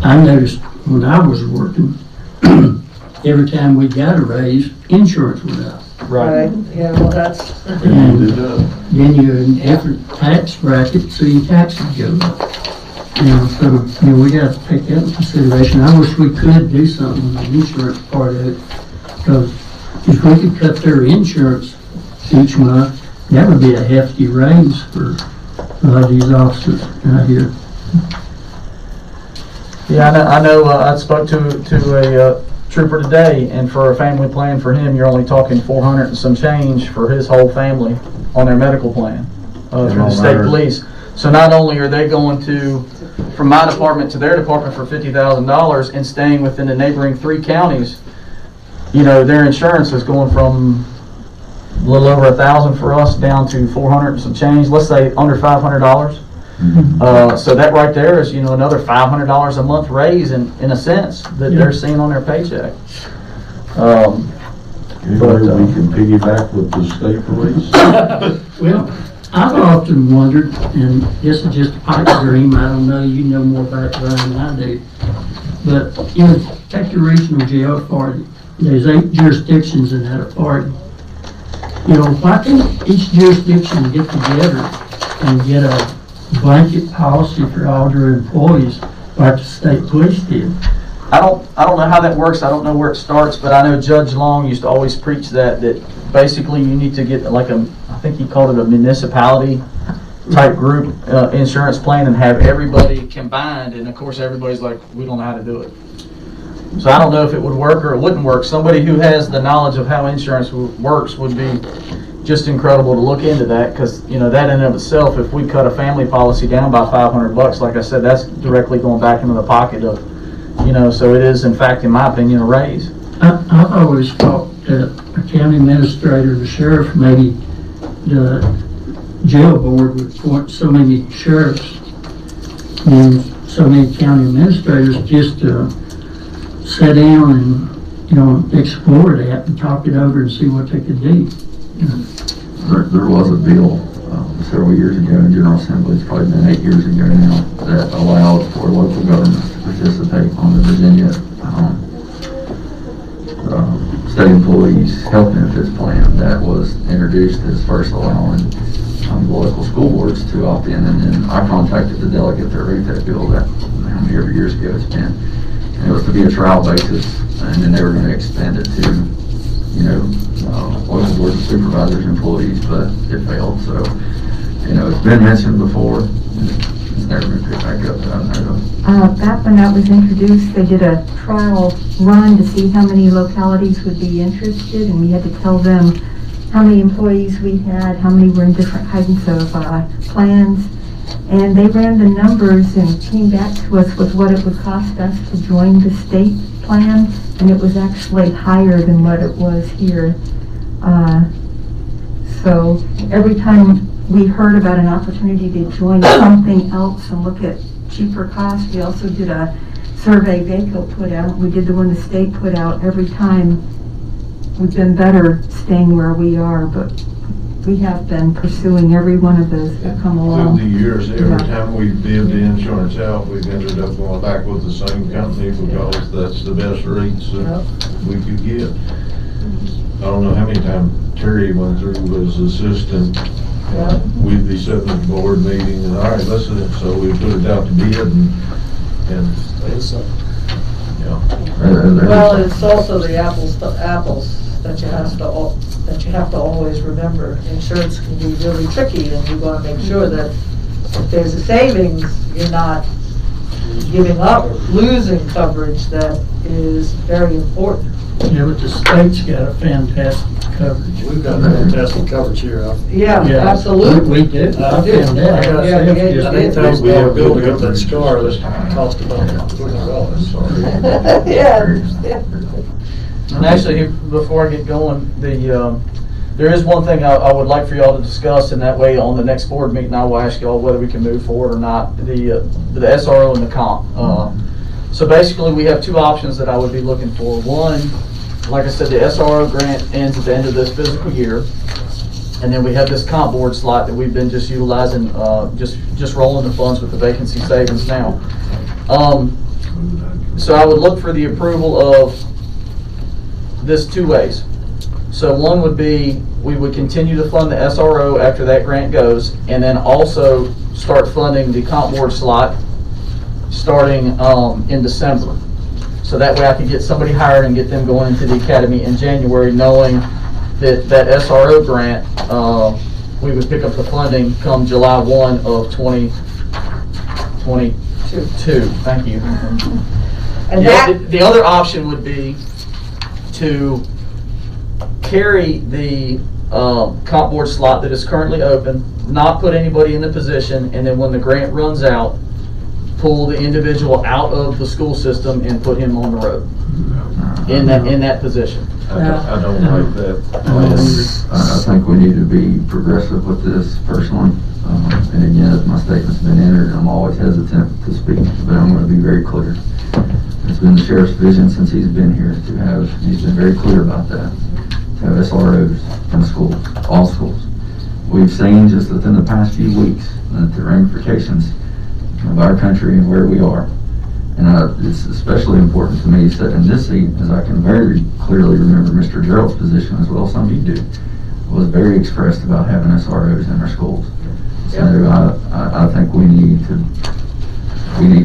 I noticed when I was working, every time we got a raise, insurance went up. Right. Yeah, well, that's. And then you're in different tax brackets, so your taxes go up. You know, so, you know, we got to take that into consideration. I wish we could do something on the insurance part of it, because if we could cut their insurance each month, that would be a hefty raise for a lot of these officers out here. Yeah, I know. I spoke to a trooper today, and for a family plan for him, you're only talking $400 and some change for his whole family on their medical plan through the state police. So not only are they going from my department to their department for $50,000 and staying within the neighboring 3 counties, you know, their insurance is going from a little over $1,000 for us down to $400 and some change. Let's say under $500. So that right there is, you know, another $500 a month raise in a sense that they're seeing on their paycheck. Anyway, we can piggyback with the state police. Well, I've often wondered, and this is just a pipe dream, I don't know, you know more about it than I do, but, you know, take the regional jail authority. There's 8 jurisdictions in that authority. You know, why can't each jurisdiction get together and get a blanket policy for all their employees like the state police did? I don't know how that works. I don't know where it starts, but I know Judge Long used to always preach that basically you need to get like I think he called it a municipality type group insurance plan and have everybody combined, and of course everybody's like, we don't know how to do it. So I don't know if it would work or it wouldn't work. Somebody who has the knowledge of how insurance works would be just incredible to look into that, because, you know, that in and of itself, if we cut a family policy down by $500, like I said, that's directly going back into the pocket of, you know, so it is in fact, in my opinion, a raise. I've always thought that a county administrator, the sheriff, maybe the jail board would appoint so many sheriffs and so many county administrators just to sit down and, you know, explore that and talk it over and see what they could do. You know. there was a bill several years ago in General Assembly, it's probably been 8 years ago now, that allowed for local governments to participate on the Virginia state employees health benefits plan. That was introduced as first allowing the local school boards to opt in, and then I contacted the delegate that wrote that bill, that how many years ago it's been, and it was to be a trial basis, and then they were going to expand it to, you know, local boards of supervisors, employees, but it failed. So, you know, it's been mentioned before, and it's never been picked back up that I know of. Back when that was introduced, they did a trial run to see how many localities would be interested, and we had to tell them how many employees we had, how many were in different kinds of plans. And they ran the numbers and came back to us with what it would cost us to join the state plan, and it was actually higher than what it was here. So every time we heard about an opportunity to join something else and look at cheaper costs, we also did a survey VACO put out. We did the one the state put out. Every time we've been better staying where we are, but we have been pursuing every one of those that come along. Through the years, every time we bid the insurance out, we've ended up going back with the same company because that's the best rates that we could get. I don't know how many times Terry went through as assistant. We'd be sitting at the board meeting and, all right, listen, so we put it out to bid and yeah. Well, it's also the apples to apples that you have to always remember. Insurance can be really tricky, and you want to make sure that if there's a savings, you're not giving up, losing coverage that is very important. Yeah, but the state's got a fantastic coverage. We've got fantastic coverage here. Yeah, absolutely. We do. I found that. Anytime we have building up that scar, that cost about $200. Yeah. And actually, before I get going, there is one thing I would like for y'all to discuss, and that way on the next board meeting, I will ask y'all whether we can move forward or not, the SRO and the comp. So basically, we have two options that I would be looking for. One, like I said, the SRO grant ends at the end of this fiscal year, and then we have this comp board slot that we've been just utilizing, just rolling the funds with the vacancy savings now. So I would look for the approval of this two ways. So one would be, we would continue to fund the SRO after that grant goes, and then also start funding the comp board slot starting in December. So that way I could get somebody hired and get them going into the academy in January, knowing that that SRO grant, we would pick up the funding come July 1 of 2022. Thank you. And The other option would be to carry the comp board slot that is currently open, not put anybody in the position, and then when the grant runs out, pull the individual out of the school system and put him on the road in that position. I don't like that. I think we need to be progressive with this personally. And again, as my statement's been entered, I'm always hesitant to speak, but I'm going to be very clear. It's been the sheriff's vision since he's been here he's been very clear about that, to have SROs in schools, all schools. We've seen just within the past few weeks that the ramifications of our country and where we are. And it's especially important to me sitting in this seat, as I can very clearly remember Mr. Gerald's position, as well as some of you do, was very expressed about having SROs in our schools. So I think we need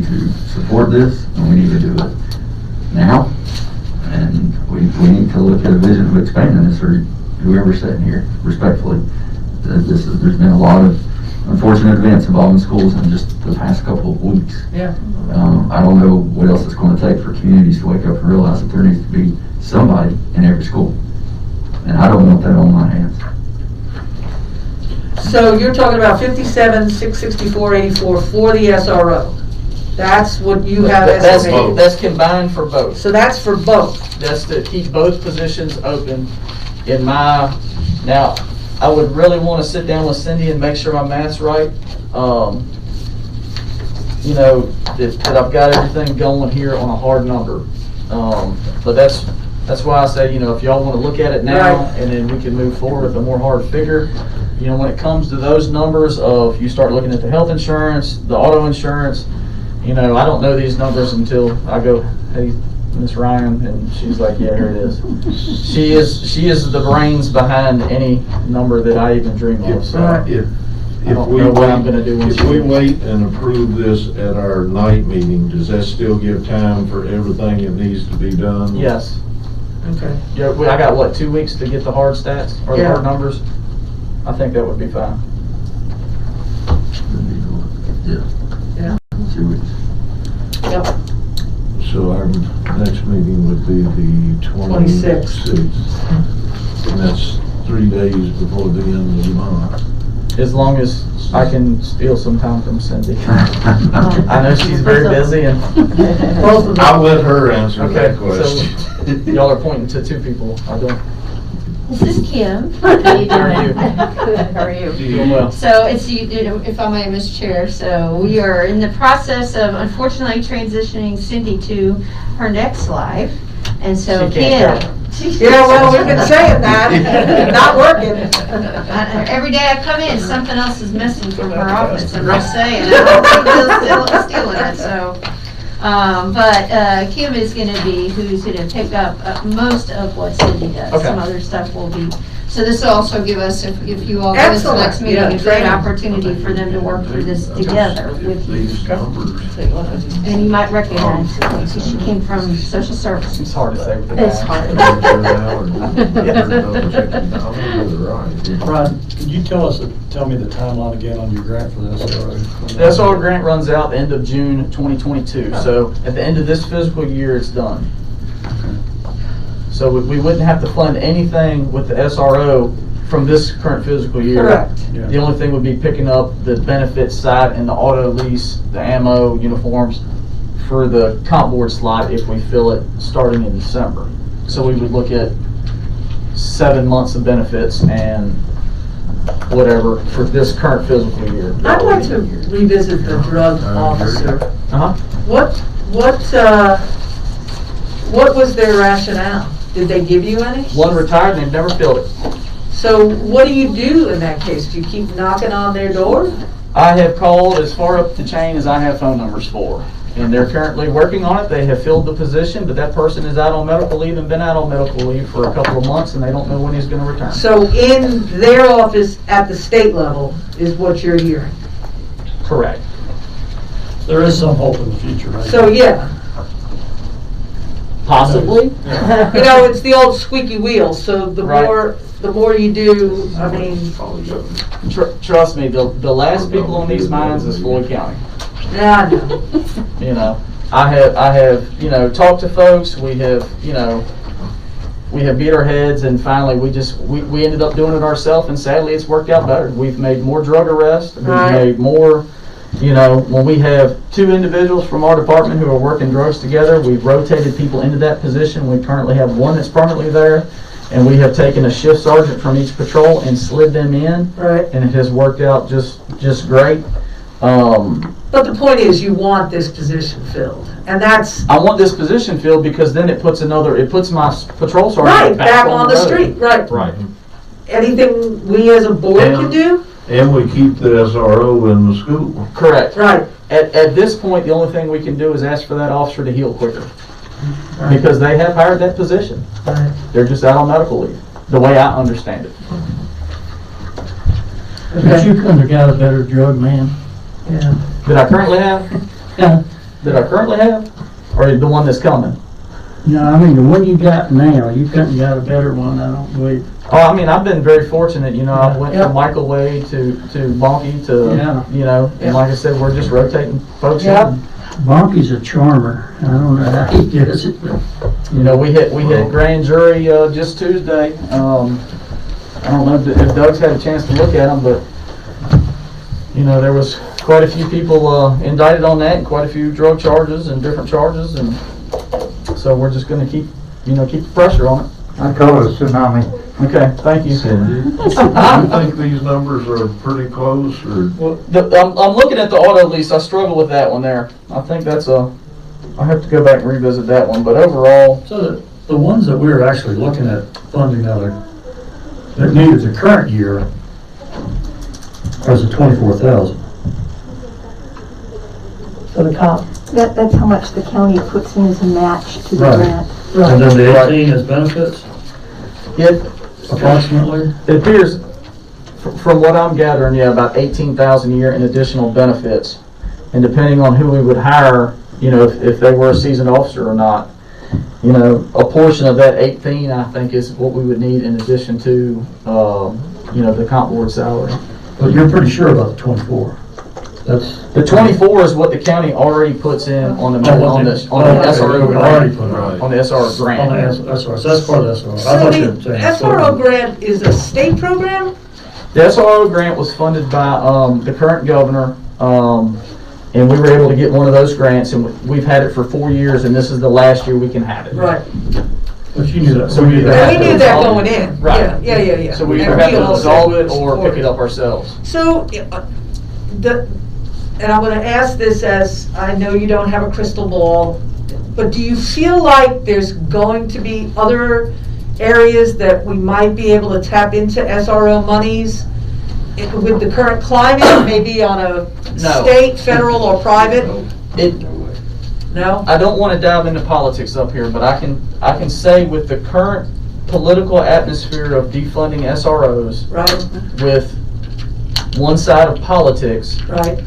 to support this, and we need to do it now. And we need to look at a vision of expanding this, or whoever's sitting here, respectfully. There's been a lot of unfortunate events involving schools in just the past couple of weeks. Yeah. I don't know what else it's going to take for communities to wake up and realize that there needs to be somebody in every school. And I don't want that on my hands. So you're talking about 57, 664, 84 for the SRO. That's what you have estimated. That's combined for both. So that's for both. That's to keep both positions open. Now, I would really want to sit down with Cindy and make sure my math's right. You know, that I've got everything going here on a hard number. But that's That's why I say, if y'all want to look at it now, and then we can move forward with a more hard figure. When it comes to those numbers of, you start looking at the health insurance, the auto insurance, I don't know these numbers until I go, hey, Miss Ryan, and she's like, yeah, here it is. She is the brains behind any number that I even dream of, so. I don't know what I'm gonna do when If we wait and approve this at our night meeting, does that still give time for everything that needs to be done? Yes. Okay. Yeah, I got, what, 2 weeks to get the hard stats, or the Yeah. hard numbers? I think that would be fine. Yeah. 2 weeks. Yep. So our next meeting would be the 26th. And that's 3 days before the end of the month. As long as I can steal some time from Cindy. I know she's very busy and. Both of them. I'll let her answer Okay, that question. so y'all are pointing to two people. I don't. This is Kim. How you How are you? doing? Good, how are you? Doing well. So it's, if I may, Mr. Chair, so we are in the process of unfortunately transitioning Cindy to her next life. And so She can't Kim. Yeah, well, we've been saying that, not working. Every day I come in, something else is missing from her office, I'm just saying. I don't think stealing it, so. But Kim is gonna be who's gonna pick up most of what Cindy does. Okay. Some other stuff will be, so this will also give us, if you all go to the next Excellent. meeting, Yeah, a great training. opportunity for them to work through this together with you. These numbers. And you might recognize her, because she came from social services. It's hard to say with the It's math. hard. Brian, could you tell me the timeline again on your grant for the SRO? The SR grant runs out the end of June 2022, so at the end of this fiscal year, it's done. So we wouldn't have to fund anything with the SRO from this current fiscal year. Correct. Yeah. The only thing would be picking up the benefits side and the auto lease, the ammo, uniforms for the comp board slot if we fill it starting in December. So we would look at 7 months of benefits and whatever for this current fiscal year. I'd like to revisit the drug officer. Uh-huh. What was their rationale? Did they give you any? One retired and they've never filled it. So what do you do in that case? Do you keep knocking on their door? I have called as far up the chain as I have phone numbers for. And they're currently working on it. They have filled the position, but that person is out on medical leave and been out on medical leave for a couple of months and they don't know when he's gonna return. So in their office at the state level is what you're hearing? Correct. There is some hope in the future, right? So, yeah, Possibly. it's the old squeaky wheel, so the Right. more you do, I mean, Trust me, the last people on these mines is Floyd County. yeah, I know. I have, talked to folks, we have beat our heads and finally we ended up doing it ourselves and sadly it's worked out better. We've made more drug arrests, we've Right. made more, when we have two individuals from our department who are working drugs together, we've rotated people into that position. We currently have one that's permanently there and we have taken a shift sergeant from each patrol and slid them in. Right. And it has worked out just great. But the point is, you want this position filled, and that's, I want this position filled because then it puts my patrol sergeant right, back on the road. street, right. Right. Anything we as a board can do? And we keep the SRO in the school. Correct. Right. At this point, the only thing we can do is ask for that officer to heal quicker. Because they have hired that position. Right. They're just out on medical leave, the way I understand it. But you couldn't have got a better drug man. Yeah. That I currently have? Yeah. That I currently have? Or the one that's coming? No, I mean, the one you got now, you couldn't have got a better one, I don't believe. Oh, I mean, I've been very fortunate, I went Yep. from Michael Way to Bonky to, Yeah. and like I said, we're just rotating folks Yep. in. Bonky's a charmer. I don't know how he does it, but. We hit grand jury just Tuesday. I don't know if Doug's had a chance to look at them, but there was quite a few people indicted on that, and quite a few drug charges and different charges, and so we're just going to keep the pressure on it. I call it a tsunami. Okay, thank you. Cindy, do you think these numbers are pretty close, or? I'm looking at the auto lease. I struggle with that one there. I think I have to go back and revisit that one, but overall, So the ones that we're actually looking at funding out of, that needed the current year, is the 24,000. For the comp. That's how much the county puts in as a match to the Right. grant. And then the 18 is benefits, It approximately? appears, from what I'm gathering, yeah, about 18,000 a year in additional benefits. And depending on who we would hire, you know, if they were a seasoned officer or not, you know, a portion of that 18, I think, is what we would need in addition to, you know, the comp board salary. But you're pretty sure about the 24? That's. The 24 is what the county already puts in on the SRO Already grant. put it. On the SRO On the grant. SRO, so that's part of the SRO. I So thought you were the saying SRO grant is a state program? The SRO grant was funded by the current governor, and we were able to get one of those grants, and we've had it for 4 years, and this is the last year we can have it. Right. But you knew that. So we either And have we to knew that dissolve going it. in. Right. Yeah. So we And either have we to all dissolve said it or support pick it up ourselves. So, and I'm gonna ask this as, I know you don't have a crystal ball, but do you feel like there's going to be other areas that we might be able to tap into SRO monies with the current climate, maybe on a No. state, federal, or private? No? I don't want to dive into politics up here, but I can say with the current political atmosphere of defunding SROs, Right, with one side of politics, right.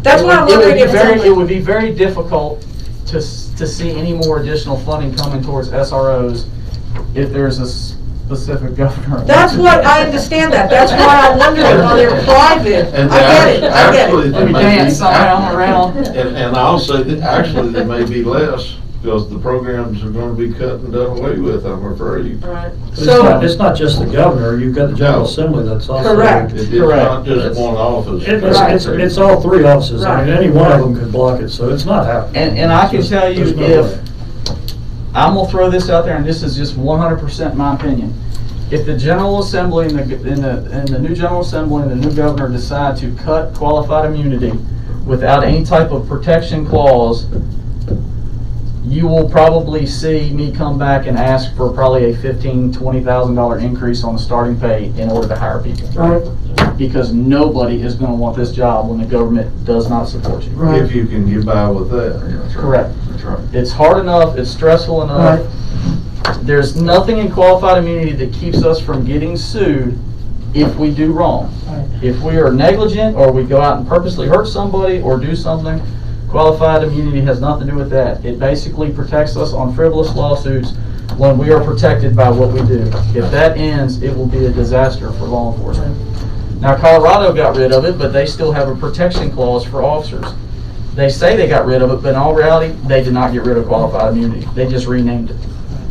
That's it why I'm would- wondering if it would be very difficult to see any more additional funding coming towards SROs if there's a specific governor. That's what, I understand that, that's why I'm wondering why they're private. And I get it, I get actually, it. there Let me may dance be- somehow around. And I'll say that actually there may be less, because the programs are gonna be cut and done away with, I'm afraid. Right. So it's not just the governor, you've got the General Assembly that's also. Correct. It's not just one office. It's all three offices, I mean, any one of them could block it, so it's not happening. And I can tell you, There's no if, way. I'm gonna throw this out there, and this is just 100% my opinion. If the General Assembly and the new General Assembly and the new governor decide to cut qualified immunity without any type of protection clause, you will probably see me come back and ask for probably a $15,000, $20,000 increase on the starting pay in order to hire people. Right. Because nobody is gonna want this job when the government does not support you. If you can get by with that. Yeah, that's right. Correct. That's right. It's hard enough, it's stressful enough. There's nothing in qualified immunity that keeps us from getting sued if we do wrong. If we are negligent, or we go out and purposely hurt somebody or do something, qualified immunity has nothing to do with that. It basically protects us on frivolous lawsuits when we are protected by what we do. If that ends, it will be a disaster for law enforcement. Now, Colorado got rid of it, but they still have a protection clause for officers. They say they got rid of it, but in all reality, they did not get rid of qualified immunity. They just renamed it.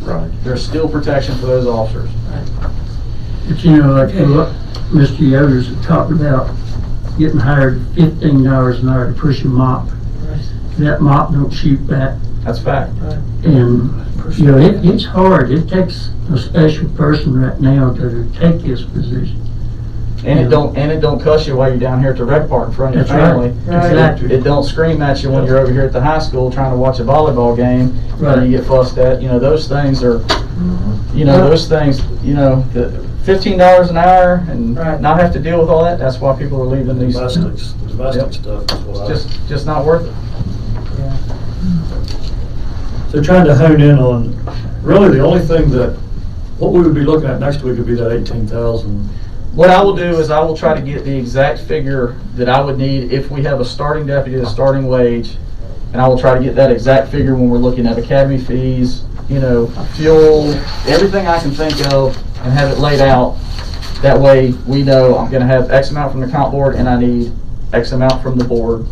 Right. There's still protection for those officers. But you know, like Mr. Yoder's talked about getting hired $15 an hour to push a mop. That mop don't shoot back. That's fact. And, you know, it's hard. It takes a special person right now to take this position. And it don't cuss you while you're down here at the rec park in front of your That's family. right. Exactly. It don't scream at you when you're over here at the high school trying to watch a volleyball game Right. and you get fussed at. You know, those things are, you know, those things, you know, the $15 an hour and not have to deal with all that. That's why people are leaving these. Domestic Yep. stuff is what Just not worth it. So trying to hone in on, really the only thing that, what we would be looking at next week would be that 18,000. What I will do is I will try to get the exact figure that I would need if we have a starting deputy, a starting wage, and I will try to get that exact figure when we're looking at academy fees, you know, fuel, everything I can think of, and have it laid out. That way we know I'm gonna have X amount from the comp board and I need X amount from the board,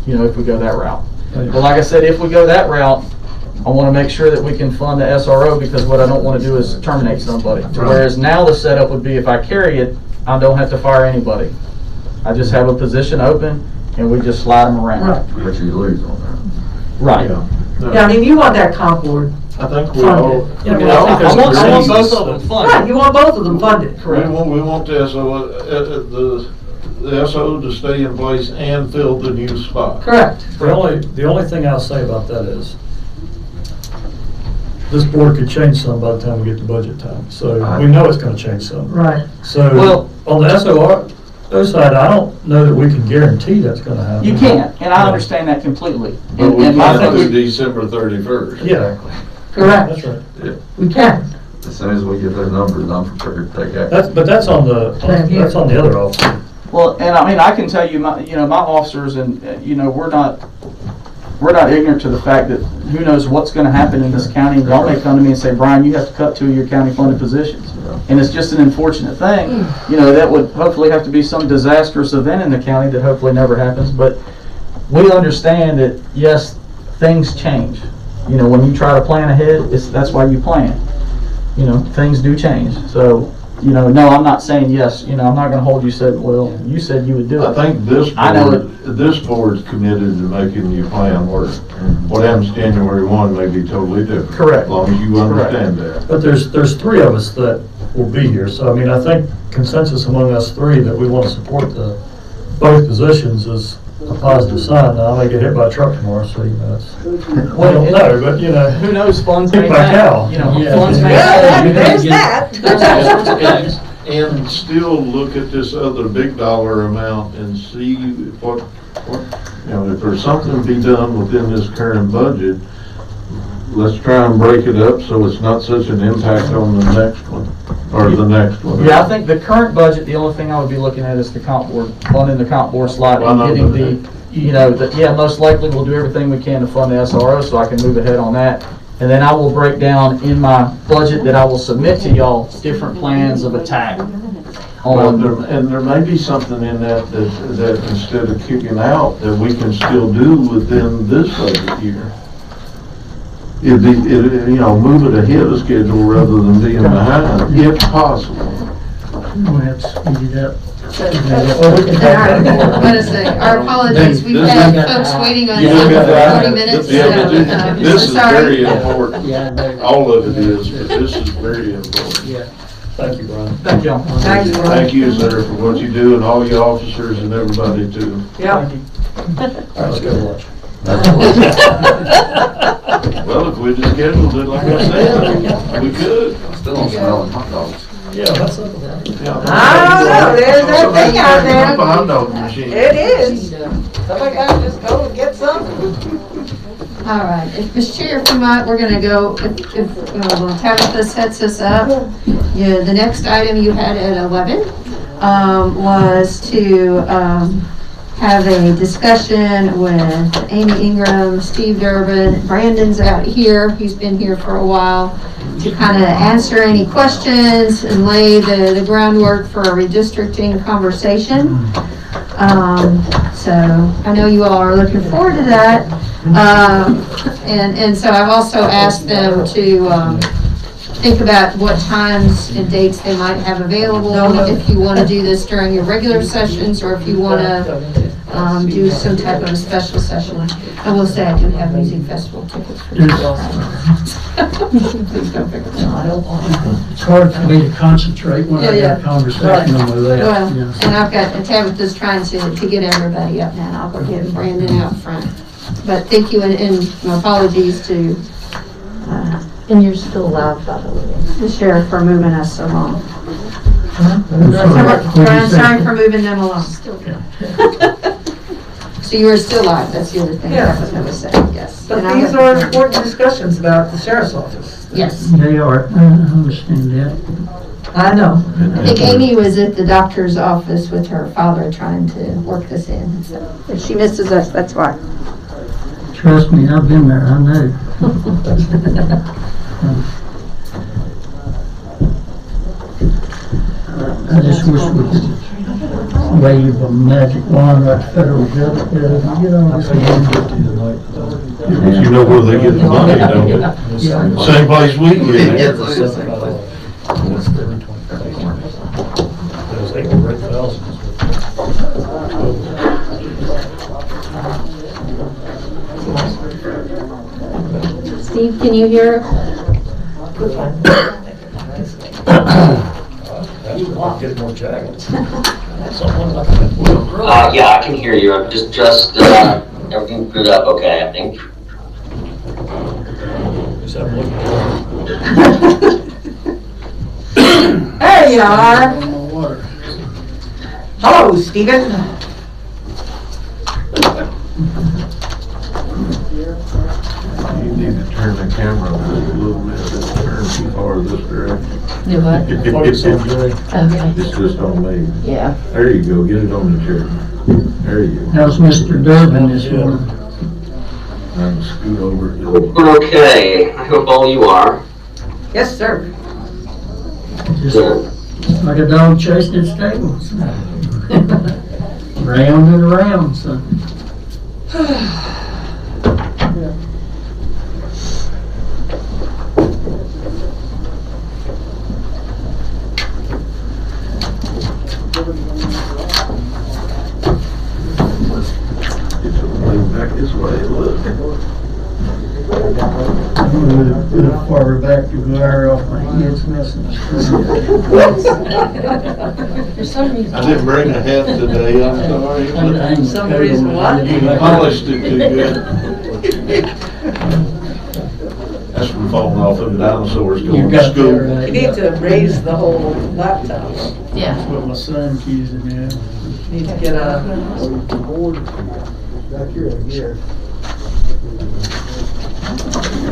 you know, if we go that route. But like I said, if we go that route, I want to make sure that we can fund the SRO, because what I don't want to do is terminate somebody. Whereas now the setup would be, if I carry it, I don't have to fire anybody. I just have a position open and we just slide them around. Right. But you lose on that. Right. Yeah, I mean, you want that comp board I think we all. Yeah, I want both of them funded. Right, you want both of them funded. We want the SO to stay in place and fill the new spot. Correct. The only thing I'll say about that is, this board could change some by the time we get to budget time. So we know it's gonna change some. Right. So Well- on the SOR side, I don't know that we can guarantee that's gonna happen. You can't, and I understand that completely. But we And my can't thing do is- December 31st. Yeah, Correct. that's right. We can. As soon as we get those numbers, I'm prepared to take action. That's on the other officer. Well, and I mean, I can tell you, my officers and, we're not ignorant to the fact that who knows what's gonna happen in this county. Y'all may come to me and say, Brian, you have to cut 2 of your county funded positions. And it's just an unfortunate thing, that would hopefully have to be some disastrous event in the county that hopefully never happens. But we understand that, yes, things change. When you try to plan ahead, that's why you plan. Things do change. So, no, I'm not saying yes, I'm not gonna hold you you said you would do it. I think this I know board's committed to making your plan work. What happens January 1 may be totally different. Correct. As long as you understand that. But there's 3 of us that will be here. So, I mean, I think consensus among us 3 that we want to support both positions is a positive sign. Now, I may get hit by a truck tomorrow, so, that's, I don't know, but, Who knows, funds may Kick my cow. funds may. Well, there's that. And still look at this other big dollar amount and see what, if there's something to be done within this current budget, let's try and break it up so it's not such an impact on the next one, or the next one. Yeah, I think the current budget, the only thing I would be looking at is the comp board, funding the comp board slot Well, and no, getting most likely we'll do everything we can to fund the SRO so I can move ahead on that. And then I will break down in my budget that I will submit to y'all different plans of attack. And there may be something in that instead of kicking out, that we can still do within this budget year. Move it ahead of schedule rather than being behind, if possible. We'll have to speed it up. I'm gonna say, our apologies, we've had folks waiting on Zoom for 40 minutes, so, This is sorry. very important. Yeah, I know. All of it is, but this is very important. Yeah. Thank you, Brian. Thank y'all. Thanks, Brian. Thank you, sir, for what you do, and all your officers and everybody too. Yeah. All right, let's go to lunch. Well, if we just scheduled it like I said, we could. Still don't smell hot dogs. Yeah, that's it. I don't know, there's that thing out there. Hot dog machine. It is. Somebody gotta just go and get some. All right, if Mr. Chair, if we might, we're gonna go, if Tabitha sets us up. Yeah, the next item you had at 11, was to, have a discussion with Amy Ingram, Steve Durbin, Brandon's out here, he's been here for a while, to kind of answer any questions and lay the groundwork for a redistricting conversation. So I know you all are looking forward to that. And so I've also asked them to think about what times and dates they might have available, if you want to do this during your regular sessions, or if you want to do some type of a special session. I will say I do have music festival tickets for this. Please don't pick them. It's hard for me to concentrate when I got a conversation on my lap. Well, and I've got, Tabitha's trying to get everybody up now, and I'll go get Brandon out front. But thank you, and my apologies to, And you're still alive, by the way. the sheriff for moving us so long. What'd you Brian, say? sorry for moving them along. So you are still alive, that's the other thing Yeah. I was saying, yes. But And I these have- are important discussions about the sheriff's office. Yes. They are, I understand that. I know. I think Amy was at the doctor's office with her father trying to work this in, so if she misses us, that's why. Trust me, I've been there, I know. I just wish we could wave a magic wand like the federal government does and get on this one. But you know where they get the money, don't you? Yeah. Same place we get. Those 8 or 8,000. Steve, can you hear? Get more jackets. Yeah, I can hear you. I'm just everything's good up okay, I think. Just have a look. There you are. On my water. Hello, Stephen. You need to turn the camera just a little bit, it's turned too far this direction. Do what? Focus on Jay. Okay, It's just on me. yeah. There you go, get it on the chair. There you go. How's Mr. Durbin this morning? And scoot over. We're okay. I hope all you are. Yes, sir. Just Good. like a dog chasing its tail. Round and around, son. Back this way, look. I'm gonna put it farther back to wire off my head's missing. For some reason. I didn't bring a hat today, I'm sorry. For some reason what? Polished it too good. That's from falling off them dinosaurs You going to got that school. right. You need to raise the whole laptop. Yeah. That's what my son's using now. Need to get a,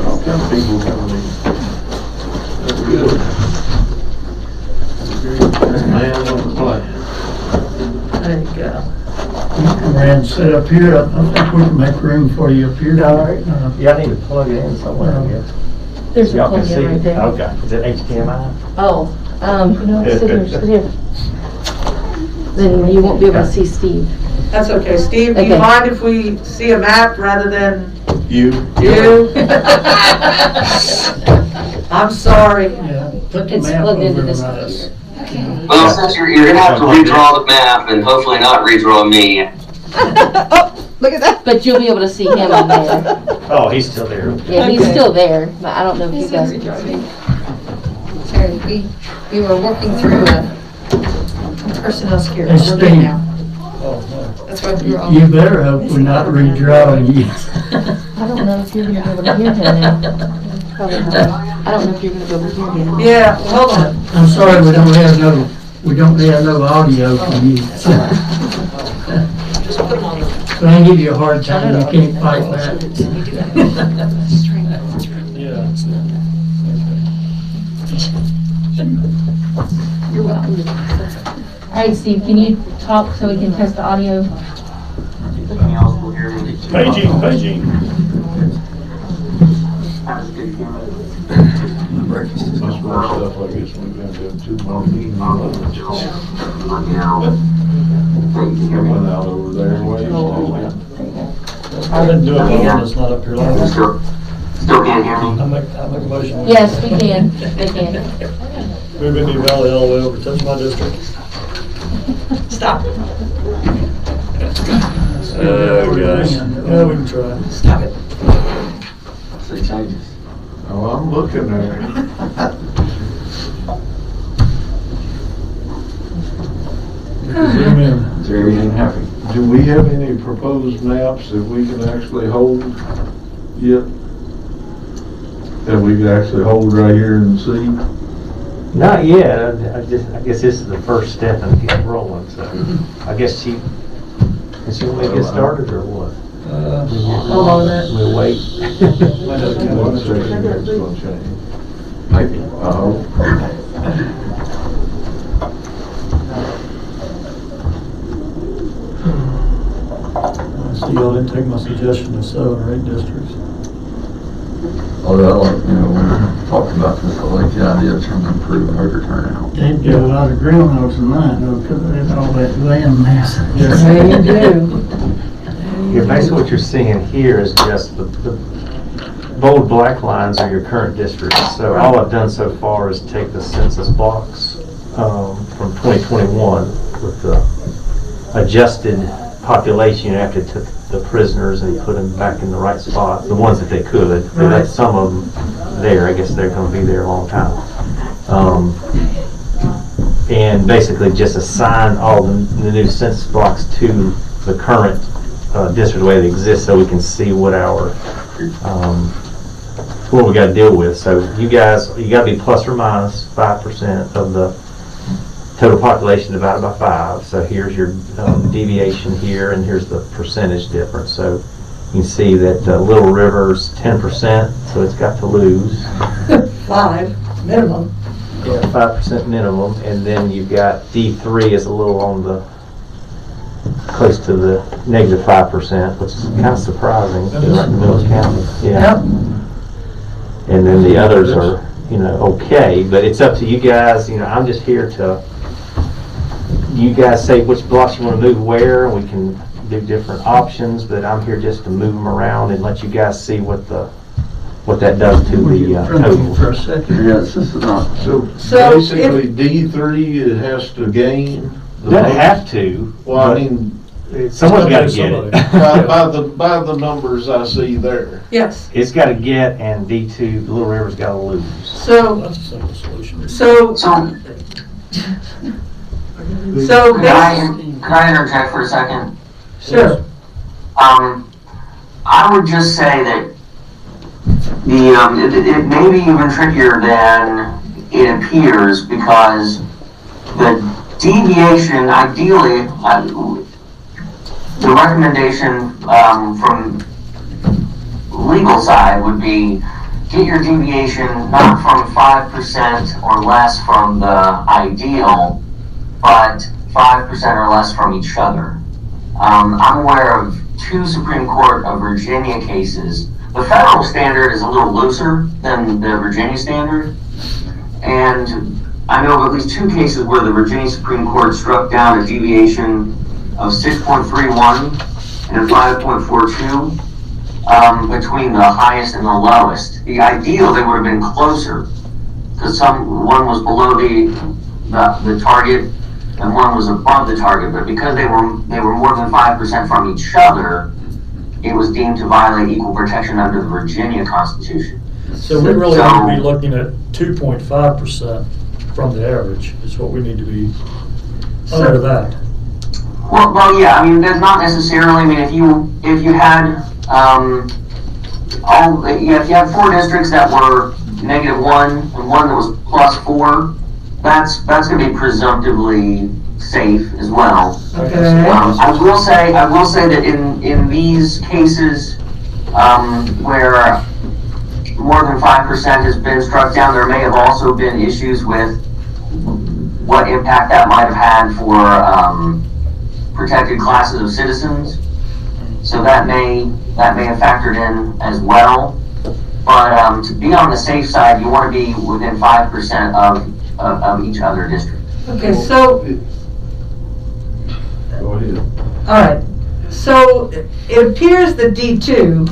All kind of people coming in. That's good. Man on the play. there you go. You come around and sit up here, I think we can make room for you up here. Yeah, I need to plug it in somewhere, I guess. There's a Y'all can plug see in right it. there. Okay, is it HDMI? Oh, sit here. Then you won't be able to see Steve. That's okay. Steve, do you Okay. mind if we see a map rather than You? you? I'm sorry. Yeah, put the It's map plugged into over this on one us. here. Well, since you're gonna have to redraw the map and hopefully not redraw me. Look at that. But you'll be able to see him on there. Oh, he's still there. Yeah, he's Okay. still there, but I don't know if you guys can see. Sorry, we were working through personnel security. Hey, We're good Steve. now. Oh, no. That's why we were all. You better hope we're not redrawing you. I don't know if you're gonna be able to hear him now. Probably not. I don't know if you're gonna be able to hear him. Yeah, hold on. I'm sorry, we don't have no audio from you. Just put them on. So I give you a hard time, you can't fight back. Yeah. You're welcome. All right, Steve, can you talk so we can test the audio? Paging. Much more stuff like this, we're gonna do 2 more meetings. Coming out over there, ways. I've been doing one that's not up here long. Still can't hear me. I make a motion. Yes, we can. We can. Move Indian Valley all the way over, touch my district. Stop. Gosh. Yeah, we can try. Stop it. See changes. Oh, I'm looking there. Zoom in. Is there everything happy? Do we have any proposed maps that we can actually hold yet? That we can actually hold right here and see? Not yet, I guess this is the first step in getting rolling, so I guess she want me to get started or what? Hold on a minute. We'll wait. One second, it's gonna change. Maybe. Uh-oh. See, y'all didn't take my suggestion of 7 or 8 districts. Although, when we talked about this, I like the idea of trying to improve voter turnout. They've got a lot of groundhogs tonight, though, because of all that land mass. There you do. Yeah, basically what you're seeing here is just the bold black lines are your current districts. So all I've done so far is take the census blocks from 2021 with the adjusted population after took the prisoners and put them back in the right spot, the ones that they could. They left some of them there. I guess they're going to be there a long time. And basically just assign all the new census blocks to the current district the way it exists, so we can see what our what we gotta deal with. So you guys, you gotta be plus or minus 5% of the total population divided by 5. So here's your deviation here, and here's the percentage difference. So you can see that Little River's 10%, so it's got to lose. 5 minimum. Yeah, 5% minimum, and then you've got D3 is a little on the close to the negative 5%, which is kind of surprising. Right in the middle of county. Yeah. Yep. And then the others are, okay, but it's up to you guys. I'm just here to, you guys say which blocks you want to move where, and we can do different options, but I'm here just to move them around and let you guys see what that does to the total. For a second. Yes, this is not. So So basically, D3, it has to gain. Doesn't have to. Well, I mean, Someone's got to get it. by the numbers I see there. Yes. It's got to get, and D2, Little River's got to lose. So, That's a simple solution. so Could I interject for a second? sure. I would just say that it may be even trickier than it appears, because the deviation, ideally, the recommendation from legal side would be get your deviation not from 5% or less from the ideal, but 5% or less from each other. I'm aware of 2 Supreme Court of Virginia cases. The federal standard is a little looser than the Virginia standard, and I know of at least 2 cases where the Virginia Supreme Court struck down a deviation of 6.31 and a 5.42 between the highest and the lowest. The ideal, they would have been closer, because one was below the target and one was above the target, but because they were more than 5% from each other, it was deemed to violate equal protection under the Virginia Constitution. So we really need to be looking at 2.5% from the average, is what we need to be under that. Well, yeah. I mean, that's not necessarily. I mean, if you had if you had 4 districts that were -1 and one that was +4, that's going to be presumptively safe as well. Okay. I will say that in these cases where more than 5% has been struck down, there may have also been issues with what impact that might have had for protected classes of citizens. So that may have factored in as well. But to be on the safe side, you want to be within 5% of each other district. Okay, so, Go ahead. all right. So it appears that D2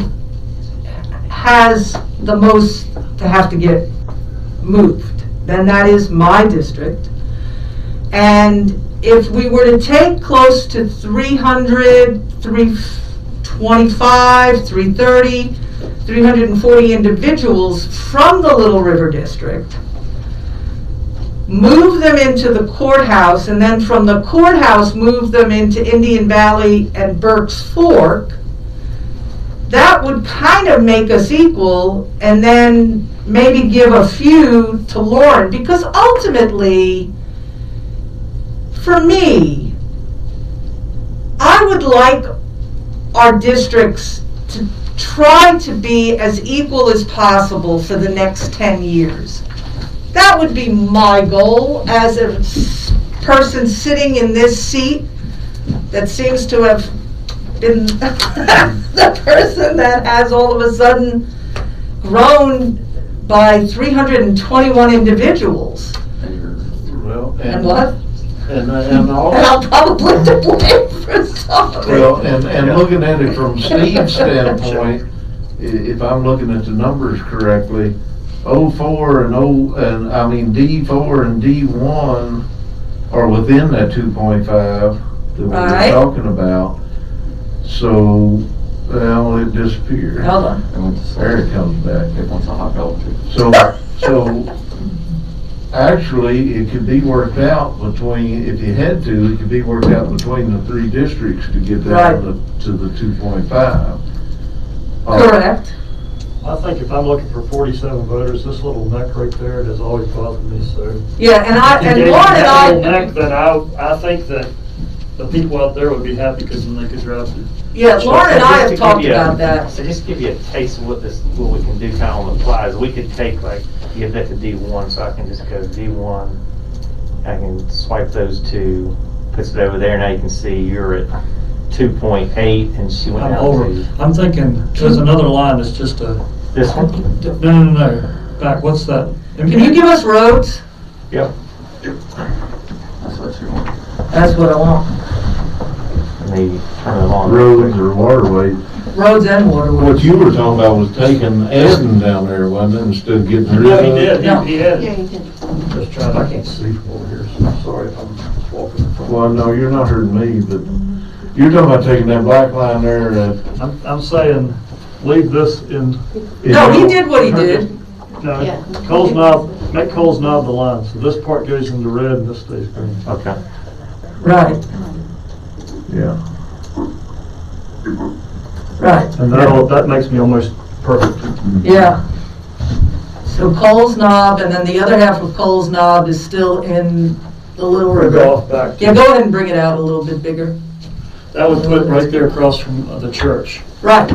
has the most to have to get moved. Then that is my district. And if we were to take close to 300, 325, 330, 340 individuals from the Little River District, move them into the courthouse, and then from the courthouse move them into Indian Valley and Burke's Fork, that would kind of make us equal, and then maybe give a few to Lauren, because ultimately, for me, I would like our districts to try to be as equal as possible for the next 10 years. That would be my goal as a person sitting in this seat that seems to have been the person that has all of a sudden grown by 321 individuals. Well, And what? And And all. I'll probably to blame for some of it. Well, and looking at it from Steve's standpoint, if I'm looking at the numbers correctly, D4 and D1 are within that 2.5 that we were Right. talking about. So, well, it disappeared. Hold on. There it comes back. It wants a hot dog too. So actually, it could be worked out between, if you had to, it could be worked out between the 3 districts to get Right. down to the 2.5. Correct. I think if I'm looking for 47 voters, this little neck right there has always bothered me, so. Yeah, and If you gave me Lauren and that little I, neck, then I think that the people out there would be happy because then they could drive through. yeah, Lauren and I Just to have talked give you a- about that. So just give you a taste of what we can do kind of on the fly is we could take like, give that to D1, so I can just go D1. I can swipe those two, puts it over there, now you can see you're at 2.8 and she went I'm down over. to. I'm thinking, there's another line that's just a, This one? no, back, what's that? Can you give us roads? Yep. That's what you want. That's what I want. Maybe turn it on. Roads or waterways. Roads and waterways. What you were talking about was taking Eden down there, wasn't it, instead of getting rid Yeah, of he it? did, No. he had. Yeah, you did. Just trying, I can't see from over here, so I'm sorry if I'm just walking in front. Well, no, you're not hurting me, but you're talking about taking that black line there at. I'm saying, leave this in, No, he did what he did. no, Yeah. Cole's knob, make Cole's knob the line, so this part goes into red and this stays green. Okay. Right, Yeah. right, And that makes me almost perfect. yeah. So Cole's Knob, and then the other half of Cole's Knob is still in the Little We'll River. go off back. Yeah, go ahead and bring it out a little bit bigger. That would put right there across from the church. Right,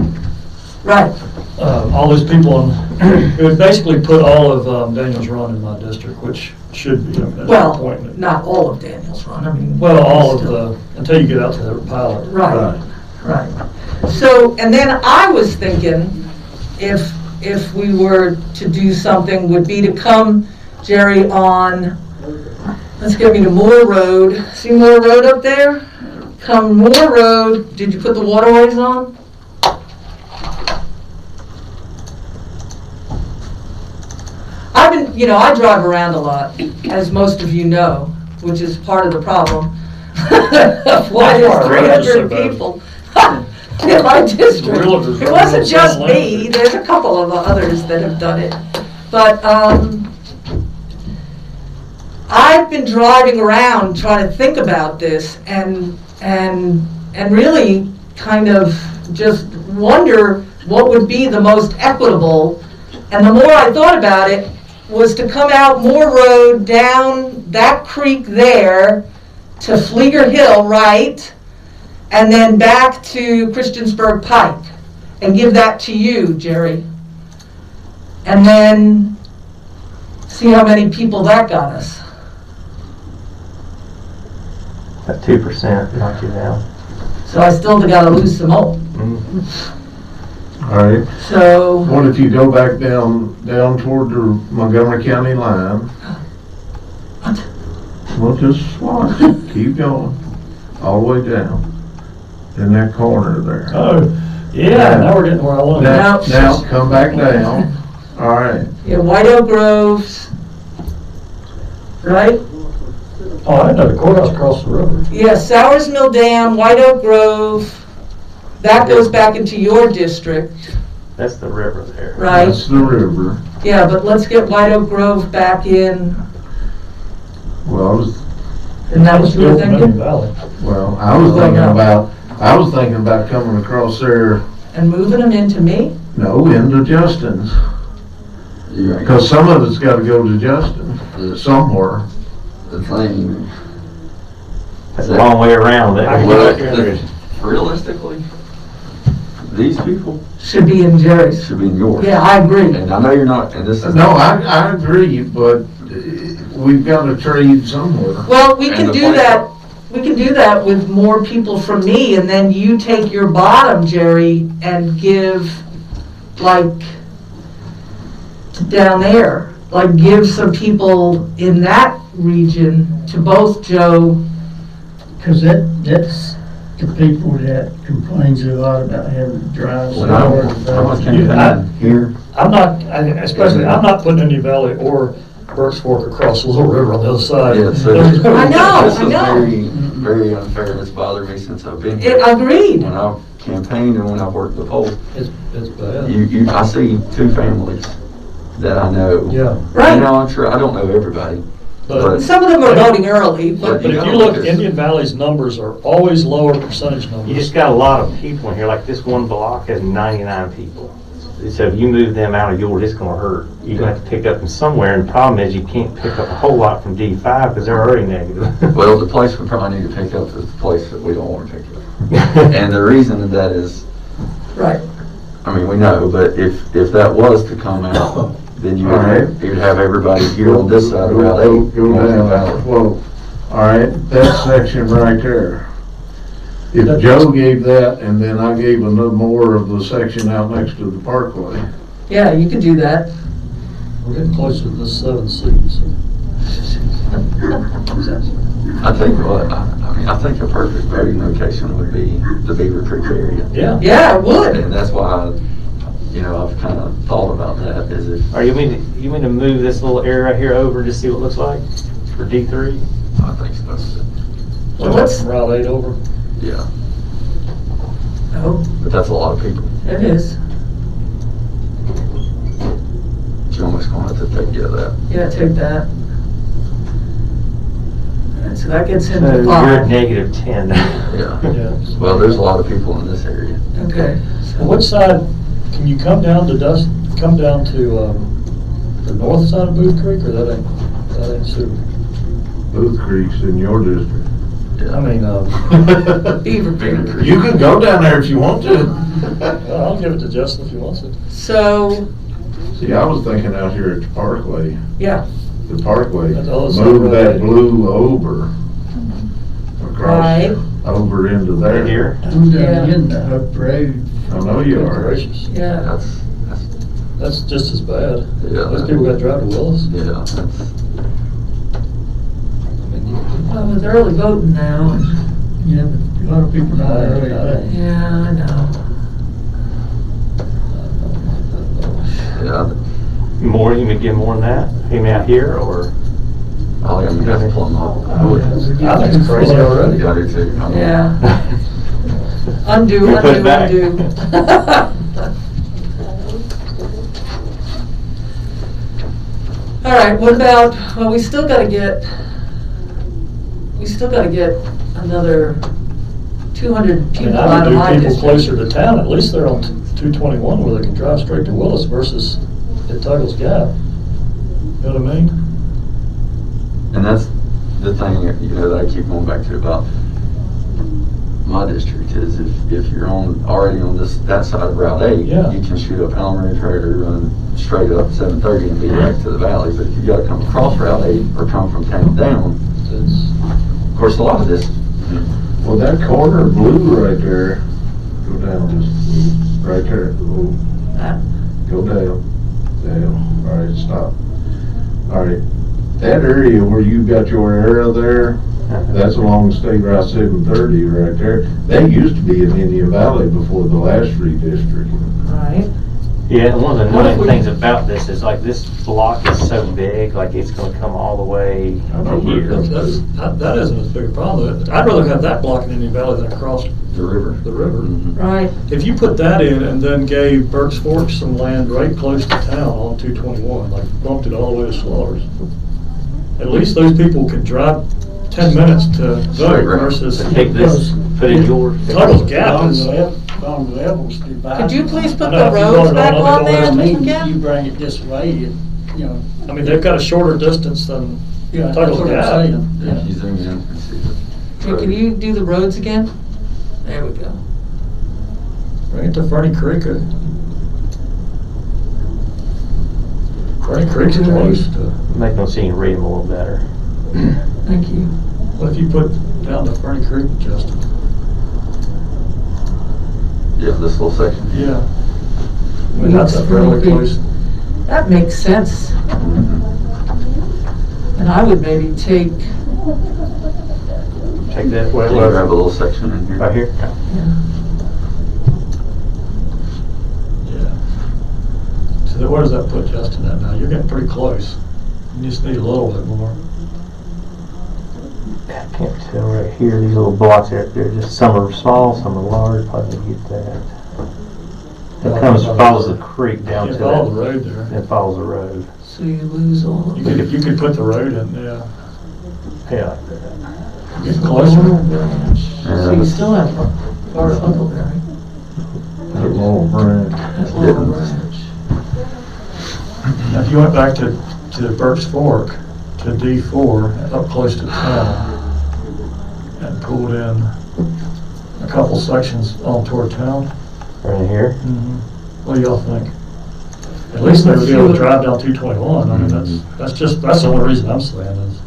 right. All these people, it would basically put all of Daniels Run in my district, which should be an Well, appointment. not all of Daniels Run, I mean. Well, all of still. the, until you get out to the pilot. Right, right. So, and then I was thinking, if we were to do something, would be to come, Jerry, on, let's get me to Moore Road. See Moore Road up there? Come Moore Road, did you put the waterways on? I've been, I drive around a lot, as most of you know, which is part of the problem. Why there's 300 people in my district. It wasn't just me, there's a couple of others that have done it. But I've been driving around trying to think about this and really kind of just wonder what would be the most equitable. And the more I thought about it, was to come out Moore Road down that creek there to Flieger Hill, right? And then back to Christiansburg Pike and give that to you, Jerry. And then see how many people that got us. At 2%, knock you down. So I still gotta lose some more. All right. So, What if you go back down toward the Montgomery County line? what? Well, just watch. Keep going. All the way down. In that corner there. Oh, yeah, now we're getting where I want to go. Now, come back down. All right. Yeah, White Oak Groves, right? Oh, I know the courthouse across the river. Yeah, Sowers Mill Dam, White Oak Grove, that goes back into your district, That's the river there. right? That's the river. Yeah, but let's get White Oak Grove back in, Well, and that was your thinking? Valley. I was thinking about coming across there, And moving them into me? no, into Justin's. Because some of it's gotta go to Justin, somewhere. The thing, That's a long way around. realistically, these people Should be in Jerry's. should be in yours. Yeah, I agree. And I know you're not, and this is. No, I agree, but we've gotta trade somewhere. Well, we And can the do place- that, we can do that with more people from me, and then you take your bottom, Jerry, and give, like, to down there, like, give some people in that region to both Joe. Cause that's the people that complains a lot about having to drive. Well, how much can you pay here? I'm not putting any valley or Burke's Fork across the Little River on the other side. Yeah, so I know, this I is know. very, very unfair, and it's bothered me since I've been here. Agreed. When I've campaigned and when I've worked the poll, It's bad. I see two families that I know. Yeah, Right. I'm sure, I don't know everybody, but Some of them are voting early, but if you look, Indian Valley's numbers are always lower percentage You numbers. just got a lot of people in here, like this one block has 99 people. so if you move them out of yours, it's gonna hurt. You're gonna have to pick up them somewhere, and the problem is you can't pick up a whole lot from D5 because they're already negative. Well, the place we probably need to pick up is the place that we don't want to pick up. And the reason that is, Right. I mean, we know, but if that was to come out, then you'd have everybody here on this side of Route 8. Go down. Well, all right, that section right there. If Joe gave that and then I gave a little more of the section out next to the parkway. Yeah, you could do that. We're getting closer to the 7 seats. I think I think a perfect voting location would be the Beaver Creek area. Yeah. Yeah, it would. And that's why, I've kind of thought about that, is if, Are you mean to move this little area right here over to see what it looks like for D3? I think so. Well, let's, Route 8 over. Yeah, oh, but that's a lot of people. it is. You're almost going to have to take care of that. Yeah, take that. And so that gets So into you're at 5. -10. Yeah. Yeah. Well, there's a lot of people in this area. Okay. Well, which side, can you come down to the north side of Booth Creek, or that ain't suitable? Booth Creek's in your district. I mean, Beaver Creek. You can go down there if you want to. well, I'll give it to Justin if he wants it. So, See, I was thinking out here at the parkway, yeah, the parkway, That's all it's move that right. blue over. Across, Right. over into there. Right here? I'm Yeah. down in the Hope Road. I know you Good are. gracious. yeah. That's just as bad. Yeah. Those people got to drive to Willis. Yeah, that's, Well, it's early voting now. and- Yeah, but a lot of people not early today. Yeah, I know. yeah, More, you would get more than that? Him out here, or? I think I'm gonna have to plumb up. I think it's crazy already. Yeah, I do too. Yeah. Undo, We put it undo, back. undo. All right, what about, well, we still gotta get another 200 I mean, people I out of would my do people district. closer to town, at least they're on 221 where they can drive straight to Willis versus at Tuggles Gap. You know what I mean? And that's the thing, that I keep going back to about my district is if you're already on that side of Route 8, Yeah. you can shoot up Elmer Trader, run straight up 730 and be right to the valley. But if you gotta come across Route 8 or come from town down, It's, of course, a lot of this, Well, that corner blue right there, go down just right there. Oh, That. go down. All right, stop. All right, that area where you got your arrow there, that's along State Route 730 right there. That used to be in Indian Valley before the last redistricting. Right. Yeah, and one of the What if annoying we- things about this is like this block is so big, like it's gonna come all the way to here. that isn't as big a problem. I'd rather have that block in Indian Valley than across the river. the river. Mhm. Right. If you put that in and then gave Burke's Fork some land right close to town on 221, like bumped it all the way to Slaughter's, at least those people could drive 10 minutes to vote Straight route. versus. So take this, put it in yours. Tuggles Gap is, Could you please put I know, the if you roads want it back on, on I'll there, let I it mean, again? you bring it this way, I mean, they've got a shorter distance than yeah, that's Tuggles what I'm Gap. saying. If Yeah. you zoom in and see the Hey, can you do the roads again? There we go. Bring it to Ferny Creek. Ferny Creek's close to, Make them see you read them a little better. Thank you. what if you put down to Ferny Creek, Justin? Yeah, this little section. Yeah. I mean, that's a fairly close. That makes sense. Mhm. And I would maybe take, Take that, Can you grab a little section in here? right here. Yeah. So where does that put Justin at now? You're getting pretty close. You just need a little bit more. I can't tell right here, these little blocks there, they're just, some are small, some are large, probably get that. It follows the creek down You to follow the that, road there. it follows the road. so you lose all You of could put the road in, yeah. Yeah, like that. Getting closer. So you still have part of Huckleberry. At Laurel Branch. That's Laurel Branch. Now, if you went back to Burke's Fork, to D4, up close to town, and pulled in a couple sections on toward town. Right here? What do y'all think? At least they would be able to drive down 221. I mean, that's the only reason I'm saying is.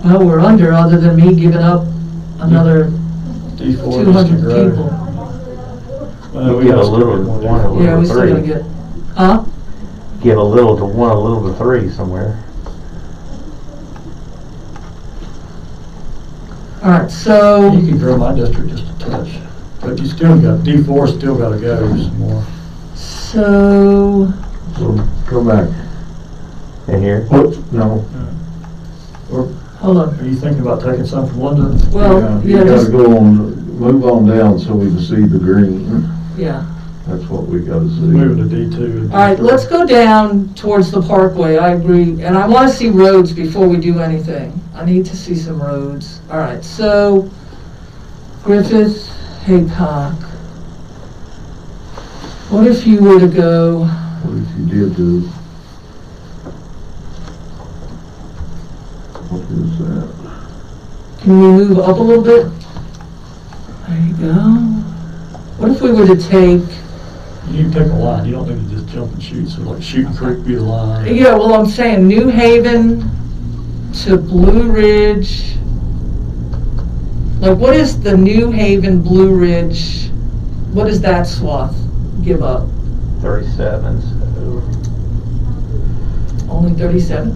Well, we're under, other than me giving up another D4 200 District Road. people. Well, You we give a gotta still little get to more one, a D4. Yeah, little we to still gotta three. get, huh? Give a little to one, a little to three somewhere. All right, so, You can grow my district just a touch, but you still got, D4 still gotta go some more. so, So, go back. In here? What, no, hold on. Are you thinking about taking some from London? Well, you yeah, gotta just, go on, move on down so we can see the green. yeah. That's what we gotta see. Moving to D2. All right, let's go down towards the parkway, I agree, and I wanna see roads before we do anything. I need to see some roads. All right, so, Griffith, Haycock. What if you were to go, What if you did this? What is that? can we move up a little bit? There you go. What if we were to take, You can pick a line, you don't need to just jump and shoot, so like Shooting Creek be the line. yeah, well, I'm saying New Haven to Blue Ridge. Like, what is the New Haven, Blue Ridge, what does that swath give up? 37, so. Only 37?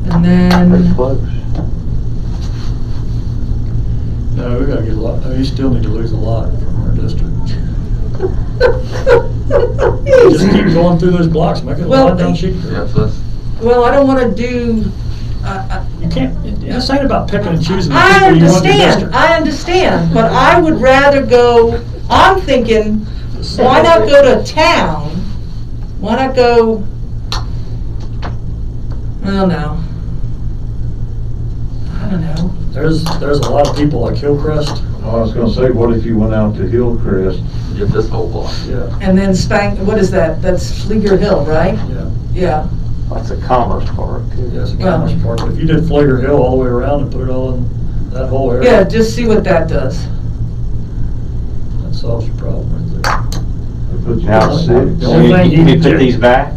And Pretty then, close. No, we gotta get a lot, no, you still need to lose a lot from our district. Just keep going through those blocks, make it a Well, line down Shooting Creek. Yeah, so that's, well, I don't wanna do, You can't, this ain't about picking and choosing the I people you want in your understand, district. I understand, but I would rather go, I'm thinking, why not go to town? Why not go, well, no. I don't know. There's a lot of people like Hillcrest. I was gonna say, what if you went out to Hillcrest? get this whole block. Yeah, And then what is that? That's Flieger Hill, right? yeah. Yeah. That's a commerce park. Yeah, it's a Well- commerce park. But if you did Flagler Hill all the way around and put it all in that whole area. Yeah, just see what that does. That solves your problem right there. They put you Now, at The six. only thing you he put did- these back,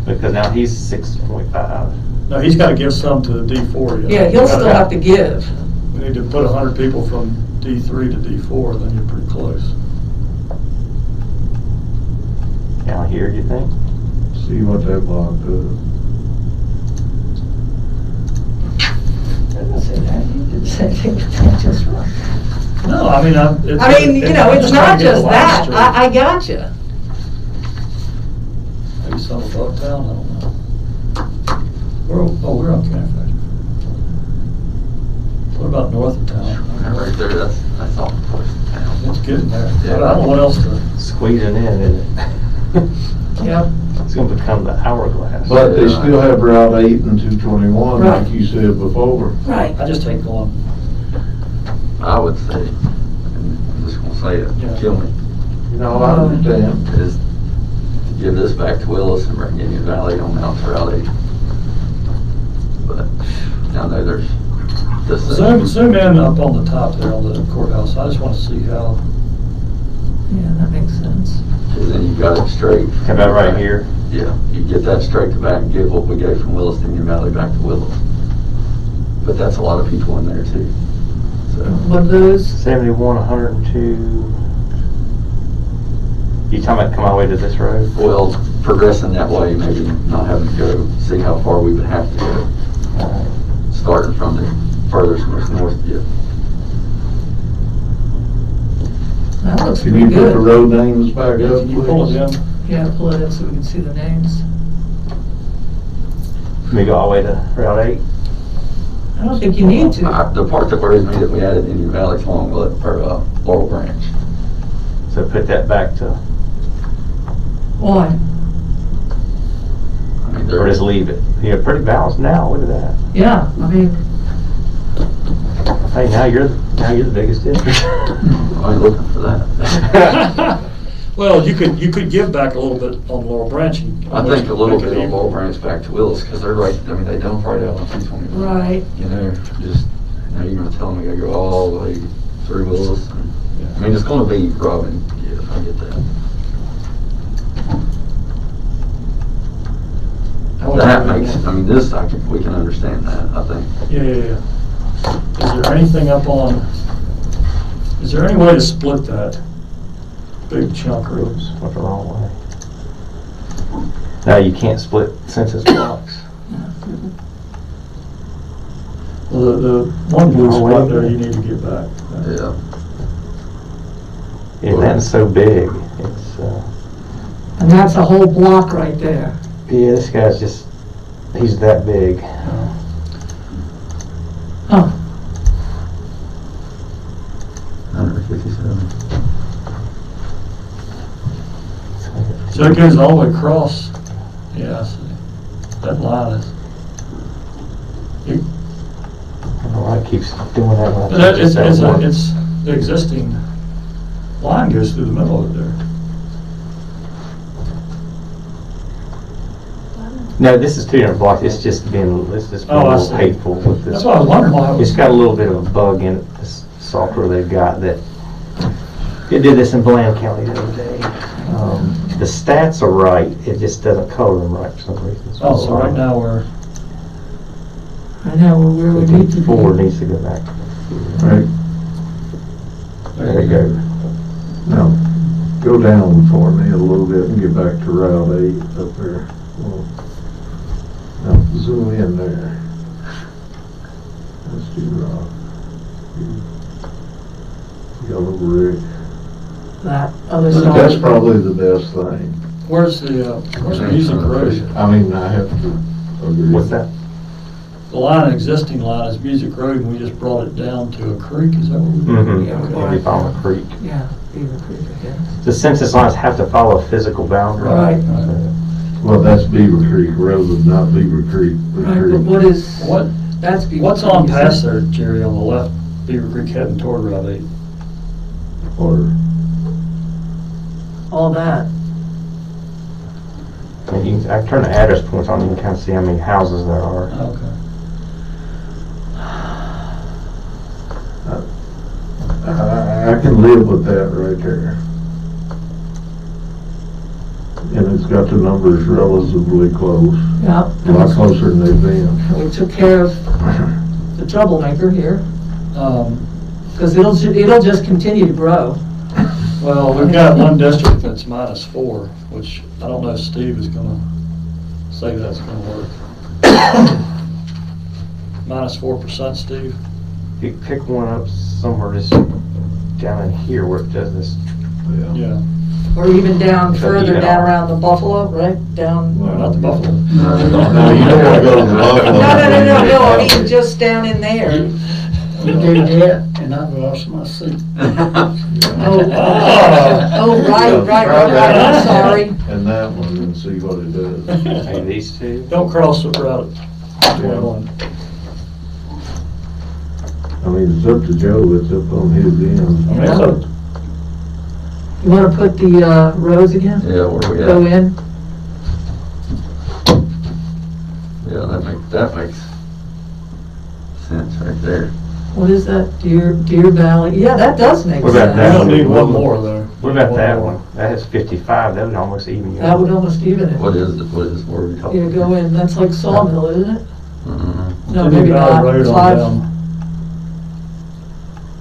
because now he's 6.5. No, he's gotta give some to the D4 yet. Yeah, he'll still have to give. We need to put 100 people from D3 to D4, then you're pretty close. Down here, you think? See what that block does. Doesn't say that. You did the same thing, but that's just wrong. No, I mean, I mean, you know, it's not just that. I gotcha. Maybe some above town, I don't know. We're on Camp Factory. What about north of town? Right there, that's all close to town. It's getting there. Yeah. I don't know what else to. Squeezing in, isn't it? Yep. It's gonna become the hourglass. But they still have Route 8 and 221, Right. like you said before. Right. I just hate going. I would say, and I'm just gonna say Yeah. it, kill me, No, I understand. is to give this back to Willis and bring Indian Valley on out to Route 8. But I know there's this. Zoom in up on the top there on the courthouse. I just want to see how. Yeah, that makes sense. And then you got it straight. How about right here? Yeah, you get that straight to back and give what we gave from Willis to Indian Valley back to Willis. But that's a lot of people in there too. So, What are those? 71, 102. You talking about come all the way to this road? well, progressing that way, maybe not having to go, see how far we would have to go. Starting from the furthest north, yeah. That looks Can pretty you put the good. road names back up, Can you pull it please? in? Yeah, pull it in so we can see the names. Let me go all the way to Route 8. I don't think you need to. The part that worries me that we added Indian Valley's Laurel Branch. So put that back to, Why? I mean, or just leave it. You're pretty balanced now, look at that. Yeah, I mean, Hey, now you're the biggest district. I'm looking for that. Well, you could give back a little bit on Laurel Branch. I think a little bit of Laurel Branch back to Willis, because they're right, I mean, they dump right out on 221. right. You know, just, now you're gonna tell them they gotta go all the way through Willis. I mean, it's gonna be robbing, yeah, I get that. That makes, I mean, this, we can understand that, I think. Yeah. Is there anything is there any way to split that big chunk of roads? Went the wrong way. No, you can't split census blocks. Well, the one blue spot there you need to get back. Yeah. Yeah, that's so big. It's, And that's a whole block right there. yeah, this guy's just, he's that big. Huh. 157. So it goes all the way across. Yeah, I see. That line is. I don't know why it keeps doing that. When I That, touch it that way. it's the existing line goes through the middle of it there. No, this is 2 different blocks. It's just been a Oh, I little see. hateful with this. That's why I was wondering why it was. It's got a little bit of a bug in it, this software they've got that, it did this in Bland County the other day. The stats are right, it just doesn't color them right for some reason. Oh, so right now we're. I know, where we need to be. 4 needs to go back. Right, There you go. now, go down for me a little bit and get back to Route 8 up there. Well, now, zoom in there. Let's do Route. Yellow brick. That other That's side. probably the best thing. Where's the music road? I mean, I have to agree. What's that? The existing line is Music Road, and we just brought it down to a creek, is that what we did? Mm-hmm. Yeah, It'll be following a creek. Yeah, Beaver Creek again. The census lines have to follow a physical boundary. Right. Well, that's Beaver Creek Road, not Beaver Creek. Right, but what is, What, that's Beaver what's Creek, on is past it? there, Jerry, on the left, Beaver Creek heading toward Route 8? Or, All that. I mean, I turn the address points on, you can kind of see how many houses there are. Okay. I can live with that right there. And it's got the numbers relatively close, Yeah. a lot closer than they've been. We took care of the troublemaker here, Um, because it'll just continue to grow. Well, we've got one district that's -4, which I don't know if Steve is gonna say that's gonna work. -4%, Steve? If you pick one up somewhere just down in here where it does this, Yeah. Or even down So further even down on- around the Buffalo, right? Down. No, not the Buffalo. No, you don't wanna go to the Buffalo. No, I mean, just down in there. You do that, and I wash my seat. Oh, right, I'm sorry. And that one, and see what it does. hey, these two. Don't cross the route 21. I mean, it's up to Joe, it's up on his end. I mean, it's a- You wanna put the, roads again? Yeah, where we Go at? in? Yeah, that makes sense right there. What is that? Deer Valley? Yeah, that does make What about We sense. don't need one more though. What about that one? That has 55, that would almost even you That would almost even it. What is it, what are we talking Yeah, about? go in, that's like Sawmill, isn't it? Mhm. No, Indian maybe Valley not. Road on 5. down.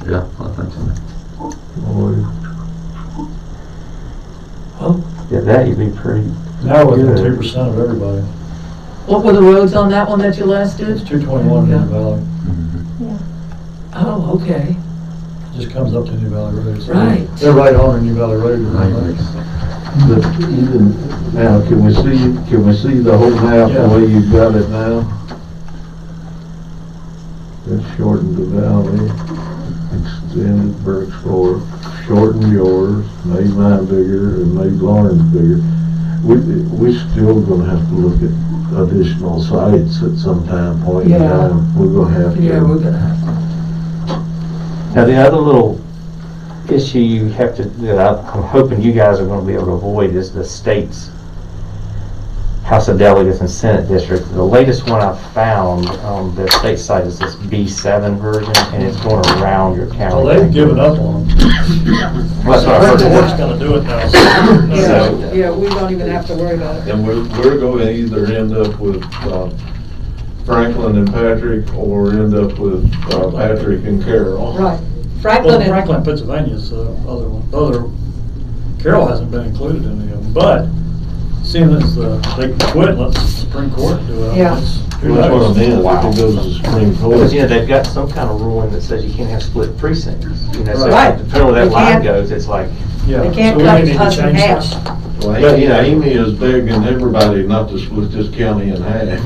Yeah, I think so. Boy, Yeah, that you'd be pretty. Now within good. 2% of everybody. What were the roads on that one that you last It's did? 221 in Yeah. New Valley. Oh, okay. Just comes up to New Valley Road. So Right. They're right on New Valley Road. but even, now, can we see the whole map the Yeah. way you've got it now? It shortened the valley, extended Burke's Fork, shortened yours, made mine bigger, and made Lauren's bigger. We still gonna have to look at additional sites at some point in Yeah. time. We're gonna have to. Yeah, we're gonna have to. Now, the other little issue you have to, that I'm hoping you guys are gonna be able to avoid is the state's House of Delegates and Senate district. The latest one I've found on the state site is this B7 version, and it's going around your county. Well, they've given up on them. Well, that's what I heard. We're just gonna do it now. Yeah, yeah, we don't even have to worry about it. And we're going to either end up with Franklin and Patrick, or end up with Patrick and Carroll. Right. Well, Franklin, Pennsylvania's the other one. Carroll hasn't been included in any of them, but seeing as they quit, let the Supreme Court do it. Yeah. Who That's what I knows? meant, if it goes to the Supreme Court. Because, you know, they've got some kind of ruling that says you can't have split precincts. You know, so Right. depending on where They that line can't- goes, it's like, Yeah. They can't so we cut may need to us in change half. this. Well, Amy is begging everybody not to split this county in half.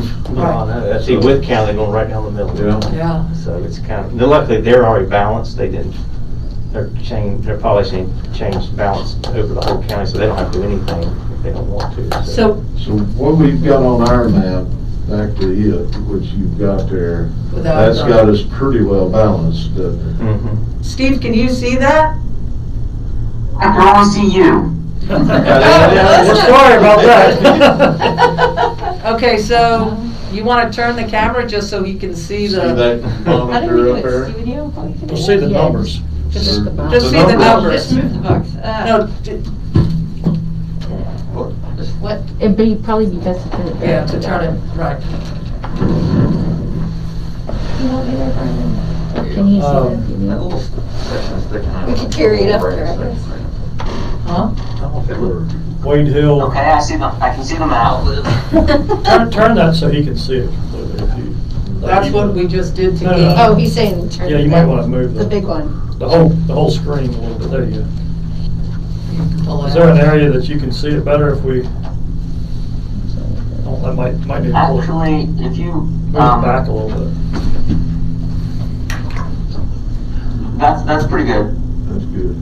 see, with county, they're going right down the middle. Yeah. Yeah. So it's kind of, luckily, they're already balanced. They didn't, their policy changed balance over the whole county, so they don't have to do anything if they don't want to. So, So what we've got on our map, back to it, which you've got there, without, that's got us pretty well balanced, doesn't it? Mhm. Steve, can you see that? I can only see you. We're sorry about that. Okay, so you want to turn the camera just so he can see See the, that monitor up there? We'll see the numbers. just see the numbers. numbers. Just move the box up. No, What? Probably be best to turn it back. yeah, to turn it, right. You want me there, Brandon? Can you see Um, that? if you need? That little section sticking out. We could carry it up there, I guess. Huh? Wade Hill, Okay, I can see the map. turn that so he can see it completely. If you- That's what we just did to No, no, Keith. no. Oh, he's saying turn Yeah, it you might down. want to move The big one. the whole screen a little bit. There you go. Pull it Is there an out. area that you can see it better if we? Oh, that might be important. Actually, if you, Move it back a little bit. that's pretty good. That's good.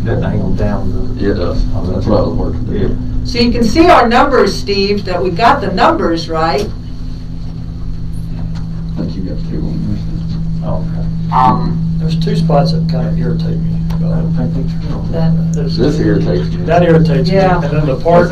That angle down, doesn't it? Yeah, it does. That's what I was working to do. So you can see our numbers, Steve, that we got the numbers right. I think you got two on Oh, okay. There's two spots that kind of irritate me. This irritates me. That irritates me. Yeah. And then the part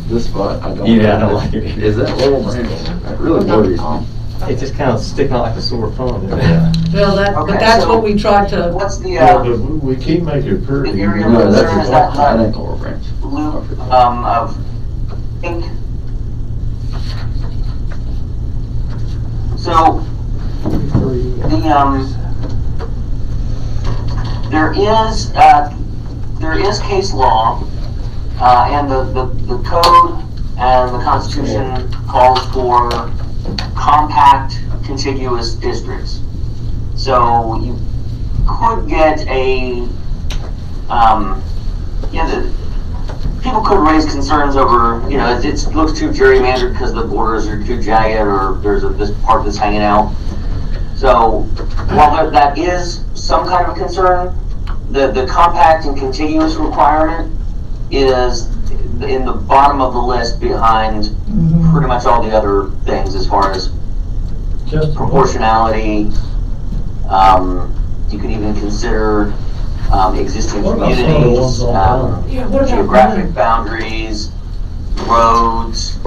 This spot, I don't. Yeah, I don't like it. Is that little branch? That really worries me. It's just kind of sticking out like a sore thumb. Yeah. Well, but Okay, that's so what we tried to, What's the, Yeah, but we keep making it pretty. the area of No, concern is that, that ain't Laurel Branch. loop, of pink. So, there is case law, and the code and the Constitution calls for compact contiguous districts. So you could get people could raise concerns over, it looks too gerrymandered because the borders are too jagged, or there's this part that's hanging out. So while that is some kind of a concern, the compact and contiguous requirement is in the bottom of the list behind pretty much all the other things as far as Just proportionality. You can even consider existing What about some of the communities, ones on yeah, what about geographic boundaries, roads,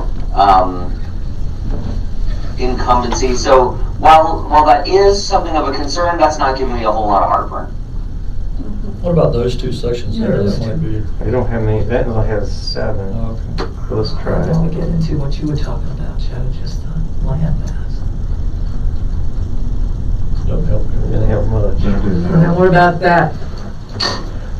incumbency. So while that is something of a concern, that's not giving me a whole lot of heartburn. What about those two sections there? That might be. They don't have any, that only has 7. Oh, okay. So let's try it. Don't get into what you were talking about, Joe, just the land mass. Doesn't help. Didn't help much. Now, what about that?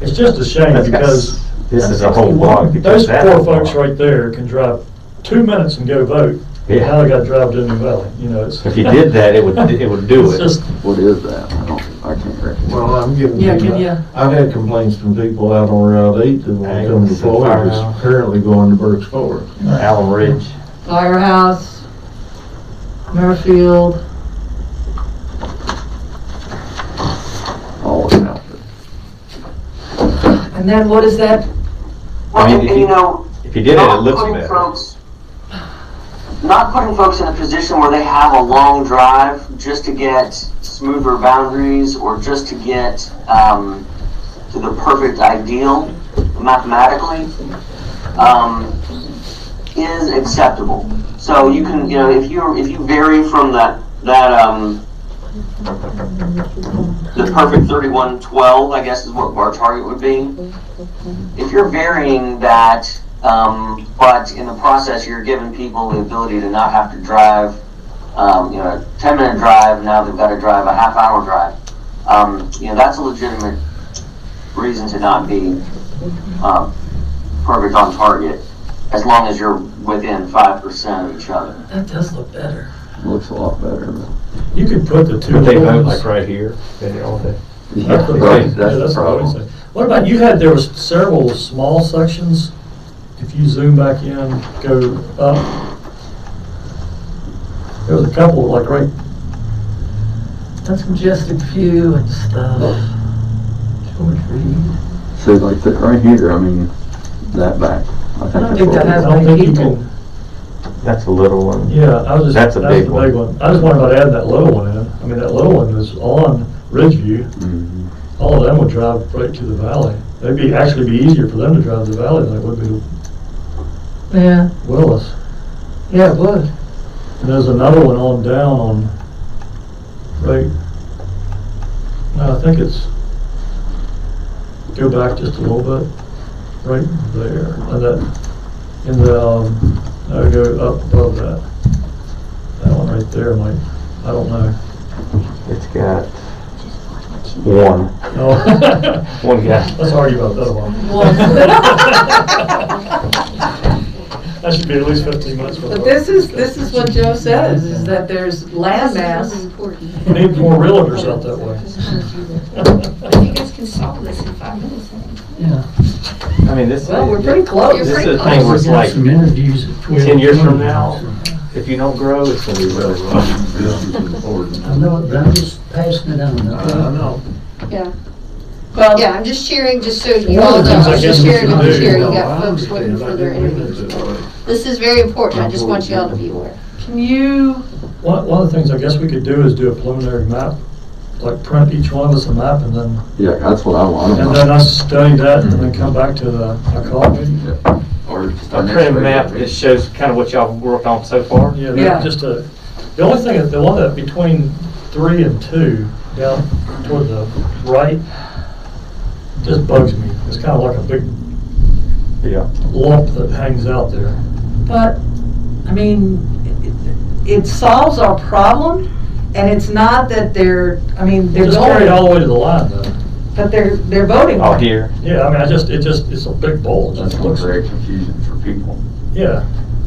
It's just a shame because This is a whole block. those because that poor whole folks block- right there can drive 2 minutes and go vote. Yeah. Now they got to drive to New Valley. It's. If you did that, it would do It's it. just, What is that? I can't recognize. Well, I'm getting, Yeah, can you? I've had complaints from people out on Route 8 that want to come to It's a Floyd, firehouse. that's currently going to Burke's Fork. Allen Ridge. Firehouse, Merrifield, And then what is that? Well, I mean, and, if you know, If you did it, it not looks putting better. not putting folks in a position where they have a long drive just to get smoother boundaries or just to get to the perfect ideal mathematically is acceptable. So you can, you know, if you vary from the perfect 3112, I guess is what our target would be. If you're varying that, but in the process you're giving people the ability to not have to drive, you know, a 10-minute drive, now they've got to drive a half-hour drive. You know, that's a legitimate reason to not be perfect on target, as long as you're within 5% of each other. That does look better. Looks a lot better, but. You could put the two. But they vote ones- like right here, and all that. Yeah, That's right, what that's I the was problem. saying. What about, there was several small sections, if you zoom back in, go up. There was a couple, like right, that's majestic view and stuff. George Reed. So like that right here, I mean, that back. I don't that's think what that we- has I don't many think you people. can, That's a little one. yeah, I was just. That's a big the one. big one. I was wondering about adding that little one in. I mean, that little one is on Ridgeview. Mhm. All of them would drive right to the valley. It'd actually be easier for them to drive to the valley than it would be to Yeah, Willis. yeah, it would. And there's another one on down on, right, no, I think it's, go back just a little bit, right there, and that, in the, no, go up above that. That one right there might, I don't know. It's got one. Oh. One guy. Let's argue about that one. That should be at least 15 minutes. But this is what Joe says, is that there's land mass. We need more realtors out that way. But you guys can solve this in 5 minutes. Yeah. I mean, this, Well, we're pretty close. this is pretty the thing where it's like, Some interviews at 12. 10 years from now, if you don't grow, it's gonna be really rough. This is important. I know, but I'm just passing it on. I know. Yeah. Well, Yeah, I'm just sharing, just so you One all of the know, things I I'm just guess we sharing should with you do- here, you No, got I folks waiting understand. for their I didn't mean interviews. it that way. This is very important, I just want y'all to be aware. can you, One of the things I guess we could do is do a preliminary map, like print each one of us a map and then, Yeah, that's what I want. us study that and then come back to the call meeting. Or just A printed map that shows kind of what y'all have worked on so far. Yeah, Yeah. just the only thing, the one that between 3 and 2, down toward the right, just bugs me. It's kind of like a big Yeah. lump that hangs out there. but, I mean, it solves our problem, and it's not that they're Just carry it all going, the way to the line though. but they're voting. Oh, here. Yeah, I mean, it's a big bowl. It That's just gonna looks, create confusion for people. yeah.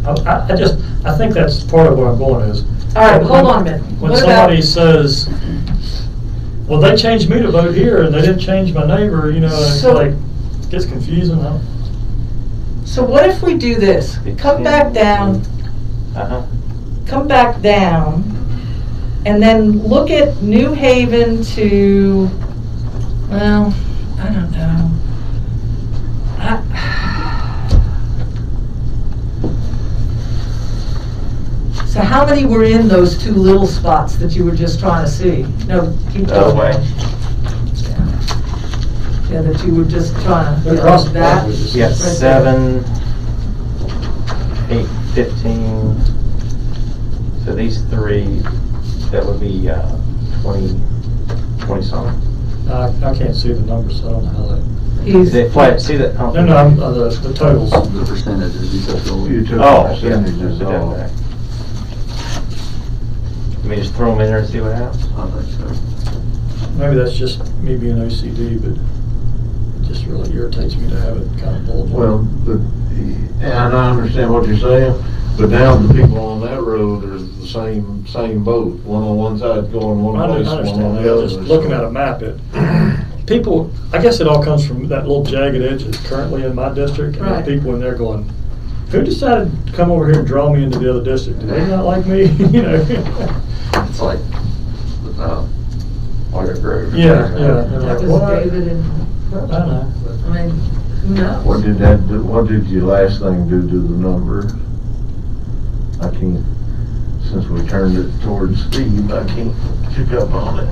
I think that's part of where I'm going is. All right, hold on a minute. When What somebody about, says, well, they changed me to vote here and they didn't change my neighbor, and it's So- like, gets confusing, huh? so what if we do this? Come back down, Uh-huh. and then look at New Haven to, well, I don't know. So how many were in those two little spots that you were just trying to see? No, keep Oh, going. wait. Yeah, that you were just trying to, They're across the that. board, we just- You got Right there. 7, 8, 15. So these 3, that would be 20 something. I can't see the numbers, so I don't know how that. He's, The flat, see that? No, the totals. The percentages you took away. You took Oh, the yeah. percentages off. Let me just throw them in there and see what happens. I think so. Maybe that's just me being OCD, but it just really irritates me to have it kind of bulging. Well, and I understand what you're saying, but now the people on that road are the same boat, one on one side going one I place, one on understand the that, other. just looking at a map, people, I guess it all comes from that little jagged edge that's currently in my district, and there are Right. people in there going, who decided to come over here and draw me into the other district? Do they not like me? You know? It's like, White Grove. Yeah, yeah. They're that like, was what? David and I know, I mean, who knows? What did that do, what did your last thing do to the number? I can't, since we turned it towards Steve, I can't pick up on it.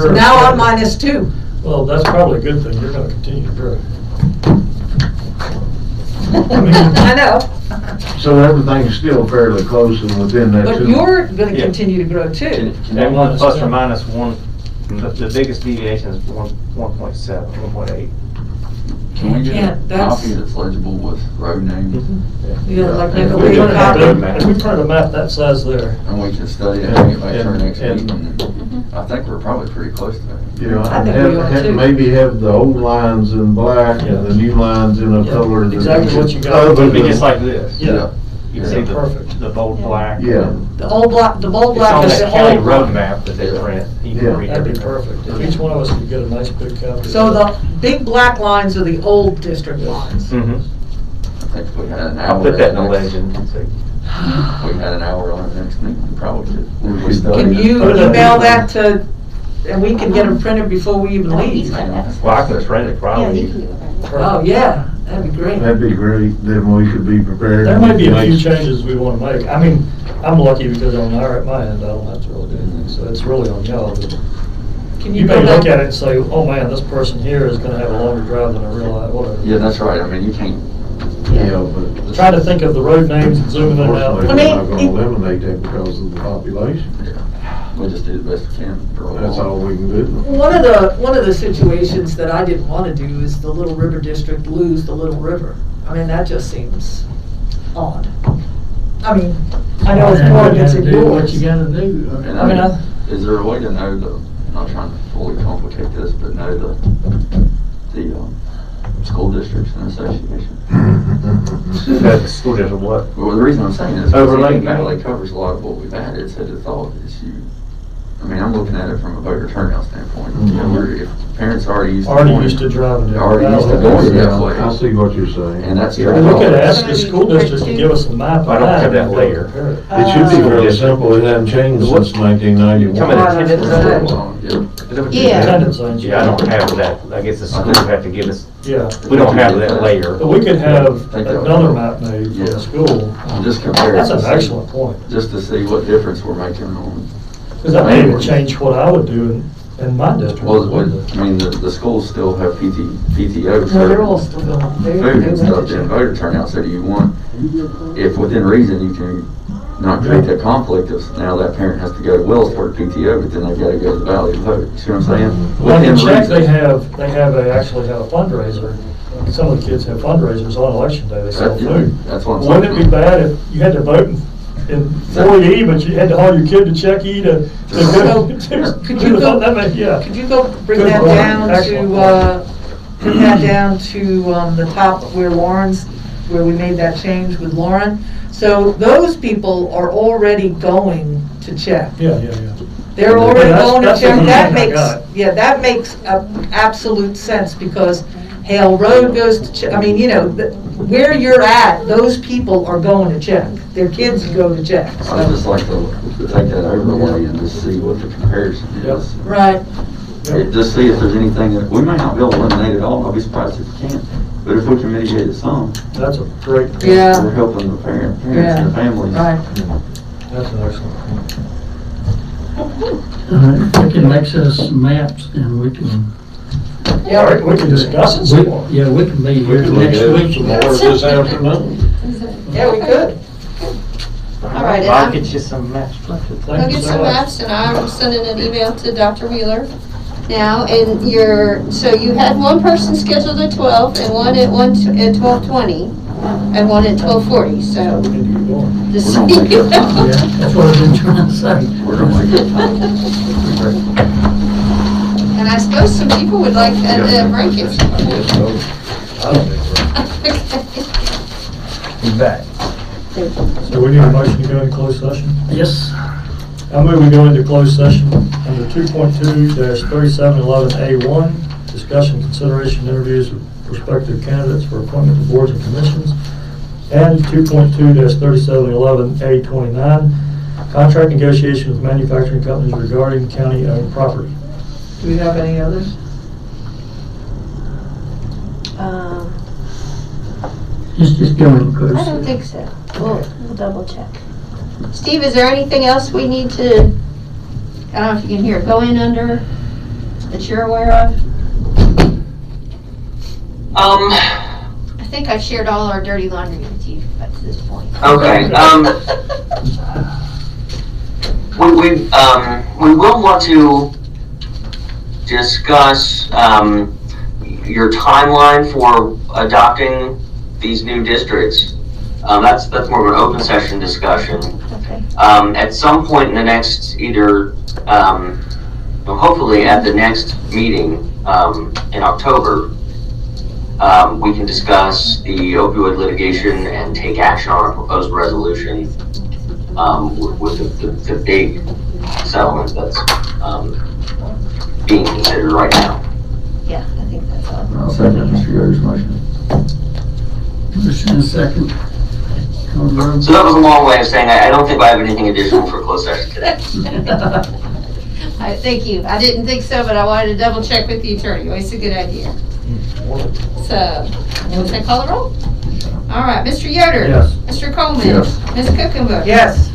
So now I'm -2. Well, that's probably a good thing, you're gonna continue to grow. I know, So everything's still fairly close and within that but two. you're gonna Yeah. continue to grow too. That one plus or minus one, the biggest deviation is 1.7, 1.8. Can we get Can't, a that's- copy that's legible with road names? You know, like make a If we big printed copy. if we printed a map that size there, And we can study it and get back to our next And- meeting. I think we're probably pretty close to that. You know, I think have, we are have, too. maybe have the old lines in black and the new lines in a Yeah, color. that exactly what you got. other It would be than- just like this. yeah, You can see perfect. the bold black. Yeah. The bold black It's is on the that county old road one. map that they print. You Yeah. can read That'd be everything. perfect, if each one of us could get a nice big copy. So the big black lines are the old district lines. Mhm. I think if we had an hour. I'll put that in the next- legend. So- If we had an hour on the next meeting, we probably could. We studied Can it. you Put it in email the- that to, and we can get them printed before we even leave? Well, I could have printed it probably. Oh, yeah, that'd be great. That'd be great, then we could be prepared. There may be a few Make- changes we want to make. I mean, I'm lucky because on at my end, I don't have to really do anything, so it's really on y'all. But Can you you may go look back? at it and say, oh man, this person here is gonna have a longer drive than I realized, whatever. Yeah, that's right. I mean, you can't. Yeah, but Try to think of the road names and zoom in and out. unfortunately, I we're mean, not gonna eliminate that because of the population. We just do the best we can for a while. That's all we can do. One of the situations that I didn't want to do is the Little River District lose the Little River. I mean, that just seems odd. I mean, I know it's more against You gotta do what yours. you gotta do. And I mean, is there a way to know the, I'm not trying to fully complicate this, but know the school districts and association? The school district what? Well, the reason I'm saying is, Overlay. Valley covers a lot of what we've added, so the thought is I mean, I'm looking at it from a voter turnout standpoint. You know, if parents already used to. Already going- used to driving. They're already used to going that way. I see what you're saying. And that's. And we could ask the school district to give us a map of I don't have that and layer. compare it. It should be fairly simple, it hasn't changed since 1991. Come in attendance Right. zone. Yeah. Attendance zones. Yeah, I don't have that. I guess the schools have to give us, Yeah, we don't have that layer. but we could have another map made for Yeah. the school. Just compare. That's it an to see- excellent point. Just to see what difference we're making on. Because that may even change what I would do in my district. Well, I mean, the schools still have PTO. No, they're all still going. Food and stuff, and voter turnout, so do you want, if within reason, you can not create that conflict of now that parent has to go to Wells for PTO, but then they've got to go to the Valley to vote, you see what I'm saying? Well, in Within check, reason. they actually have a fundraiser. Some of the kids have fundraisers on election day, they sell Yeah, food. That's what I'm saying. Wouldn't it be bad if you had to vote in 4E, but you had to haul your kid to check E to go? Could you go- Yeah. Could you go bring Good that point. down Excellent to, bring that down to, the top where where we made that change with Lauren? So those people are already going to check. Yeah. They're Yeah, already that's- going to that's the check. That concern I makes, got. yeah, that makes absolute sense because Hale Road goes to check. I mean, you know, where you're at, those people are going to check. Their kids go to check. I'd just like to take that overlay and just see what the comparison is. Right. Just see if there's anything that, we may not be able to eliminate it all, I'll be surprised if we can't. But if we can mitigate it some, That's a great, Yeah. we're helping the parents Yeah. and the families. Right. that's an excellent point. We can make us maps and we can. Yeah. We can discuss it some more. Yeah, we can meet We here could look next at it week. some more this afternoon. Yeah, we could. All right, and I'll I'm- get you some maps. Go Thank you get so some much. maps, and I'm sending an email to Dr. Wheeler now, and so you had one person scheduled at 12, and one at 12:20, and one at 12:40, so We need to get going. just We're so gonna make you it time. know. Yeah, that's what I've been trying to say. We're gonna make it time. And I suppose some people would like a break if you want. I don't think Be back. we're- So we need a motion to go into closed session? Yes. I move we go into closed session under 2.2-3711A1, discussion, consideration, interviews with prospective candidates for appointment to boards and commissions, and 2.2-3711A29, contract negotiation with manufacturing companies regarding county-owned property. Do we have any others? Just going I close. don't think so. We'll double check. Steve, is there anything else we need to, I don't know if you can hear, go in under that you're aware of? I think I've shared all our dirty laundry with you up to this point. Okay, we will want to discuss, your timeline for adopting these new districts. That's more of an open session discussion. Okay. At some point in the next, either, hopefully at the next meeting, in October, we can discuss the opioid litigation and take action on a proposed resolution, with the big settlement that's, being considered right now. Yeah, I think that's all. I'll second Mr. Yoder's motion. Motion and second. Call the roll. So that was a long way of saying I don't think I have anything additional for closed session today. Thank you. I didn't think so, but I wanted to double check with the attorney. Always a good idea. So, was that call the roll? All right, Mr. Yoder. Yes. Mr. Coleman. Yes. Ms. Cookenberg. Yes.